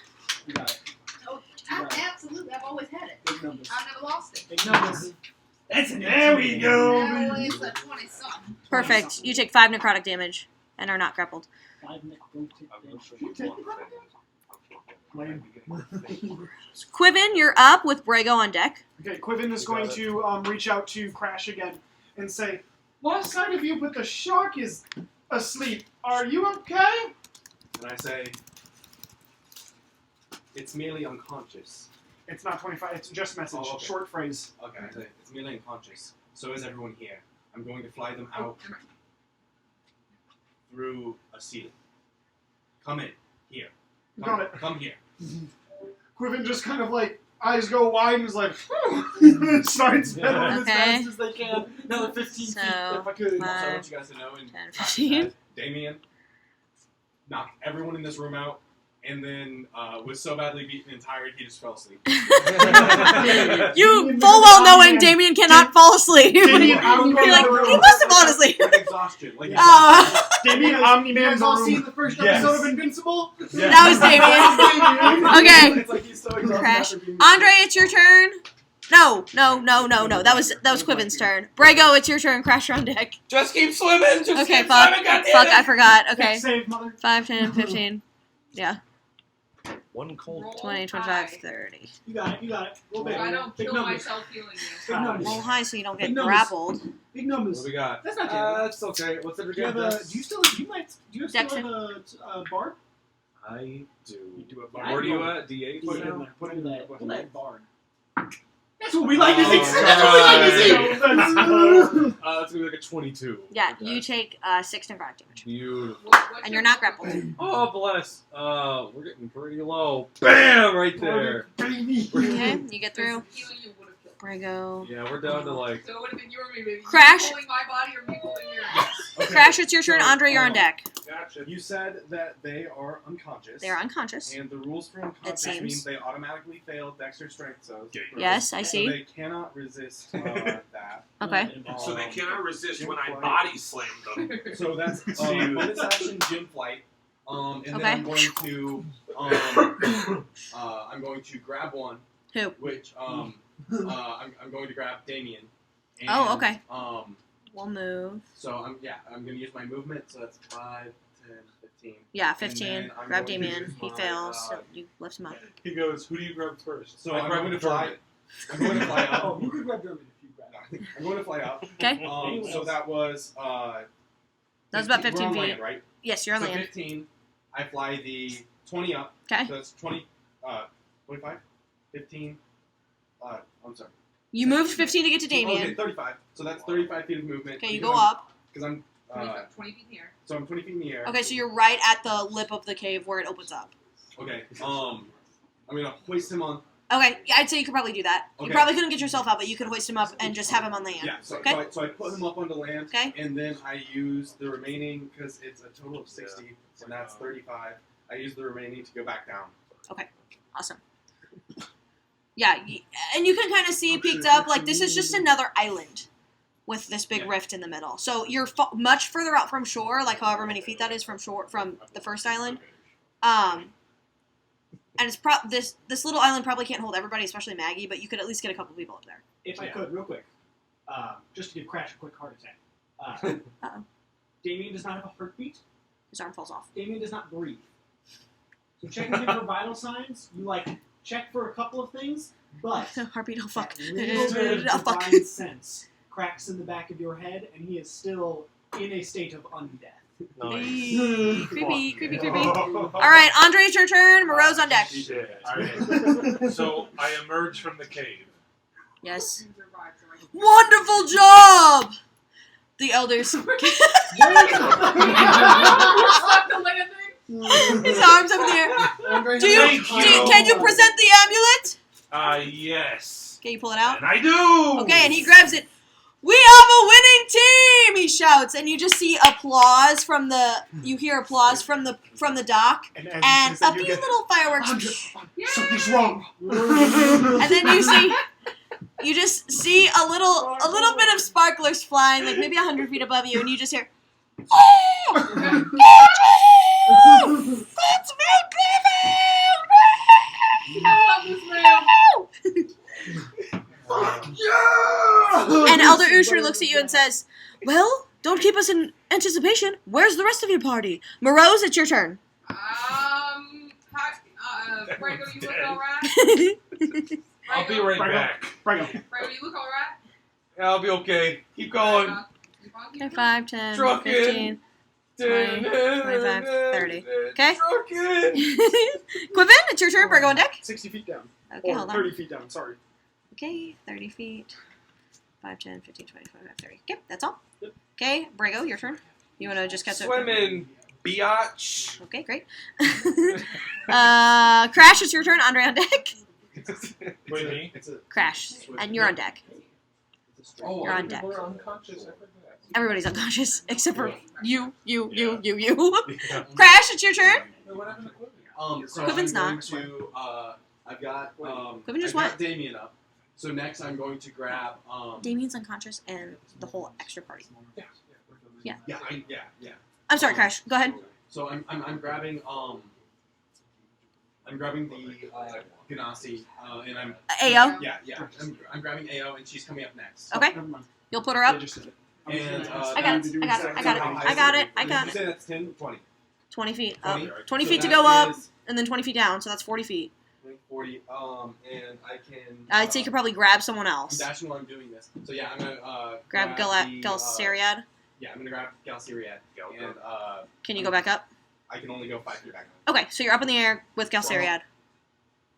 You got it. Oh, absolutely. I've always had it. Big numbers. I've never lost it. Big numbers. There we go. Now it's a 20-something. Perfect. You take 5 necrotic damage and are not grappled. 5 necrotic damage. Quiven, you're up with Brago on deck. Okay, Quiven is going to reach out to Crash again and say, "Lost sight of you, but the shark is asleep. Are you okay?" And I say, it's merely unconscious. It's not 25. It's just message. Oh, okay. Short phrase. Okay, I say, it's merely unconscious. So is everyone here. I'm going to fly them out through a ceiling. Come in. Here. Got it. Come here. Quiven just kind of like, eyes go wide and is like, "Phew." Starts pedaling as Okay. fast as they can. Another 15 feet So, if I could. So I 5, want you guys to know in 10, practice 15. that Damien knocked everyone in this room out, and then was so badly beaten and tired he just fell asleep. You full well knowing Damien cannot fall asleep. Damien You're Omni-Man like, in the he room. must have fallen asleep. Like exhaustion. Like Oh, Damien You Omni-Man guys in the all seen room. the first Yes. episode of Invincible? that was Damien. Okay. It's like he's so exhausted Crash. after being- Andre, it's your turn. No. That was Quiven's turn. Brago, it's your turn. Crash your on deck. Just keep swimming. Just Okay, keep fuck. swimming. Goddamn Fuck, it. I forgot. Okay. Dex save, mother. 5, 10, 15. Yeah. One cold. Roll 20, 25, high. 30. You got it. You got it. Roll big. So I don't Big kill numbers. myself healing you. Big numbers. Roll high so you don't get Big numbers. grappled. Big What numbers. do we got? That's not terrible. That's okay. What's the Do you have a? Do you still? Do you still Dexter. have a bard? I do. You do a Yeah, Where do you I at? D8? Put it in now? there. Put it in that. Put Put it in that bard. That's what we like to see. Oh, That's what we like to see. That's gonna be like a 22. Yeah, Okay. you take 6 necrotic damage. Beautiful. What's And your you're not level? grappled. Oh, bless. We're getting pretty low. Bam! Right there. Baby. Okay, you get through. Healing you would have killed. Brago. Yeah, we're down to like. So it would have been you or me, baby. Crash. You pulling my body or me pulling yours? Okay. Crash, it's your turn. So, Andre, you're on deck. Gotcha. You said that they are unconscious. They are unconscious. And the rules for unconscious seems. means they automatically fail Dexter strength. So Yes, I So see. they cannot resist that. Okay. So they Um, cannot resist when I Jim body slam them. So that's bonus action gym flight. And Okay. then I'm going to grab one, Who? which I'm going to grab Damien. And, Oh, okay. Um, We'll move. so I'm going to use my movement. So that's 5, 10, 15. Yeah, And 15. then I'm Grab going to Damien. use He my, fails. So you lift him up. He goes, who do you grab first? So I I'm grab going to fly. Dermot. I'm going to fly Oh, up. you could grab Dermot if you grab. I'm going to fly up. Okay. So that was That was about we're 15 on feet. land, right? Yes, you're on so land. 15. I fly the 20 up. Okay. So that's 20. 25, 15. I'm sorry. You moved 15 to get to Okay, Damien. 35. So that's 35 feet of movement. Okay, you because go I'm- up. Because I'm 20 feet in the air. so I'm 20 feet in the air. Okay, so you're right at the lip of the cave where it opens up. Okay. I'm gonna hoist him on. Okay, yeah, I'd say you could probably do that. You Okay. probably couldn't get yourself out, but you could hoist him up and just have him on land. Yeah. So, Okay. so I put him up onto land. Okay. And then I use the remaining because it's a total of 60, and that's 35. I use the remaining to go back down. Awesome. Yeah, and you can kind of see peeked up, like, this is just another island with this big Yeah. rift in the middle. So you're much further out from shore, like however many feet that is from shore, from the first island. And it's this little island probably can't hold everybody, especially Maggie, but you could at least get a couple people up there. If I could, real quick, just to give Crash a quick heart attack. Uh-oh. Damien does not have a heartbeat. His arm falls off. Damien does not breathe. So checking him for vital signs, you check for a couple of things, but Heartbeat, oh fuck. that little bit Oh of fuck. divine sense cracks in the back of your head, and he is still in a state of undeath. Eee, creepy. Alright, Andre, it's your turn. Moreau's on deck. Alright. So I emerge from the cave. Yes. You survived, so I can- Wonderful job! The elders. Stuck the landing? His arms up in the air. Can you present the amulet? Yes. Okay, you pull it out. And I do! Okay, and he grabs it. We have a winning team! He shouts, and you just see applause from the. You hear applause from the dock, And, as he and says that, a you few get, little fireworks. Something's wrong. And then you just see a little bit of sparklers flying, like maybe 100 feet above you, and you just hear, "Oh, that's I love this man. Yeah! And Elder Usher looks at you and says, "Well, don't keep us in anticipation. Where's the rest of your party? Morose, it's your turn." Brago, you look alright? I'll be right back. Brago. Brago, you look alright? Yeah, I'll be okay. Keep going. Okay, 5, 10, Truckin'. 15, 20, 25, 30. Okay? Truckin'. Quiven, it's your turn. Brago on deck. 60 feet down. Okay, Or hold on. 30 feet down, sorry. Okay, 30 feet. 5, 10, 15, 20, 25, 30. Okay, that's all. Okay, Brago, your turn. You want to just catch it? Swimming, biatch. Okay, great. Crash, it's your turn. Andre on deck. Wait, me? Crash, and you're on deck. Oh, You're on other deck. people are unconscious. I forgot. Everybody's unconscious except for you. Yeah. Crash, it's your turn. Wait, what happened to Quiven? So Quiven's I'm going not. to, I've got, Quiven just I've got went. Damien up. So next I'm going to grab, Damien's unconscious and the whole extra party. yeah, yeah. I'm sorry, Crash. Go ahead. So I'm grabbing, I'm grabbing the, Ganassi, and I'm, Ao. yeah, I'm grabbing Ao, and she's coming up next. Okay. Never mind. You'll put her up. They just did it. And, I got it. I got it. I got it. I got it. I got You it. say that's 10, 20. 20 feet up. 20? 20 feet to that go up, is and then 20 feet down. So that's 40 feet. 40, and I can, I'd say you could probably grab someone I'm else. dashing while I'm doing this. So yeah, I'm gonna, Grab Galsariad. yeah, I'm gonna grab Galsariad, and, Can you go back up? I can only go 5 feet back. Okay, so you're up in the air with Galsariad.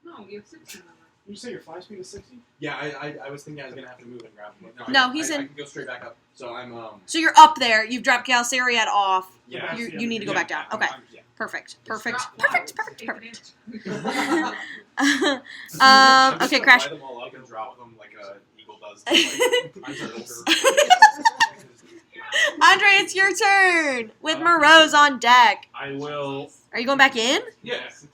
No, you have 16 on You say your fly speed is 60? Yeah, I was thinking I was gonna have to move and grab him. No, he's I in. can go straight back up. So I'm, So you're up there. You've dropped Galsariad off. yeah. You need to go back down. Okay. Yeah. Perfect. Perfect. Drop Perfect. flowers. Perfect. Take Perfect. an inch. I'm just Okay, gonna Crash. Fly them all up and drop them like a eagle does. To, like, turtles. Andre, it's your turn with Morose on deck. I will. Are you going back in? Yes.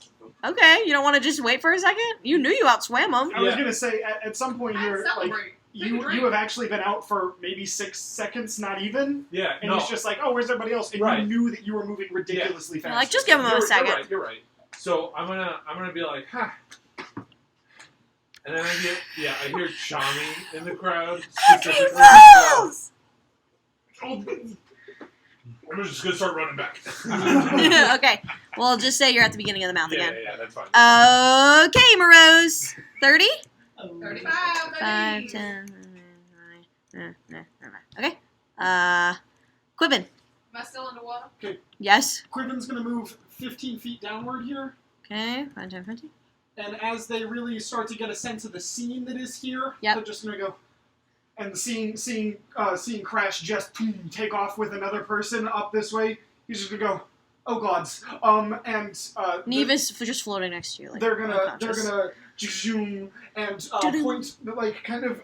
Okay, you don't want to just wait for a second? You knew you outswam them. I was Yeah. going to say, at some point I'd here, like, celebrate. you have actually been out for maybe 6 seconds, not even. Yeah. And no. he's just like, oh, where's everybody else? And Right. you knew that you were moving ridiculously You're fast. like, just give him a You're second. right. You're right. So I'm gonna be like, ha. And then I hear chommy in the crowd. Specifically. Rose! I'm just gonna start running back. Okay, well, just say you're at the beginning of the mouth yeah, again. that's fine. Okay, Morose. 30? 35, 5, 10. Okay. Quiven. Am I still underwater? Yes. Quiven's going to move 15 feet downward here. Okay, 5, 10, 20. And as they really start to get a sense of the scene that is here, Yep. they're just going to go. And seeing Crash just take off with another person up this way, he's just going to go, oh gods. Neve is just floating next to you. Like, they're gonna unconscious. zoom and point, like, kind of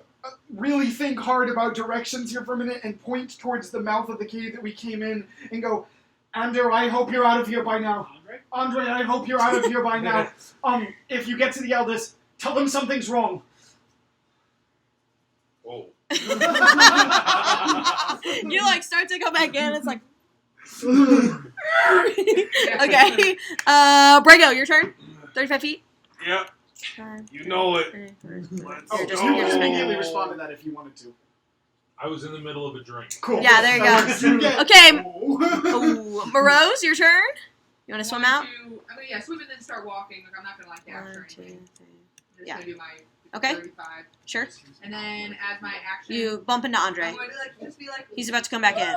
really think hard about directions here for a minute and point towards the mouth of the cave that we came in and go, Andre, I hope you're out of here by now. Andre, I hope you're out of here by now. If you get to the eldest, tell them something's wrong. Whoa. You like start to go back in. It's like. Okay. Brago, your turn. 35 feet. Yep, 5, you know it. 3, 4, Let's Oh, You're just- you go. can immediately respond to that if you wanted to. I was in the middle of a drink. Cool. Yeah, there you That go. was- get- Okay. Oh. Oh, Morose, your turn. You want to swim out? Yeah, swim and then start walking. Like, I'm not gonna like dash 1, or 2, 3. anything. I'm just Yeah. gonna do my Okay. 35. Sure. And then as my action, You bump into I'm Andre. going to like just be like, He's about to come back in.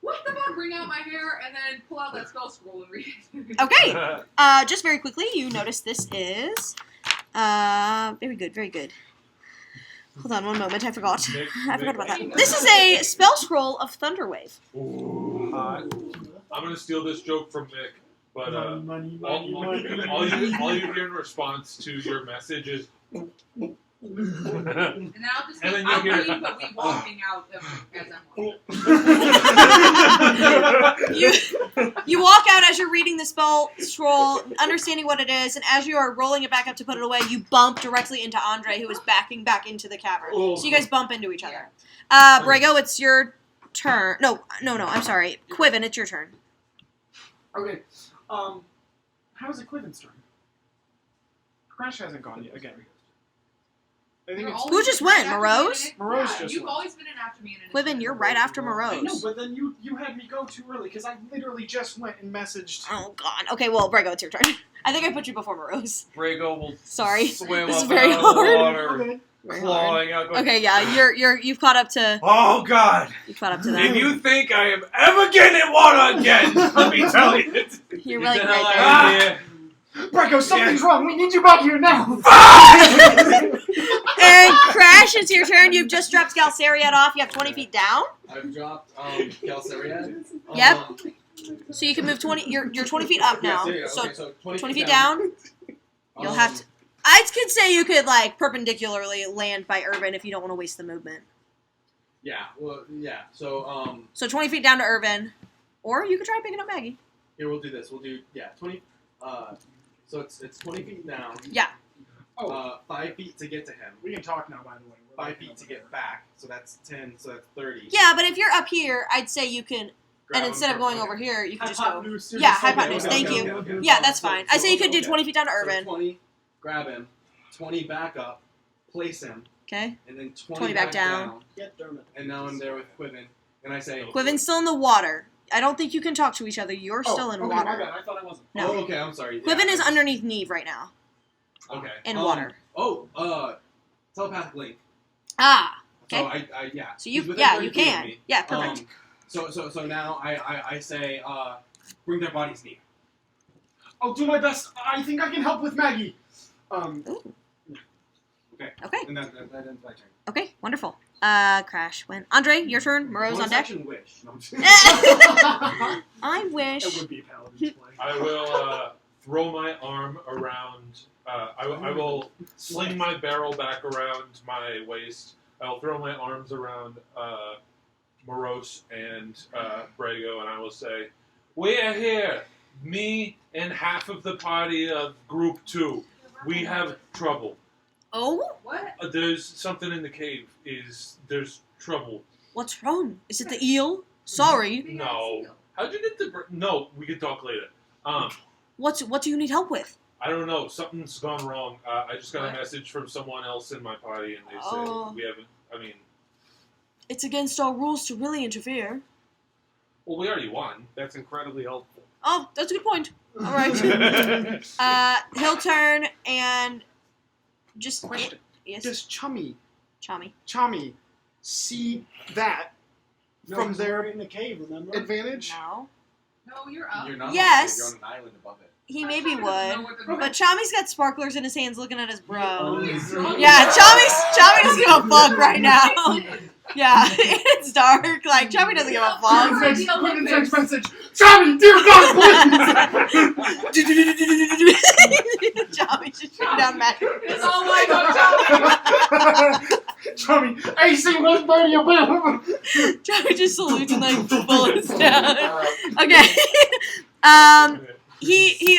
what the fuck? Bring out my hair and then pull out that spell scroll and read it. Okay. Just very quickly, you notice this is. Very good, very good. Hold on one moment, I forgot. Nick, I forgot about Nick. that. This is a spell scroll of Thunderwave. Ooh, hot. I'm gonna steal this joke from Nick, but money, all you hear in response to your message is And then I'll just And then I'll you'll hear- leave, but we walking out as I'm walking. You walk out as you're reading the spell scroll, understanding what it is, and as you are rolling it back up to put it away, you bump directly into Andre, who is backing back into the cavern. Oh, So you guys bump into each other. Brago, it's your turn. No, I'm sorry. Quiven, it's your turn. Okay. How is it Quiven's turn? Crash hasn't gone yet again. I think You're it's. always Who just been went? after Morose? me in it. Morose Yeah, just you've went. always been in after me in it. Quiven, you're right after I know, Morose. but then you had me go too early because I literally just went and messaged. Oh, God. Okay, well, Brago, it's your turn. I think I put you before Morose. Brago will Sorry. swim This is up very out of the hard. water, Okay. Very hard. clawing out. Going, Okay, yeah, you've caught up to Oh God! you caught up to If them. you think I am ever getting in water again, let me tell you. You're really Get great the hell there. out of here. Braco, something's wrong. We need you back here now. And Crash, it's your turn. You've just dropped Galceriad off. You have 20 feet down. I've dropped Galceriad. Yep. So you can move 20. You're 20 feet up now. So 20 feet down. You'll have to. I could say you could like perpendicularly land by Urban if you don't want to waste the movement. Yeah. Well. Yeah. So So 20 feet down to Urban, or you could try picking up Maggie. here we'll do this. We'll do 20. So it's 20 feet down. Yeah. 5 feet to get to him. We can talk now, by the way. 5 feet to get back. So that's 10. So that's 30. Yeah, but if you're up here, I'd say you can. Grab And him instead of for- going okay. over here, you can just go. Hypotenuse. Yeah, Okay, hypotenuse. okay, Thank okay, you. okay. Yeah, that's fine. I say you could do Okay. 20 feet down to So Urban. 20. Grab him. 20 back up. Place him. Okay. And then 20 back down. Get Dermot. And now I'm there with Quiven. And I say, Quiven's still in the water. I don't think you can talk to each other. You're still in okay, water. my bad. I thought I wasn't. No. Oh, okay. I'm sorry. Quiven Yeah. is underneath Neve right now. Okay. in water. Telepathic link. Ah. So Okay. yeah. So you He's within yeah 30 you feet of can. me. Yeah, perfect. So now I say bring their bodies near. I'll do my best. I think I can help with Maggie. Ooh. Okay. Okay. And that ends my turn. Okay. Wonderful. Crash went. Andre, your turn. Moreau's on deck. Action wish. No, I'm just I wish. It would be Paladin's play. I will throw my arm around. I will sling my barrel back around my waist. I'll throw my arms around Morose and Brago, and I will say, "We're here, me and half of the party of Group 2. We have trouble. Oh, What? There's something in the cave. There's trouble. what's wrong? Is it the eel? Sorry. Big ass No. seal. How'd you get the? No, we can talk later. What do you need help with? I don't know. Something's gone wrong. I just got What? a message from someone else in my party, and they Oh. said we haven't. I mean, It's against our rules to really interfere. well, we already won. That's incredibly helpful. Oh, that's a good point. All right. He'll turn and just Question. yes, Does Chommy see that No, from 'cause their we're in the cave, remember? advantage? no. No, you're up. You're not. Yes. You're on an island above it. He I'm maybe sure he doesn't know would, what the- but Chami's got sparklers in his hands, looking at his bro. He's wrong. Yeah, Chami doesn't give a fuck right now. Yeah, it's dark. Like Chami doesn't give a fuck. Quiven text message. Chommy, dear God, please. Chami's just shooting down magic. It's all like on Chommy, AC 130 above. Chami just salutes and like bullets down. Okay. He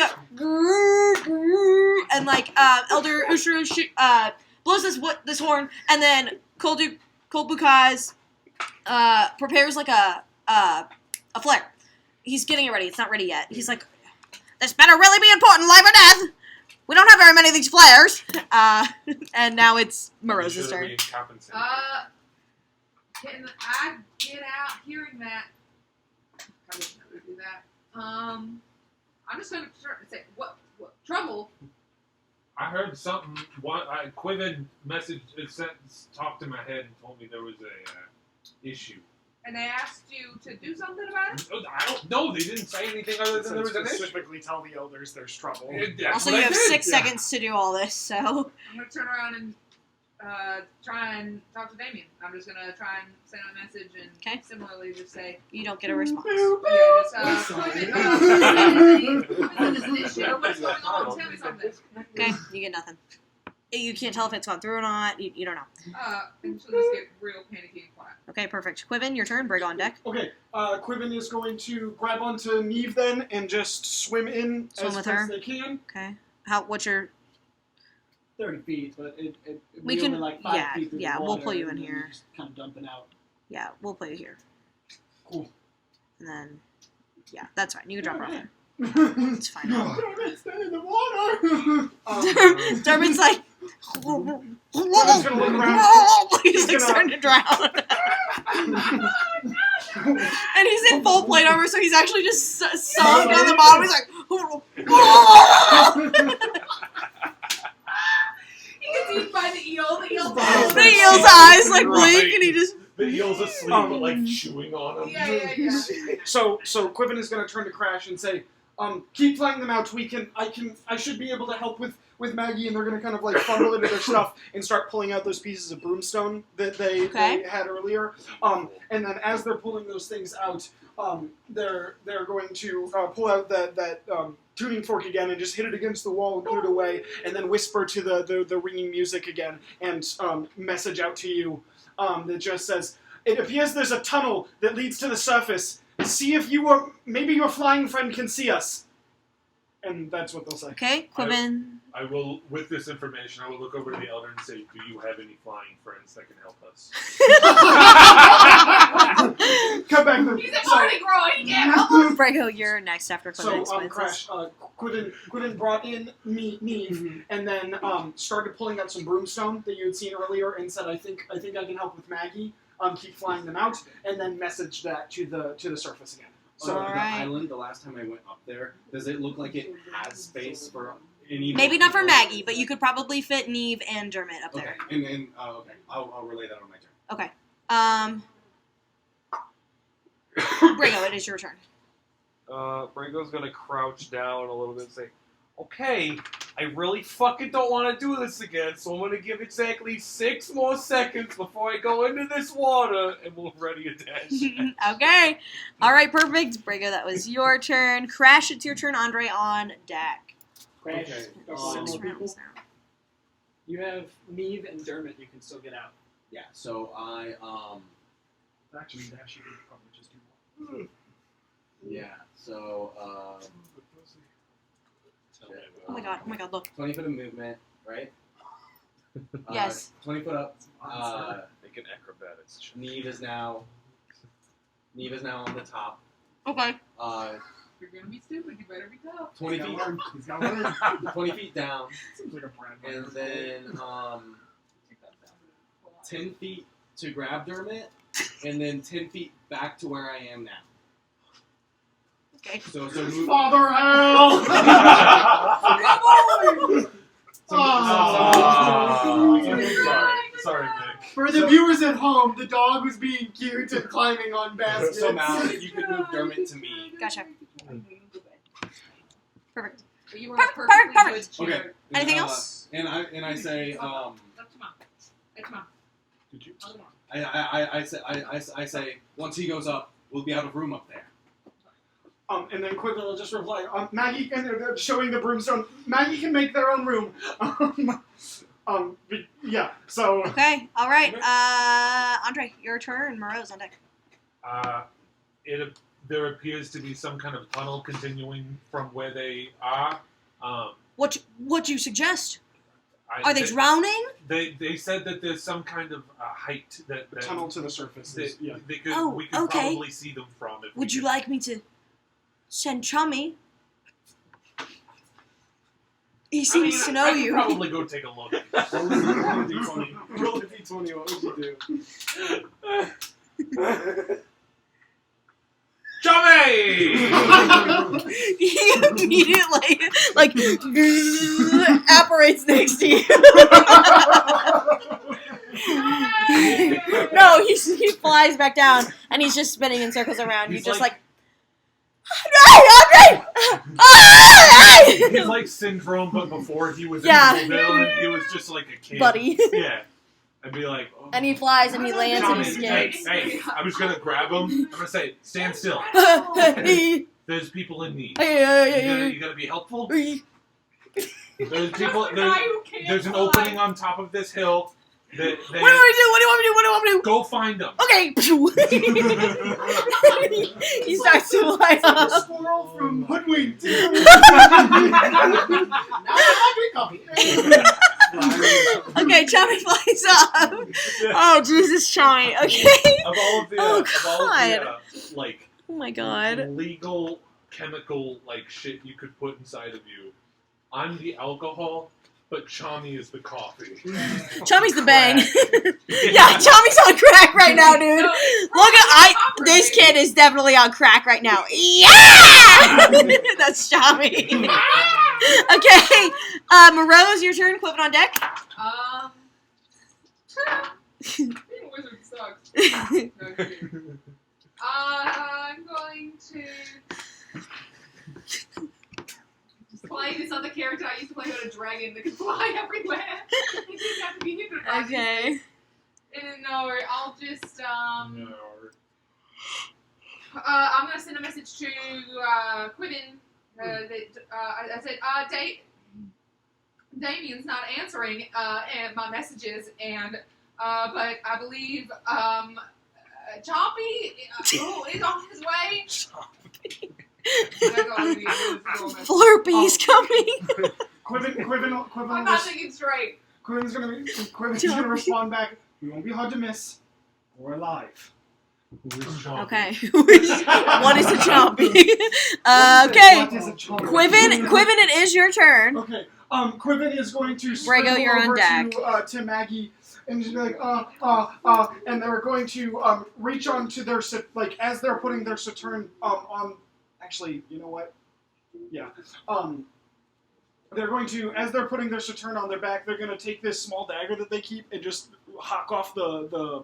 and like Elder Ushru blows this horn, and then Kolbukaz prepares like a flare. He's getting it ready. It's not ready yet. He's like, this better really be important, life or death. We don't have very many of these flares. And now it's Morose's turn. I get out hearing that. I would never do that. I'm just gonna say what trouble. I heard something. Quiven talked to my head and told me there was a issue. And they asked you to do something about it? I don't know. They didn't say anything other than there was an issue. Specifically tell the elders there's trouble. That's Also, what you I have did. 6 seconds to do all this, so. I'm gonna turn around and try and talk to Damien. I'm just gonna try and send him a message and Okay. similarly just say, You don't get a response. yeah, just, there's an issue. What's going on? Tell me something. Okay, you get nothing. You can't tell if it's gone through or not. You don't know. And she'll just get real panicky and quiet. Okay, perfect. Quiven, your turn. Brig on deck. Okay, Quiven is going to grab onto Neve then and just swim in Swim as with fast her. as they can. Okay. What's your... 30 feet, but We we can- only like 5 yeah, feet through yeah, the we'll water, pull you in and then here. Just kind of dumping out. Yeah, we'll put you here. Cool. And then... Yeah, that's fine. You can drop her off there. Don't It's fine. stay in the water. Dermot's like... Quiven's gonna look around. He's like gonna- starting to drown. And he's in full plate armor, so he's actually just sunk on the bottom. He's like... He gets eaten by the eel. The eel. The eel's eyes like blink, Right. and he just... The eel's asleep, but like chewing on him. Yeah. So Quiven is going to turn to Crash and say, keep flying them out. I should be able to help with Maggie, and they're going to kind of like fumble into their stuff and start pulling out those pieces of broomstone that they had earlier. And then as they're pulling those things out, they're going to pull out that tuning fork again and just hit it against the wall and put it away, and then whisper to the ringing music again and message out to you that just says, "It appears there's a tunnel that leads to the surface. See if maybe your flying friend can see us." And that's what they'll say. Okay, Quiven. I will, with this information, I will look over to the elder and say, "Do you have any flying friends that can help us?" Come back then. He's a party girl. He can't help us. Brago, you're next after Quiven So, explains Crash, Quiven brought in Neve, and then started pulling out some broomstone that you had seen earlier, and said, "I think I can help with Maggie. Keep flying them out," and then message that to the surface again. So Alright. the island, the last time I went up there, does it look like it has space for any? Maybe not for Maggie, but you could probably fit Neve and Dermot up Okay, there. and okay, I'll relay that on my turn. Okay. Brago, it is your turn. Brago's gonna crouch down a little bit and say, "Okay, I really fucking don't want to do this again, so I'm gonna give exactly 6 more seconds before I go into this water, and we'll ready a dash." Okay. All right, perfect. Brago, that was your turn. Crash, it's your turn. Andre on deck. Crash. Okay. Six 6 rounds now. You have Neve and Dermot. You can still get out. Yeah, so I Actually, dash, you could probably just do one. yeah, so Oh my god, look. 20 foot of movement, right? Yes. 20 foot up. Make an acrobatics check. Neve is now on the top. Okay. If you're gonna be stupid, you better be tough. 20 feet. He's got one. 20 feet down, Seems like a brand. and then 10 feet to grab Dermot, and then 10 feet back to where I am now. Okay. So move. Father help! Sorry, Nick. For the viewers at home, the dog was being cute and climbing on baskets. So Mal, you could move Dermot to me. Gotcha. Perfect. But you were Perfect, a perfectly perfect. good cheer. Okay. Anything else? And I say That's mom. That's mom. Did you? Other mom. I say once he goes up, we'll be out of room up there. And then Quiven will just reply, Maggie can, showing the broomstone, Maggie can make their own room. Yeah, so... Okay. All right. Andre, your turn. Moreau's on deck. There appears to be some kind of tunnel continuing from where they are. What do you suggest? Are they drowning? They said that there's some kind of height that Tunnel to the surface. that Yeah. they could, Oh, we could okay. probably see them from. If Would we you could- like me to send Chommy? He seems to know I could you. probably go take a look. Roll a d20. Roll a d20. What would you do? Chommy! He immediately apparates next to you. No, he flies back down and he's just spinning in circles around you, He's just like- like Andre! He's like Syndrome, but before he was Yeah. in the villain, he was just like a kid. Buddy. Yeah. I'd be like, oh. And he flies and he lands and Chommy, he hey, skids. hey, I'm just gonna grab him. I'm gonna say, stand still. There's people in need. You gotta be helpful. There's people. Just a guy who can't There's an fly. opening on top of this hill. That What do you want me to do? What do you want me to do? What do you want me to do? Go find them. Okay. He starts to light The up. squirrel from Hoodwinked. Okay, Chommy flies up. Oh, Jesus, Chommy. Okay. Of all of the, Oh, of all of the like Oh my god. legal chemical like shit you could put inside of you, I'm the alcohol, but Chommy is the coffee. Chommy's the bang. Yeah, Chommy's on crack right now, dude. No, Look at this kid is definitely on crack right now. Yeah! That's Chommy. Okay. Rose, your turn. Quivin on deck. Being a wizard sucks. No, I'm kidding. I'm going to play this other character I used to play with, a dragon that can fly everywhere. It didn't have to be hypnotized. Okay. And no, I'll just No. I'm gonna send a message to Quivin. I said, Damien's not answering and my messages, and but I believe Chompy is on his way. Flurpy's coming. I'm not thinking straight. Quivin's gonna respond back. We won't be hard to miss. We're alive. Okay. What is a Chompy? Okay. What is a chompy? Quivin, it is your turn. Okay. Quivin is going to Brago, sprint you're on over deck. to Maggie and just be like, and they're going to reach onto their as they're putting their Saturn on. Actually, you know what? Yeah. They're going to, as they're putting their Saturn on their back, they're going to take this small dagger that they keep and just hack off the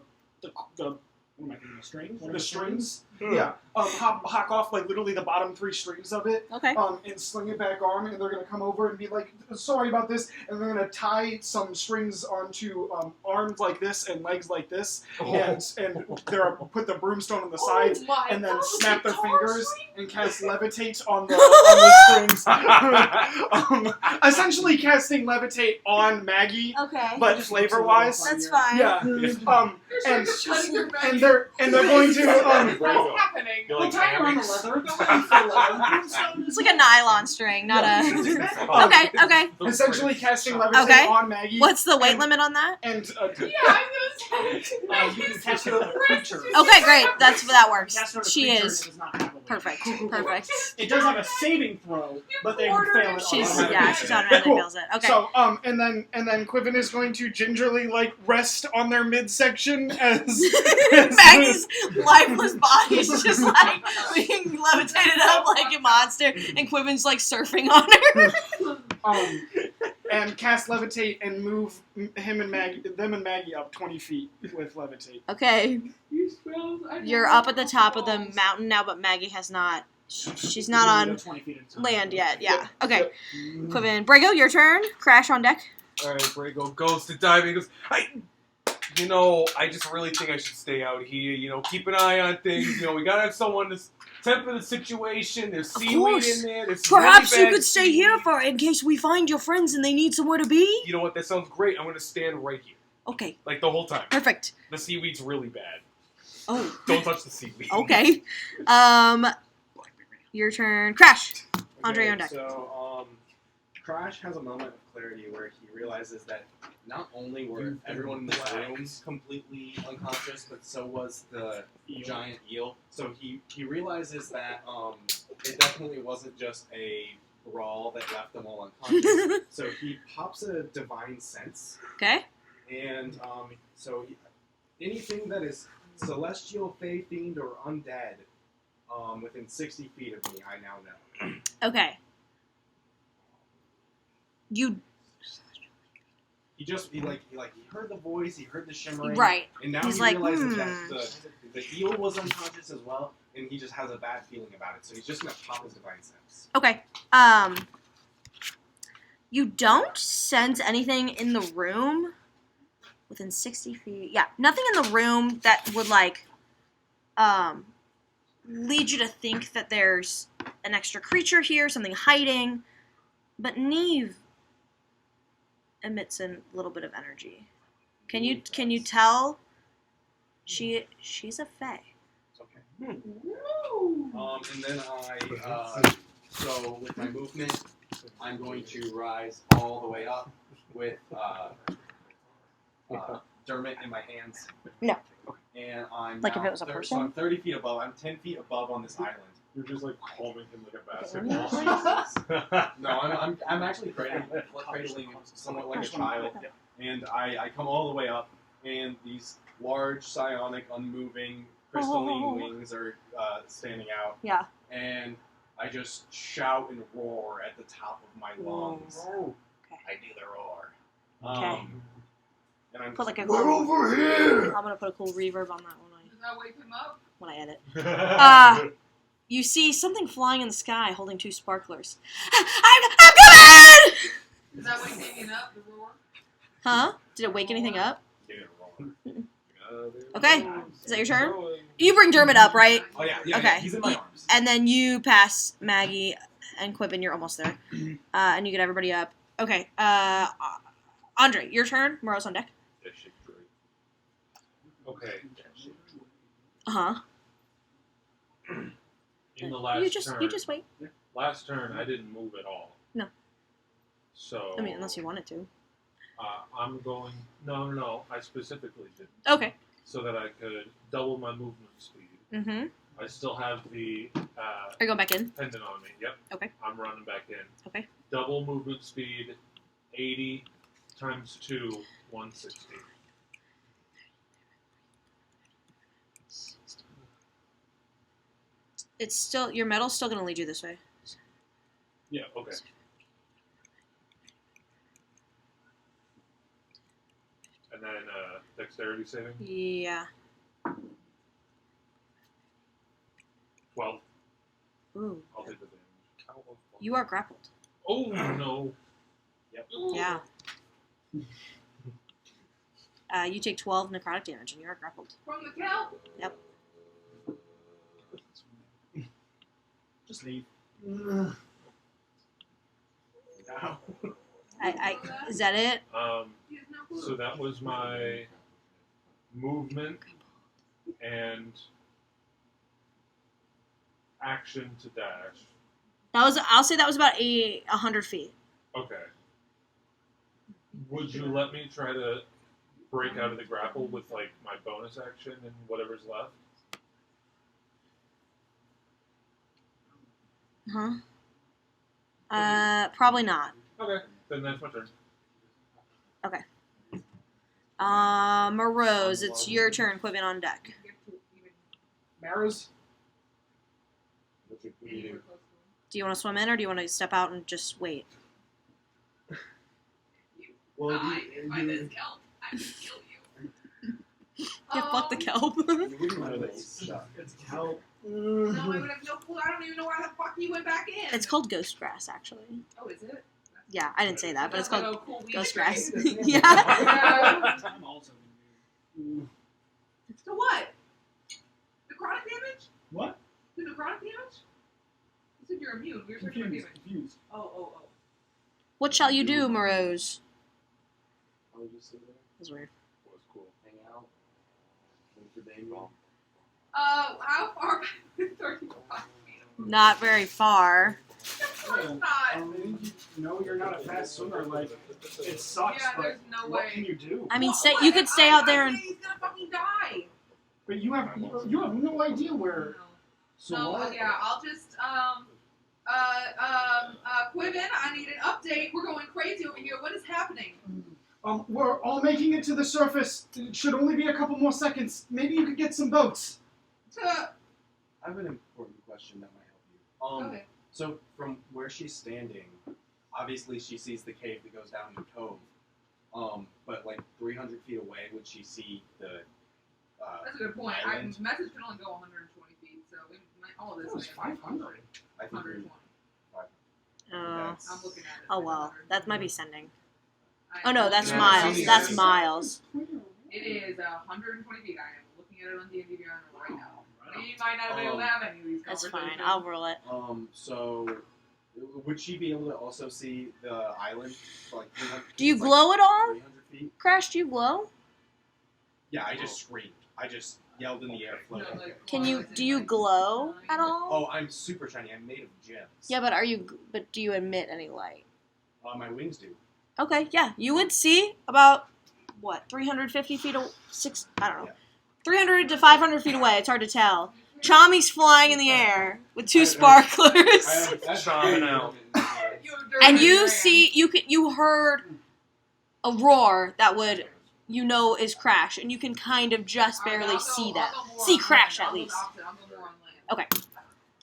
what am I thinking, the strings? The strings. Yeah. Hack off like literally the bottom 3 strings of it. Okay. And sling it back on, and they're gonna come over and be like, "Sorry about this," and they're gonna tie some strings onto arms like this and legs like this, and they're put the broomstone on the sides, and then snap their fingers and cast levitate on the strings. Essentially casting levitate on Maggie, Okay. but flavor wise. That's fine. Yeah. And they're going to What's happening? You're like tie around the hammocks. leather. It's like a nylon string, not a. Okay. essentially casting levitate Okay. on Maggie. What's the weight limit on that? And Yeah, I was gonna say. You can cast it on a creature. Okay, great. That works. Cast it on a She creature is and it does not have a weight. perfect. Perfect. It does have a saving throw, but they ordered fail it. it. She's automatically. she's automatically Cool. feels it. Okay. So, and then Quivin is going to gingerly like rest on their midsection as Maggie's lifeless body is just like being levitated up like a monster, and Quivin's like surfing on her. and cast levitate and move them and Maggie up 20 feet with levitate. Okay, You spells, I you're don't up know at the top of the balls. mountain now, but Maggie has not. She's not on 20 feet at a time. land yet. Yeah. Okay. Quivin, Brago, your turn. Crash on deck. Alright, Brago goes to diving. Goes, I just really think I should stay out here. Keep an eye on things. We gotta have someone to temper the situation. There's Of seaweed course. in there. There's Perhaps really you bad could stay here seaweed. in case we find your friends and they need somewhere to be. You know what? That sounds great. I'm gonna stand right here, Okay. like the whole time. Perfect. The seaweed's really bad. Oh. Don't touch the seaweed. Okay. Your turn. Crash. Andre on deck. So, Crash has a moment of clarity where he realizes that not only were everyone in this room completely unconscious, but so was the giant eel. So he realizes that it definitely wasn't just a brawl that left them all unconscious. So he pops a divine sense, Okay. and anything that is celestial, fey, fiend, or undead within 60 feet of me, I now know. Okay. You He heard the voice, he heard the shimmering, right. and now He's he like, realizes that the eel was unconscious as well, and he just has a bad feeling about it. So he's just gonna pop his divine sense. Okay. You don't sense anything in the room within 60 feet. Yeah, nothing in the room that would lead you to think that there's an extra creature here, something hiding. But Neve, emits a little bit of energy. Can you tell? She's a fae. It's okay. And then so with my movement, I'm going to rise all the way up with Dermot in my hands. No. And I'm Like if now it was a So person? I'm 30 feet above. I'm 10 feet above on this island. You're just like calming him like a basketball. No, I'm actually cradling somewhat like a child, and I come all the way up, and these large, psionic, unmoving, crystalline wings are standing out. Yeah. And I just shout and roar at the top of my lungs. Okay. I do the roar. Okay. And I'm Put like a we're cool, over here. I'm gonna put a cool reverb on that Does that wake him up? when I edit. You see something flying in the sky holding two sparklers. I'm coming! Does that wake Damien up? The roar? Huh? Did it wake anything up? Okay. Okay. Is that your turn? You bring Dermot up, right? Oh yeah. Okay. He's in my arms. And then you pass Maggie and Quippen. You're almost there. And you get everybody up. Okay. Andre, your turn. Moreau's on deck. Okay. Uh-huh. In the last You turn, just wait. last turn, I didn't move at all. No. So. I mean, unless you wanted to. I'm going. No. I specifically didn't. Okay. So that I could double my movement speed. Mm-hmm. I still have the Are you going back in? pendant on me. Yep. Okay. I'm running back in. Okay. Double movement speed, 80 times 2, 160. It's still, your metal's still going to lead you this way. Yeah. Okay. And then dexterity saving. Yeah. 12. Ooh. I'll take the damage. You are grappled. Oh no. Yep. Yeah. You take 12 necrotic damage and you are grappled. From the kelp? Yep. Just leave. Ugh. No. Is that it? He has no clue. So that was my movement and action to dash. I'll say that was about 100 feet. Okay. Would you let me try to break out of the grapple with like my bonus action and whatever's left? Probably not. Okay, then that's my turn. Okay. Morose, it's your turn. Quippen on deck. Maras? Do you want to swim in or do you want to step out and just wait? Well, If I this kelp, I will kill you. Yeah, fuck the kelp. It's kelp. No, I would have no clue. I don't even know why the fuck he went back in. It's called ghost grass, actually. Oh, is it? Yeah, I didn't say that, but it's That's called like a cool weed ghost strain. grass. Yeah. Yeah. I'm also So what? Necrotic damage? What? The necrotic damage? You said you're immune. We were searching for damage. Confused. Oh. What shall you do, Morose? I'll just sit there, That's weird. Was cool. hang out, wait for Damien. How far back is 35 feet? Not very far. Of course not. I mean, you know you're not a fast swimmer. Like, it sucks, Yeah, but there's no what way. can you do? I mean, What? you could stay out there and. He's gonna fucking die. But you have no idea where. So No, what? yeah, I'll just, Quiven, I need an update. We're going crazy over here. What is happening? We're all making it to the surface. It should only be a couple more seconds. Maybe you could get some boats. To, I have an important question that might help you. okay. So from where she's standing, obviously she sees the cave that goes down in the cove. But like 300 feet away, would she see the? That's a good point. Island? Message can only go 120 feet, so all of this That was may- 500. I think you're 120. Oh. I'm looking at it. Oh well, that might be sending. I- Oh no, that's Yeah, miles. it's That's easy. miles. It is 120 feet. I am looking at it on D&D Beyond right now. We might not be able to have any of these That's conversations. fine. I'll roll it. So Would she be able to also see the island? For like 300, Do you like glow at all? 300 feet? Crash, do you glow? Yeah, I just screamed. I just yelled in the air, floating. Do you glow at all? Oh, I'm super shiny. I'm made of gems. Yeah, but do you emit any light? My wings do. Okay, yeah, you would see about, 350 feet, I don't know, 300 to 500 feet away, it's hard to tell. Chommy's flying in the air with two sparklers. Chomming out. And you heard a roar that would, is Crash, and you can kind of just barely see that. See Crash, at least. Okay.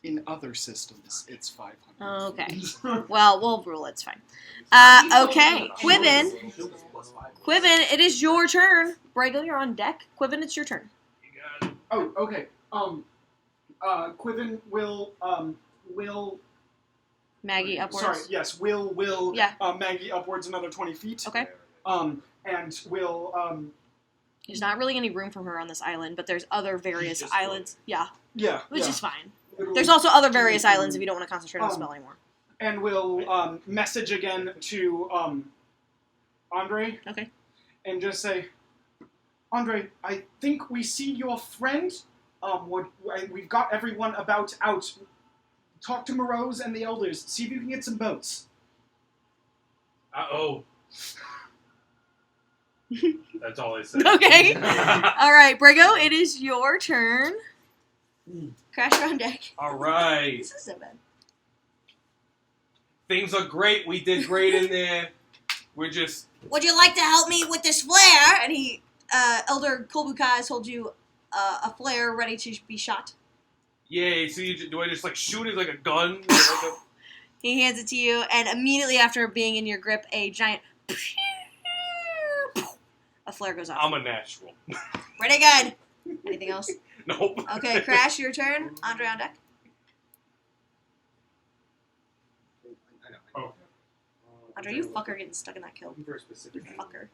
In other systems, it's 500. Okay. Well, we'll rule it's fine. Okay. Quiven, it is your turn. Brago, you're on deck. Quiven, it's your turn. Oh, okay. Quiven will Maggie upwards. Sorry, yes, will Yeah. Maggie upwards another 20 feet. Okay. And will There's not really any room for her on this island, but there's other various islands. Yeah, yeah, which yeah. is fine. There's also other various islands if you don't want to concentrate on the spell anymore. And will message again to Andre. Okay. And just say, Andre, I think we see your friend. We've got everyone about out. Talk to Morose and the elders. See if you can get some boats. Uh-oh. That's all I said. Okay. All right, Brago, it is your turn. Crash you're on deck. All right. This is so bad. Things are great. We did great in there. We're just... Would you like to help me with this flare? And Elder Kolbukai has told you a flare ready to be shot. Yay. So do I just like shoot it like a gun? He hands it to you, and immediately after being in your grip, a giant a flare goes off. I'm a natural. Pretty good. Anything else? Nope. Okay, Crash, your turn. Andre on deck. I know. Oh. Andre, you fucker getting stuck in that kill. Looking for a specific You fucker.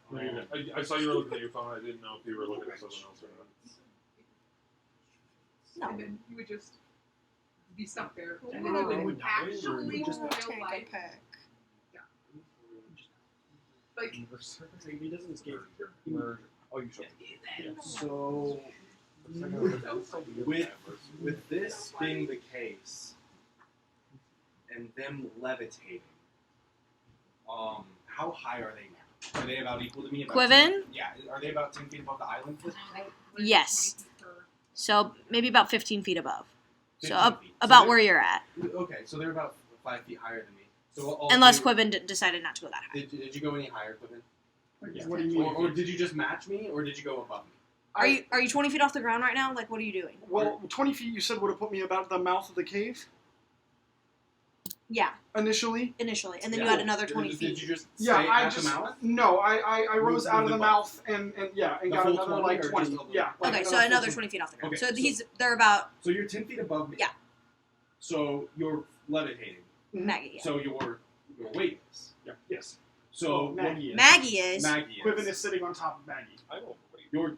I saw you were looking at your phone. I didn't know if you were looking at something else or not. No. And then you would just be stuck there. And Oh. then it Would would die, or actually would just feel Take like, a pick. like He doesn't escape. Oh, you should. So, with this being the case, and them levitating, how high are they now? Are they about equal to me? About Quiven? 10 Yeah, are they about 10 feet above the island? Yes. So maybe about 15 feet above. So 15 up, feet. So about they're- where you're at. Okay, so they're about 5 feet higher than me. So Unless Quiven decided not to go that high. Did you go any higher, Quiven? What do you mean? Or did you just match me, or did you go above me? Are you 20 feet off the ground right now? Like, what are you doing? Well, 20 feet you said would have put me about the mouth of the cave Yeah, initially. initially. And then Yeah. you had another 20 Did feet. you just Yeah, stay I at just the mouth? no, I rose Move out of the the butt. mouth and The got full another 20 like or 20. just a little? Yeah. like Okay, so full another 20. 20 feet off the ground. Okay, So they're about So you're 10 feet above me. Yeah. So you're levitating. Maggie. Yeah. So you're weightless. Yeah. Yes. So Maggie is. Maggie is. Maggie is. Quiven is sitting on top of Maggie. I don't wait. You're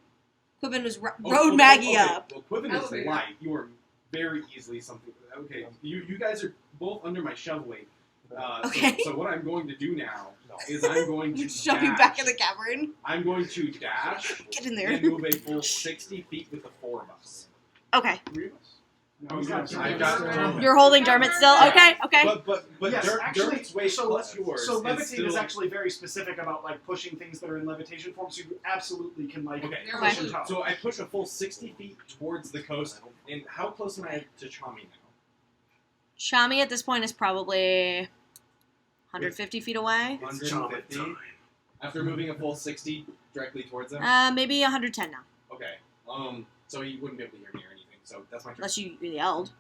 Quiven was oh, rode okay, Maggie okay. up. Well, Quiven is Elevator. light. You are very easily something. Okay, you guys are both under my shove weight. Okay. So what I'm going to do now is I'm going to Shove dash. you back in the cavern. I'm going to dash Get in there. and move a full 60 feet with the 4 of us. Okay. No, he's got I got You're holding Dermot still? Okay, okay. But Yes, actually, Dermot's weight so- plus yours. So is levitate still, is actually very specific about like pushing things that are in levitation form. So you absolutely can like Okay. push and top. So I push a full 60 feet towards the coast. And how close am I to Chommy now? Chommy at this point is probably 150 feet away. 150. After moving a full 60 directly towards him. Maybe 110 now, Okay. So he wouldn't be able to hear me or anything. So that's my turn. unless you yelled.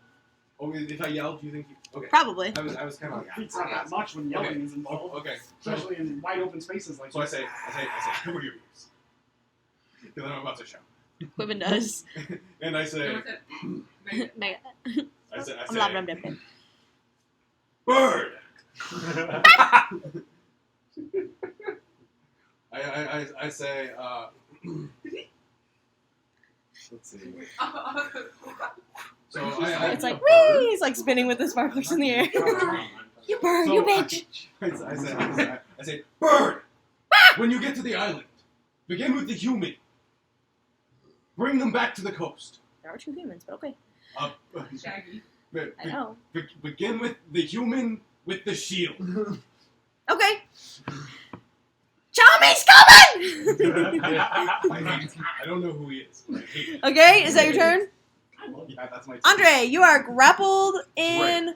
Oh, if I yelled, do you think? Okay. Probably. I was kind of like. It's not that much when yelling Okay. is involved, Okay. So, especially in wide open spaces like so I this. say, who are you? Because I'm about to shout. Quiven does. And I say, Mega. I say, I'm not dumb. bird. I say, let's see. So It's like, whee! He's like spinning with the sparklers in the air. You bird, So you bitch. I say, bird! When you get to the island, begin with the human. Bring them back to the coast. There are 2 humans, but okay. Shaggy. I know. Begin with the human with the shield. Okay. Chommy's coming! I don't know who he is. I hate him. Okay, is that your turn? Yeah, that's my turn. Andre, you are grappled in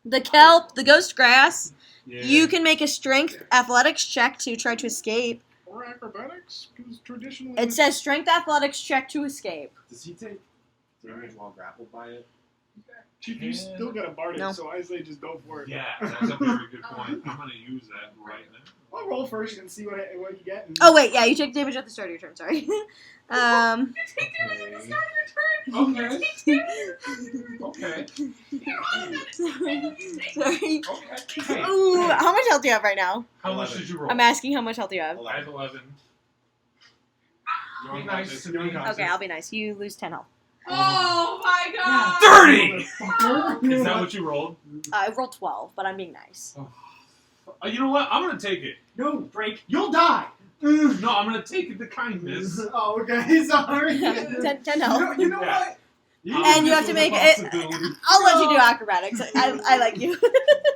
the kelp, the ghost grass. Yeah. You can make a strength athletics check to try to escape. Or acrobatics, because traditionally. It says strength athletics check to escape. Does he take damage while grappled by it? Chief, you still got a bardic, No. so I say just go for it. Yeah, that's a very good point. I'm gonna use that right now. I'll roll first and see what you get. And Oh wait, yeah, you take damage at the start of your turn. Sorry. You take damage at the start of your turn. Okay. Sorry. Okay. Ooh, how much health do you have right now? How much did you roll? I'm asking how much health do you have. I have 11. You're Be nice to me. Okay, I'll be nice. You lose 10 health. Oh my god! 30! Is that what you rolled? I rolled 12, but I'm being nice. You know what? I'm gonna take it. no, Drake, you'll die. No, I'm gonna take the kindness. Oh, okay, sorry. 10 health. You know what? And you have to make it. I'll let you do acrobatics. I like you.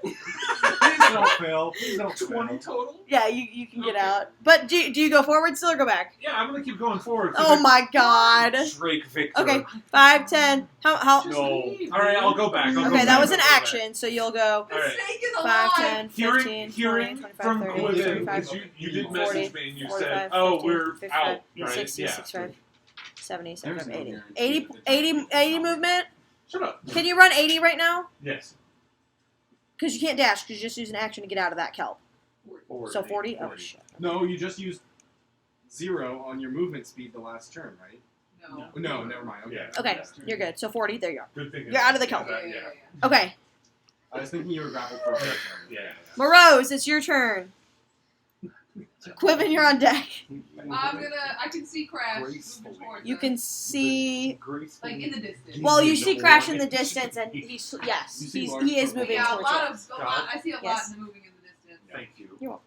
Please don't fail. Please don't 20 fail. total? Yeah, you can get Okay. out. But do you go forward still or go back? Yeah, I'm gonna keep going forward. Oh my god. Drake Victor. Okay, 5, 10. How? No. Alright, I'll go back. I'll go Okay, back. that was an I'll go back. action, so you'll go The Alright. snake is 5, alive. 10, 15, 20, Hearing 25, from 30, Quivin, 35, because you did 40, message me and you 45, said, oh, 50, we're 55, out, right? 60, Yeah. 65, 70, 75, There's no 80. guarantee 80, that the 80 movement? Shut up. Can you run 80 right now? Yes. Because you can't dash, because you just use an action to get out of that kelp. 40. So 40? Oh, shit. No, you just used 0 on your movement speed the last turn, right? No. No, never mind. Okay. Yeah. Okay, you're good. So 40, there you are. Good thing. You're out of the kelp. Yeah. Okay, I was thinking you were grappled for a turn. Yeah. Morose, it's your turn. Quivin, you're on deck. I can see Crash moving Gracefully. towards You us, can see... like in the distance. Well, you see Crash in the distance, and yes, You see he large is purple. moving Yeah, towards you. I see a lot Yes. in the moving in the distance. Thank you. You're welcome.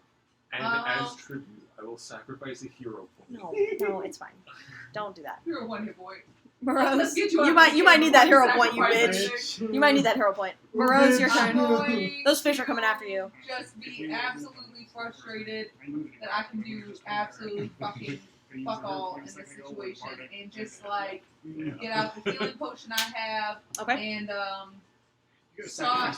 And as tribute, I will sacrifice a hero point. No, it's fine. Don't do that. You're a one hit boy. Morose, Let's get you out of might this might game need that before hero point, you sacrifice bitch. it. You might need that hero point. Morose, your I'm turn. going Those fish are coming after you. just be absolutely frustrated that I can do absolutely fucking fuck all in this situation and just like get out the healing potion I have Okay. and start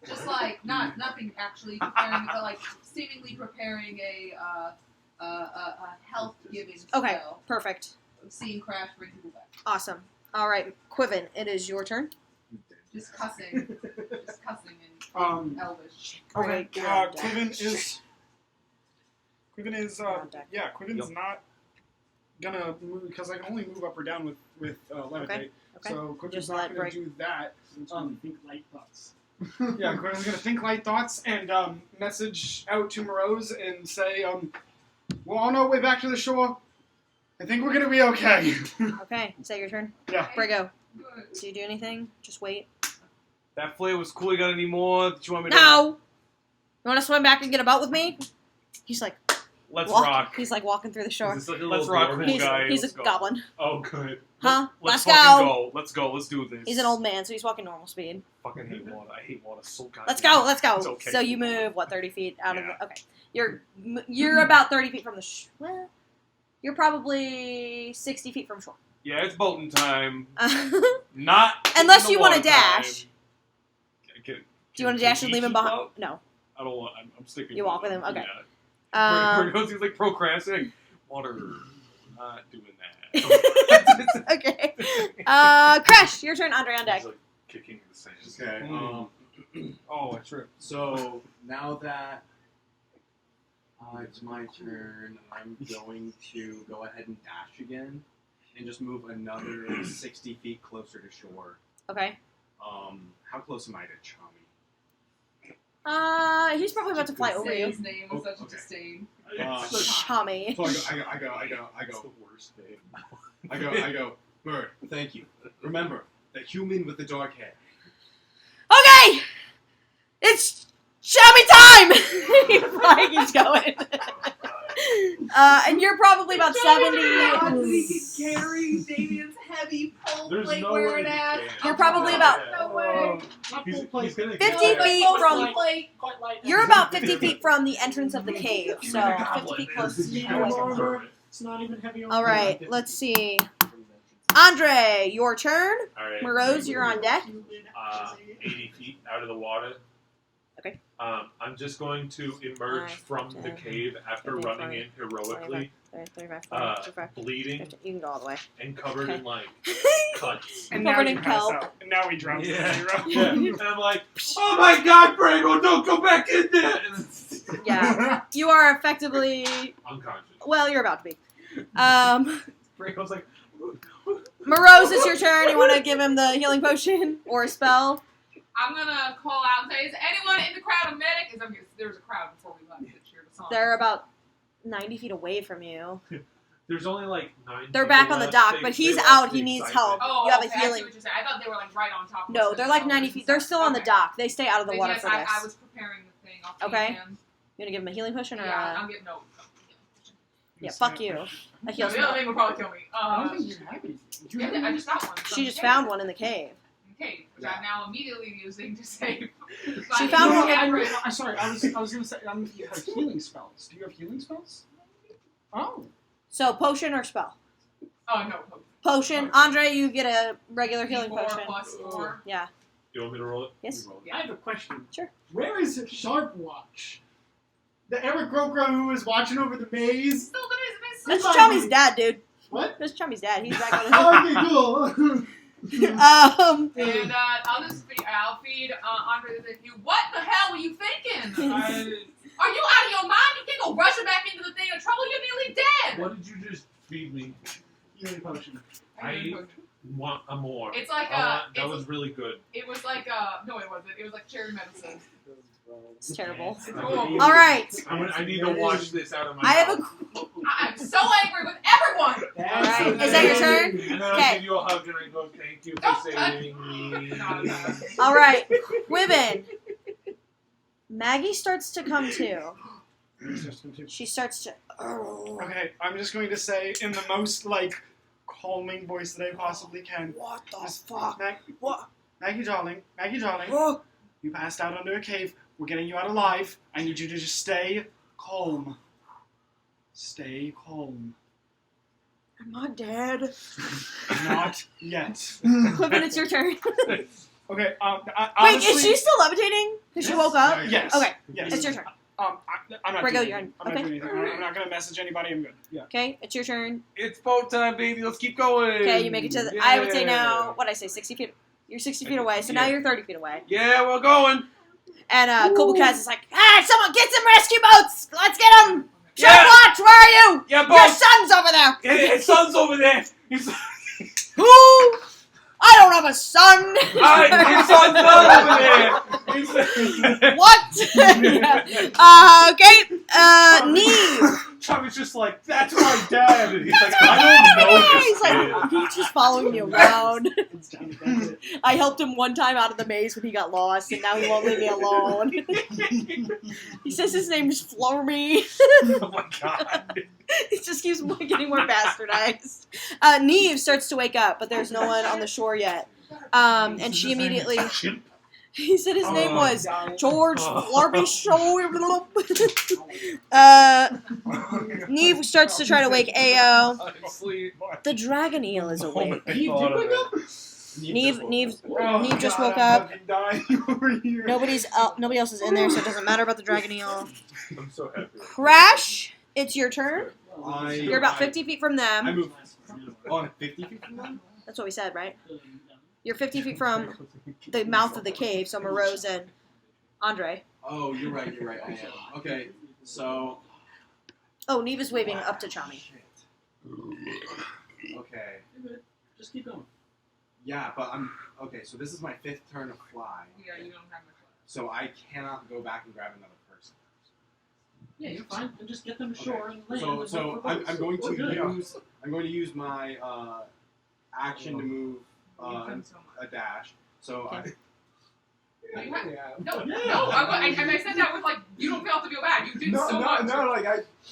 just like nothing actually preparing but like seemingly preparing a health giving Okay. spell Perfect. of seeing Crash bring people back. Awesome. All right, Quivin, it is your turn. Just cussing in Elvish. Okay, You're on deck. Quiven is on deck. yeah, Quiven's not gonna move because I can only move up or down with levitate. Okay. So Quiven's Just not let gonna break. do that. Think light thoughts. Yeah, Quiven's gonna think light thoughts and message out to Morose and say, we're on our way back to the shore. I think we're gonna be okay. Okay, is that your turn? Yeah. Brago, Good. do you do anything? Just wait. That flare was cool. You got any more that you want me to... No! You want to swim back and get a boat with me? He's like, Let's walk. rock. He's like walking through the shore. Is this like a Let's little rock, dwarf? cool He's, guy. he's a Let's go. goblin. Oh, good. Huh? Let's Let's fucking go. Let's go. Let's do this. He's an old man, so he's walking normal speed. Fucking hate water. I hate water so goddamn. Let's go, let's go. It's okay. So you move, what, 30 feet out of Yeah. the... Okay. You're about 30 feet from the... Well, you're probably 60 feet from shore. Yeah, it's boating time. Not Unless in the you wanna water dash. time. Do you want to dash and leave him behind? No. I don't want. I'm sticking. You walk with him? Okay. Yeah. Um, He's like procrastinating. Water. Not doing that. okay. Crash, your turn, Andre on deck. He's like kicking the sand. Okay. Oh, I tripped. So now that it's my turn, I'm going to go ahead and dash again, and just move another 60 feet closer to shore. Okay. How close am I to Chommy? He's probably about to fly over Say you. his name is such a Okay. disdain. Chommy. So I go. It's the worst name. I go. Bird, thank you. Remember, the human with the dark hair. Okay! It's chommy time! He keeps going. And you're probably about 70. We can carry Damien's heavy pole There's plate no where way it he at. can. You're probably about No way. He's gonna 50 get feet there. from. plate. Quite light. You're about 50 feet from the entrance of the cave, so 50 feet close to Medium away from armor. It's not even heavy armor. All right, let's see. Andre, your turn. All right. Morose, you're on deck. 80 feet out of the water. Okay. I'm just going to emerge from the cave after 50, running 20, in heroically, 35, uh, 45, bleeding 50. You can go all the way. and covered in like cuts. And Covered now in you pass kelp. out. And now he drops Yeah. to 0. Yeah. And I'm like, oh my God, Brago, don't go back in there. And Yeah, you are effectively. unconscious. Well, you're about to be. Brago's like, Morose, it's your turn. You want to give him the healing potion or a spell? I'm gonna call out and say, is anyone in the crowd a medic? Because there was a crowd before we left that cheered us on. They're about 90 feet away from you. There's only like 9 They're people back on the left. dock, They- but they he's lost out. the He needs excitement. help. Oh, You have a okay, I see healing. what you're saying. I thought they were like right on top of us. No, they're like 90 feet. They're still on the Okay. dock. They stay out of the Then water yes, for this. I was preparing the thing. I'll Okay. feed him. You want to give him a healing potion or Yeah, a... I'm getting no. Yeah, fuck you. A heal The other spell. thing will probably kill me. I don't think you have anything. Do you have I just got one. She just found one in the cave. Okay, which I'm now immediately using to save. She found No, one. I'm sorry. I was gonna say you have healing spells. Do you have healing spells? Oh. So, potion or spell? Oh no. Potion. Andre, you get a regular healing 4 potion. plus 4. Yeah. You want me to roll it? Yes. I have a question. Sure. Where is Sharp Watch? The Emerald Grotto who was watching over the maze? Still That's Might Chummy's be. dad, dude. What? That's Chummy's dad. He's back on Okay, cool. And I'll feed Andre with you. What the hell were you thinking? Are you out of your mind? You can't go rushing back into the thing of trouble. You're nearly dead. What did you just feed me? Healing potion. I want a more. It's like that was really good. it was like no, it wasn't. It was like cherry medicine. It's terrible. It's horrible. All right. I need to wash this out of my I have mouth. a... I'm so angry with everyone. Alright, is that your turn? And then I Okay. give you a hug and I go, thank you for Don't saving me. All right. Quibbin. Maggie starts to come to. She starts to... Okay, I'm just going to say in the most calming voice that I possibly can. What the Just, fuck? What? Maggie darling, Oh. you passed out under a cave. We're getting you out alive. I need you to just stay calm. Stay calm. Am I dead? Not yet. Quibbin, it's your turn. Okay. Wait, Honestly, is she still levitating? Because she woke up? Yes. Okay, Yes. it's your turn. I'm not Brigo, doing you're anything. on. I'm Okay. not doing anything. I'm not gonna message anybody. I'm good. Yeah. Okay, it's your turn. it's boat time, baby. Let's keep going. Okay, you make it to the... I would say now... What did I say? 60 feet? You're 60 feet away, so now Yeah. you're 30 feet away. Yeah, we're going. And Kubukaz is like, someone get some rescue boats! Let's get them! Yeah. Sharp Watch, where are you? Yeah, Your boat. son's over there! His son's over there. He's Who? I don't have a son! his son's not over there. What? Okay, Neve. Chummy's just like, that's my dad. And he's like, I don't know He's this kid. like, he's just following me around. I helped him one time out of the maze when he got lost, and now he won't leave me alone. He says his name is Flormy. Oh my god. He just keeps getting more bastardized. Neve starts to wake up, but there's no one on the shore yet. And she immediately... He said his name was George Florby Show. Neve starts to try to wake Ao. The dragon eel is awake. Neve just woke up. Nobody else is in there, so it doesn't matter about the dragon eel. I'm so happy. Crash, it's your turn. You're You're about 50 feet from I them. moved on 50 feet from them? That's what we said, right? You're 50 feet from the mouth of the cave, so Morose and Andre. Oh, you're right, I am. Okay, so... Oh, Neve is waving up to Chommy. Okay. Just keep going. Yeah, but okay, so this is my 5th turn of fly. Yeah, you don't have much. So I cannot go back and grab another person. Yeah, you're fine. And just get them to shore and land. So, and so look for I'm, boats. I'm going We're good. to use my action to move You've done so much. a dash. So No, you have. Yeah. No, and I said that with like, you don't have to feel bad. You did so much. No, like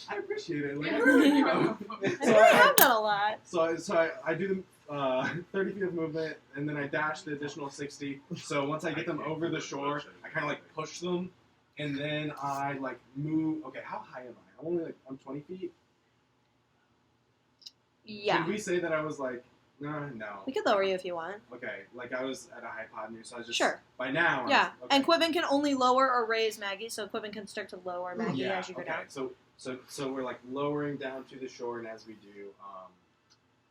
I appreciate it. Like, Yeah. I really have done a lot. So I do the 30 feet of movement, and then I dash the additional 60. So once I get them over the shore, I kind of like push them, and then I like move. Okay, how high am I? I'm only like I'm 20 feet. Yeah. Did we say that I was like no? We could lower you if you want. Okay, like I was at a hypotenuse, so I was just Sure. by now. Yeah. Okay. And Quibbin can only lower or raise Maggie, so Quibbin can start to lower Maggie Yeah, as you go okay. down. So we're like lowering down to the shore, and as we do,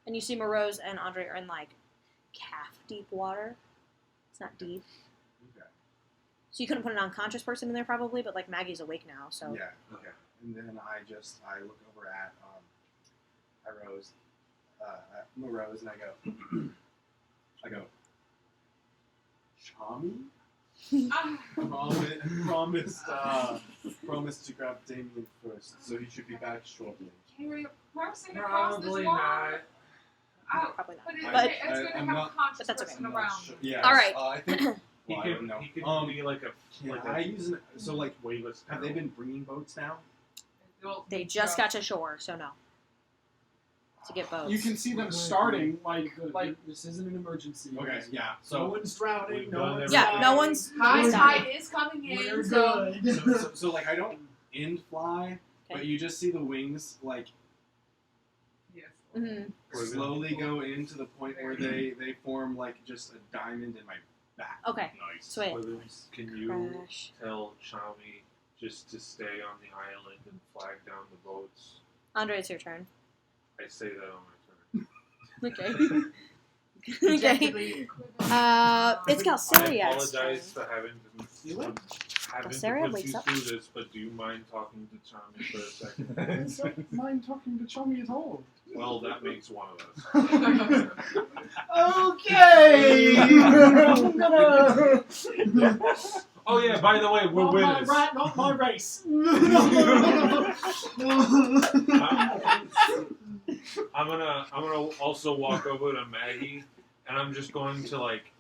And you see Morose and Andre are in like calf deep water. It's not deep. okay. So you couldn't put an unconscious person in there probably, but like Maggie's awake now, so. Yeah. Okay. And then I look over at Morose, and I go, chommy. Promised to grab Damien first, so he should be back shortly. Carry a person across this Probably water? not. Oh, Probably not. but But- it's good to I'm have not- a conscious but that's okay. person I'm not around. sure. Yeah. All right. I think. He Well, I could, don't know. he could be like a Can like I a use an, so like weightless. have they been bringing boats now? They just got to shore, so no. To get boats. You can see them starting, like this isn't an emergency. Okay. Yeah. No So one's drowning. We've No done one's Yeah, dying. no one's. High We're tide is coming We're in, so good. so like I don't end fly, but Okay. you just see the wings like yes. Mhm. slowly go into the point where they form like just a diamond in my back. Okay. Nice. Sweet. Can you Crash. tell Chommy just to stay on the island and flag down the boats? Andre, it's your turn. I say that on my turn. Okay. okay. Exactly. It's I Galceriad's turn. apologize for having to Galceria put wakes you up. through this, but do you mind talking to Chommy for a second? I don't mind talking to Chommy at all. Well, that makes one of us. Okay. I'm gonna. Oh yeah, by the way, we're Not my winners. rat, not my race. I'm gonna also walk over to Maggie, and I'm just going to like.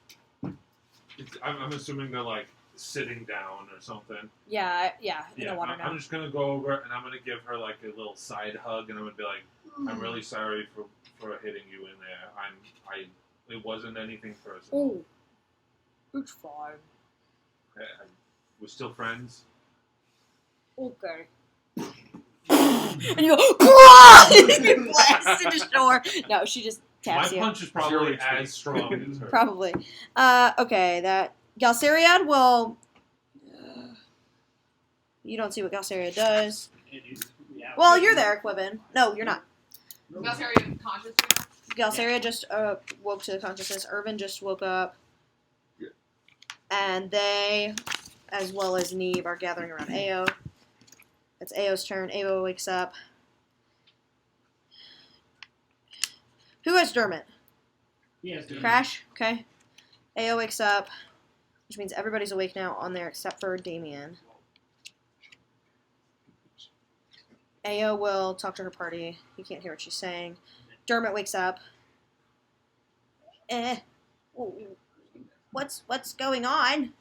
I'm assuming they're like sitting down or something. Yeah, in the water I'm now. just gonna go over and I'm gonna give her like a little side hug, and I'm gonna be like, "I'm really sorry for hitting you in there. It wasn't anything personal. Oh, it's fine. We're still friends." Okay. And you go, you blast into shore. No, she just My taps you. punch is probably as strong as hers. Probably. Okay, that Galceriad will. You don't see what Galceriad does. Well, you're there, Quibbin. No, you're not. Galceriad conscious. Galceriad just woke to consciousness. Irvin just woke up. And they, as well as Neeb, are gathering around Ao. It's Ao's turn. Ao wakes up. Who has Dermot? Yes, dude. Crash? Okay. Ao wakes up, which means everybody's awake now on there except for Damien. Ao will talk to her party. You can't hear what she's saying. Dermot wakes up. What's going on?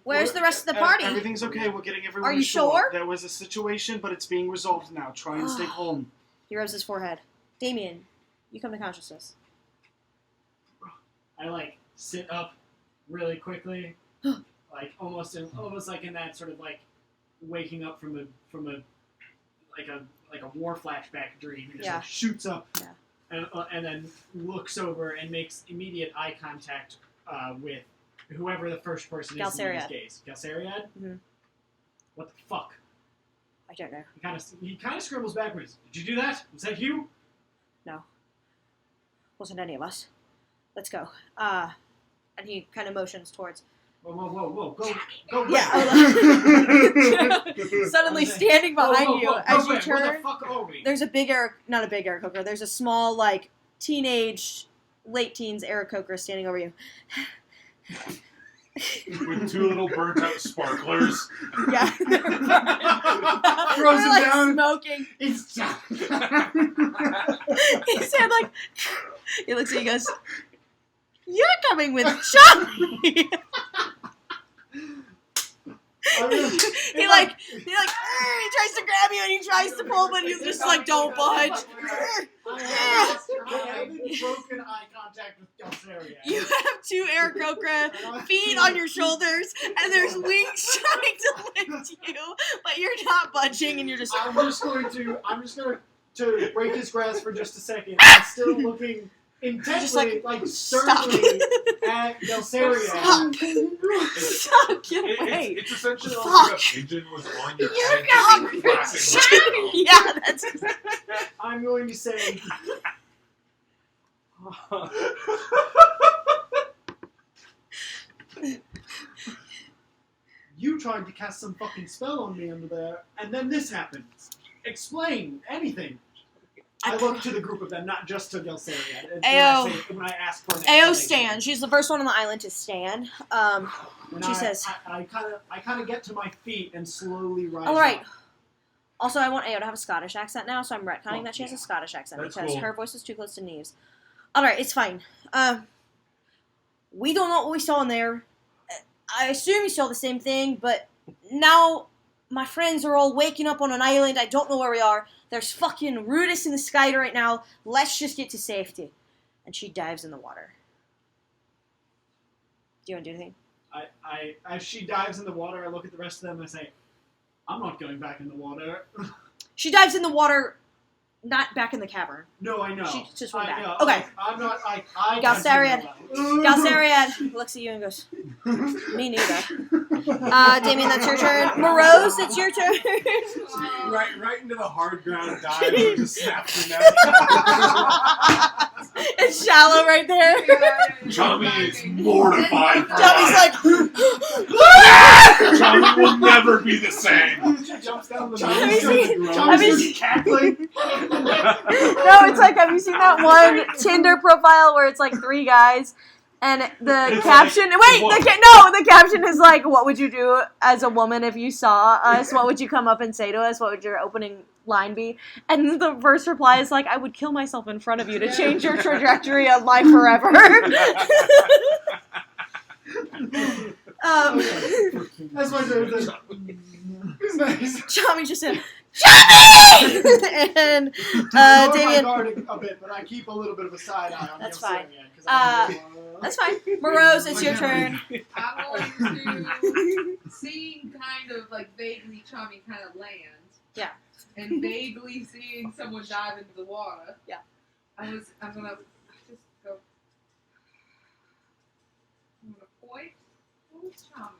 Where's the rest of the party? Everything's okay. We're getting everyone Are you ashore. sure? There was a situation, but it's being resolved now. Try and stay calm. He rubs his forehead. Damien, you come to consciousness. I like sit up really quickly, like almost like in that sort of like waking up from a war flashback dream. He just Yeah. like shoots up, Yeah. and then looks over and makes immediate eye contact with whoever the first person is in his Galceriad. gaze. Galceriad. Mhm. What the fuck? I don't know. He kind of scribbles backwards. Did you do that? Was that you? No. Wasn't any of us. Let's go. And he kind of motions towards. Whoa! Go! Yeah. Suddenly standing behind you as you Where turn. the fuck are we? There's a big not a big Aarakocra. There's a small, like, teenage, late teens Aarakocra standing over you. With two little burnt out sparklers. Yeah. They're Frozen like down. smoking. It's time. He said, like, he looks at you and goes, "You're coming with Chommy." he like he tries to grab you and he tries to pull, but you're just like, don't budge. I haven't broken eye contact with Galceria. You have 2 Aarakocra feet on your shoulders, and there's wings trying to lift you, but you're not budging, and you're just. I'm just going to break his grasp for just a second. I'm still looking intently, Just like, sternly at Galceria. Stop, get away. It's essentially Fuck. like a pigeon was on your head. Yeah, that's. I'm going to say, you tried to cast some fucking spell on me under there, and then this happens. Explain anything. I look to the group of them, not just to Galceria. When I ask for an Ao explanation. stands. She's the first one on the island to stand. She says, I kind of get to my feet and slowly rise all right. up. Also, I want Ao to have a Scottish accent now, so I'm retconning that she has a Scottish accent That's because cool. her voice is too close to Neve's. Alright, it's fine. We don't know what we saw in there. I assume you saw the same thing, but now my friends are all waking up on an island. I don't know where we are. There's fucking Rudis in the sky right now. Let's just get to safety. And she dives in the water. Do you want to do anything? As she dives in the water, I look at the rest of them and I say, I'm not going back in the water. She dives in the water, not back in the cavern. No, I know. She just went back. know. Okay. I'm not. Galceria looks at you and goes, me neither. Damien, that's your turn. Morose, it's your turn. Right into the hard ground dive and just snaps your neck. It's shallow right there. Chommy is mortified. Tommy's like, Chommy will never be the same. She jumps down the Have you seen- Tommy's you just seen- cackling. no, it's like, have you seen that one Tinder profile where it's like 3 guys? And the caption, the caption is like, what would you do as a woman if you saw us? What would you come up and say to us? What would your opening line be? And the first reply is like, I would kill myself in front of you to change your trajectory of life forever. That's my favorite. It's nice. Chommy just said, Chommy! And I lower my Damien, guard a bit, but I keep a little bit of a side eye on That's Galceria, fine. 'cause I'm that's fine. Morose, it's your turn. I'm going to seeing kind of like vaguely Chommy kind of land. Yeah. And vaguely seeing someone dive into the water. Yeah. I'm gonna just go. I'm gonna point. Who's Chommy?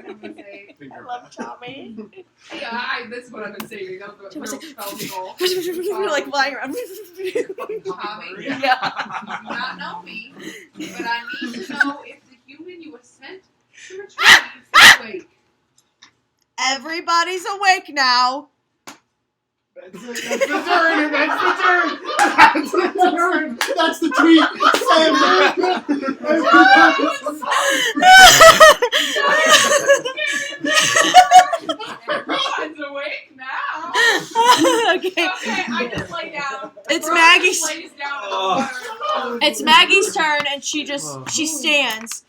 I'm gonna say, I love Chommy. yeah, this is what I've been saving. That was what Chommy real spell goal. You're like flying around. Chommy. Yeah. You do not know me, but I need to know if the human you were sent to retrieve is awake. Everybody's awake now. That's the turn! That's the turn! That's the turn! That's the tweet! Everyone's awake now. Okay. Okay, I just lay down. It's Rose Maggie's. just lays down in the water. It's Maggie's turn, and she stands,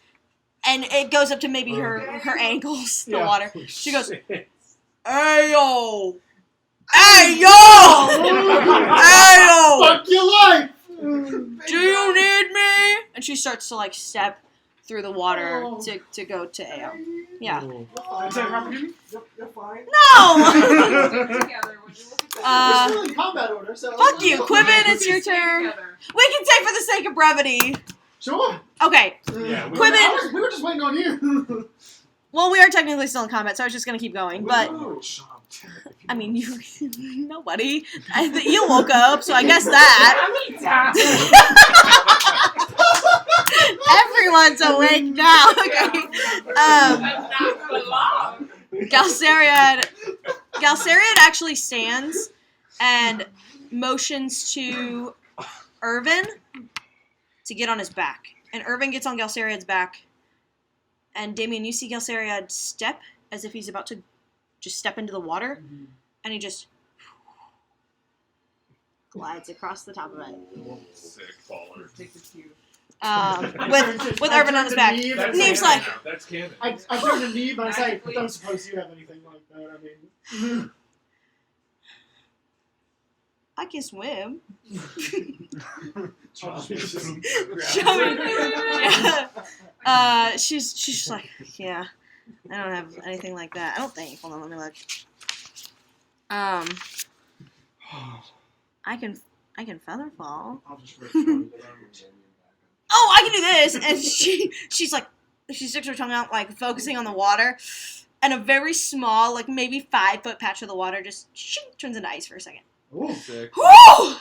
and it goes up to maybe her ankles. The water. She goes, "Hey yo, hey yo, hey yo, Fuck your life! do you need me?" And she starts to like step through the water to go to Ao. Yeah. You're fine. No. Together, would you look at that? We're still in combat order, so. Fuck you, Quibbin. It's your turn. Together. We can say for the sake of brevity. Sure. Okay. Yeah, Quibbin. We were just waiting on you. Well, we are technically still in combat, so I was just gonna keep going. But I mean, you nobody. You woke up, so I guess that everyone's awake now. Okay. I'm not gonna lie. Galceria actually stands and motions to Irvin to get on his back, and Irvin gets on Galceriad's back. And Damien, you see Galceriad step as if he's about to just step into the water, and he just glides across the top of it. Sick baller. Take the cue. with Irvin on his back. Neve's like, That's canon. I turned to Neve and I was like, I don't suppose you have anything like that. I mean, I can swim. yeah. She's just like, yeah, I don't have anything like that. I don't think. Hold on, let me look. I can feather fall. I'll just Oh, I can do this, and she's like, she sticks her tongue out, like focusing on the water, and a very small, like maybe 5-foot patch of the water just turns into ice for a second. Ooh. Sick. Woo!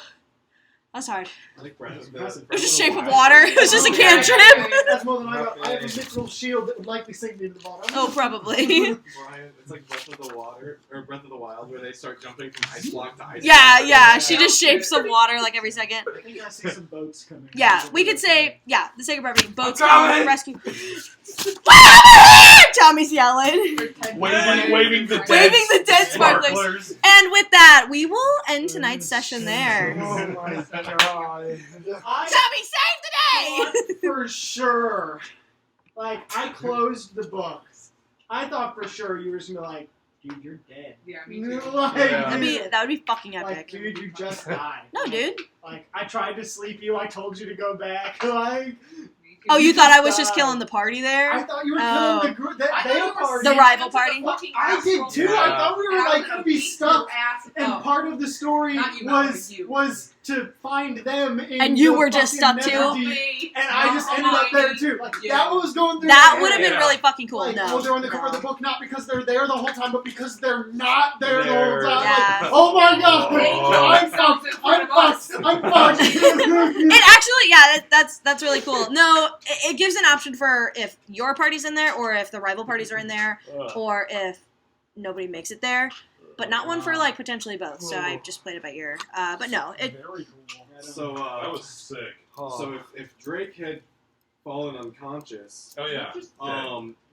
That's hard. Like The shape of water. It was just a cantrip. That's more than I got. I have a mithril shield that would likely sink me to the bottom. Oh, probably. Brian, it's like Breath of the Water or Breath of the Wild, where they start jumping from ice block to ice. Yeah, block. yeah. She just shapes the water like every second. I think I see some boats coming. Yeah, we could say, yeah, the sake of brevity, boats coming! come rescue. Tommy's yelling. Waving the dead. Waving the dead sparklers. And with that, we will end tonight's session there. Oh my god. Tommy, save the day! For sure. Like, I closed the book. I thought for sure you were just gonna be like, dude, you're dead. Yeah, me too. Like, Yeah. That would be fucking like, epic. dude, you just died. No, dude. Like, I tried to sleep you. I told you to go back. Like, Oh, you You thought I just was just died. killing the party there? I thought you were Oh. killing the group. That I thought they you were were party. The rival party? I did too. I thought we were like gonna be stuck. And part of the story Not you, not you. was to find them. In And you the were just fucking stuck too? Netherdeep, and I just ended up there too. Like that was going through. That my would have head. been really fucking cool. Like, No. well, they're on the cover of the book not because they're there the whole time, but because they're not there the There. whole time. Yeah. Like, oh my god! Oh. I'm fucked! I'm fucked! I'm fucked! It actually, yeah, that's really cool. No, it gives an option for if your party's in there, or if the rival parties are in there, or if nobody makes it there. But not one for like potentially both. So I just played it by ear. But no, it. Very cool. So That was sick. so if Drake had fallen unconscious, Oh yeah.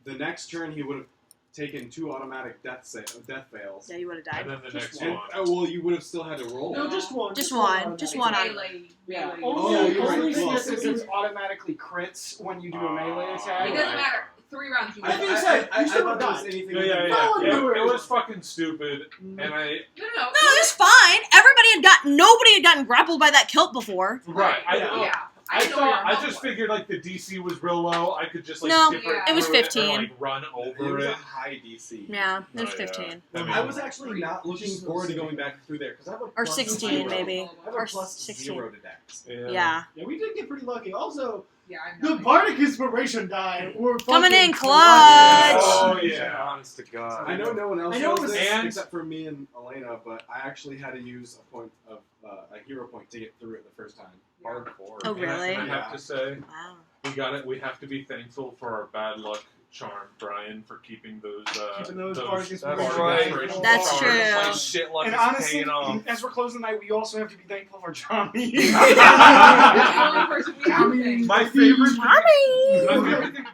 the next turn he would have taken 2 automatic death fails. Yeah, you would have died. And then the next And, one. well, you would have still had to roll. No, just one. Just one. Just one on. Melee. Yeah. Melee. Oh, you're Only right. thing Well, is it's automatically crits when you do a melee It attack. doesn't matter. 3 rounds. You I think win. so. I You still thought there was died. anything. Yeah. No, no, It was fucking stupid, and I No. No, it was fine. Nobody had gotten grappled by that kilt before. right. Yeah. I know thought you're I a just humbler. figured like the DC was real low. I could just like No, skip right it was through 15. or, like run It over was a it. high DC. Yeah, it was Oh, yeah. 15. That I made was it- actually not looking forward to going back through there because I have a Or plus 16 0. maybe. I have Or a plus 16. 0 to dex. Yeah. Yeah, we did get pretty lucky. Also, Yeah, I know. the Bardic Inspiration die were Coming fucking in clutch. Oh Yeah. yeah, honest to God. I know no one else I know knows it was- this and- except for me and Elena, but I actually had to use a hero point to get through it the first time. Bard 4. Oh, And really? I have to say, Wow. we got it. We have to be thankful for our bad luck charm, Brian, for keeping those. Keeping those Bardic That's Inspiration right. inspirations That's charms. true. My shit luck And is honestly, paying off. as we're closing the night, we also have to be thankful for Chommy. You're the only person we have to thank. My favorite. Tommy! My favorite thing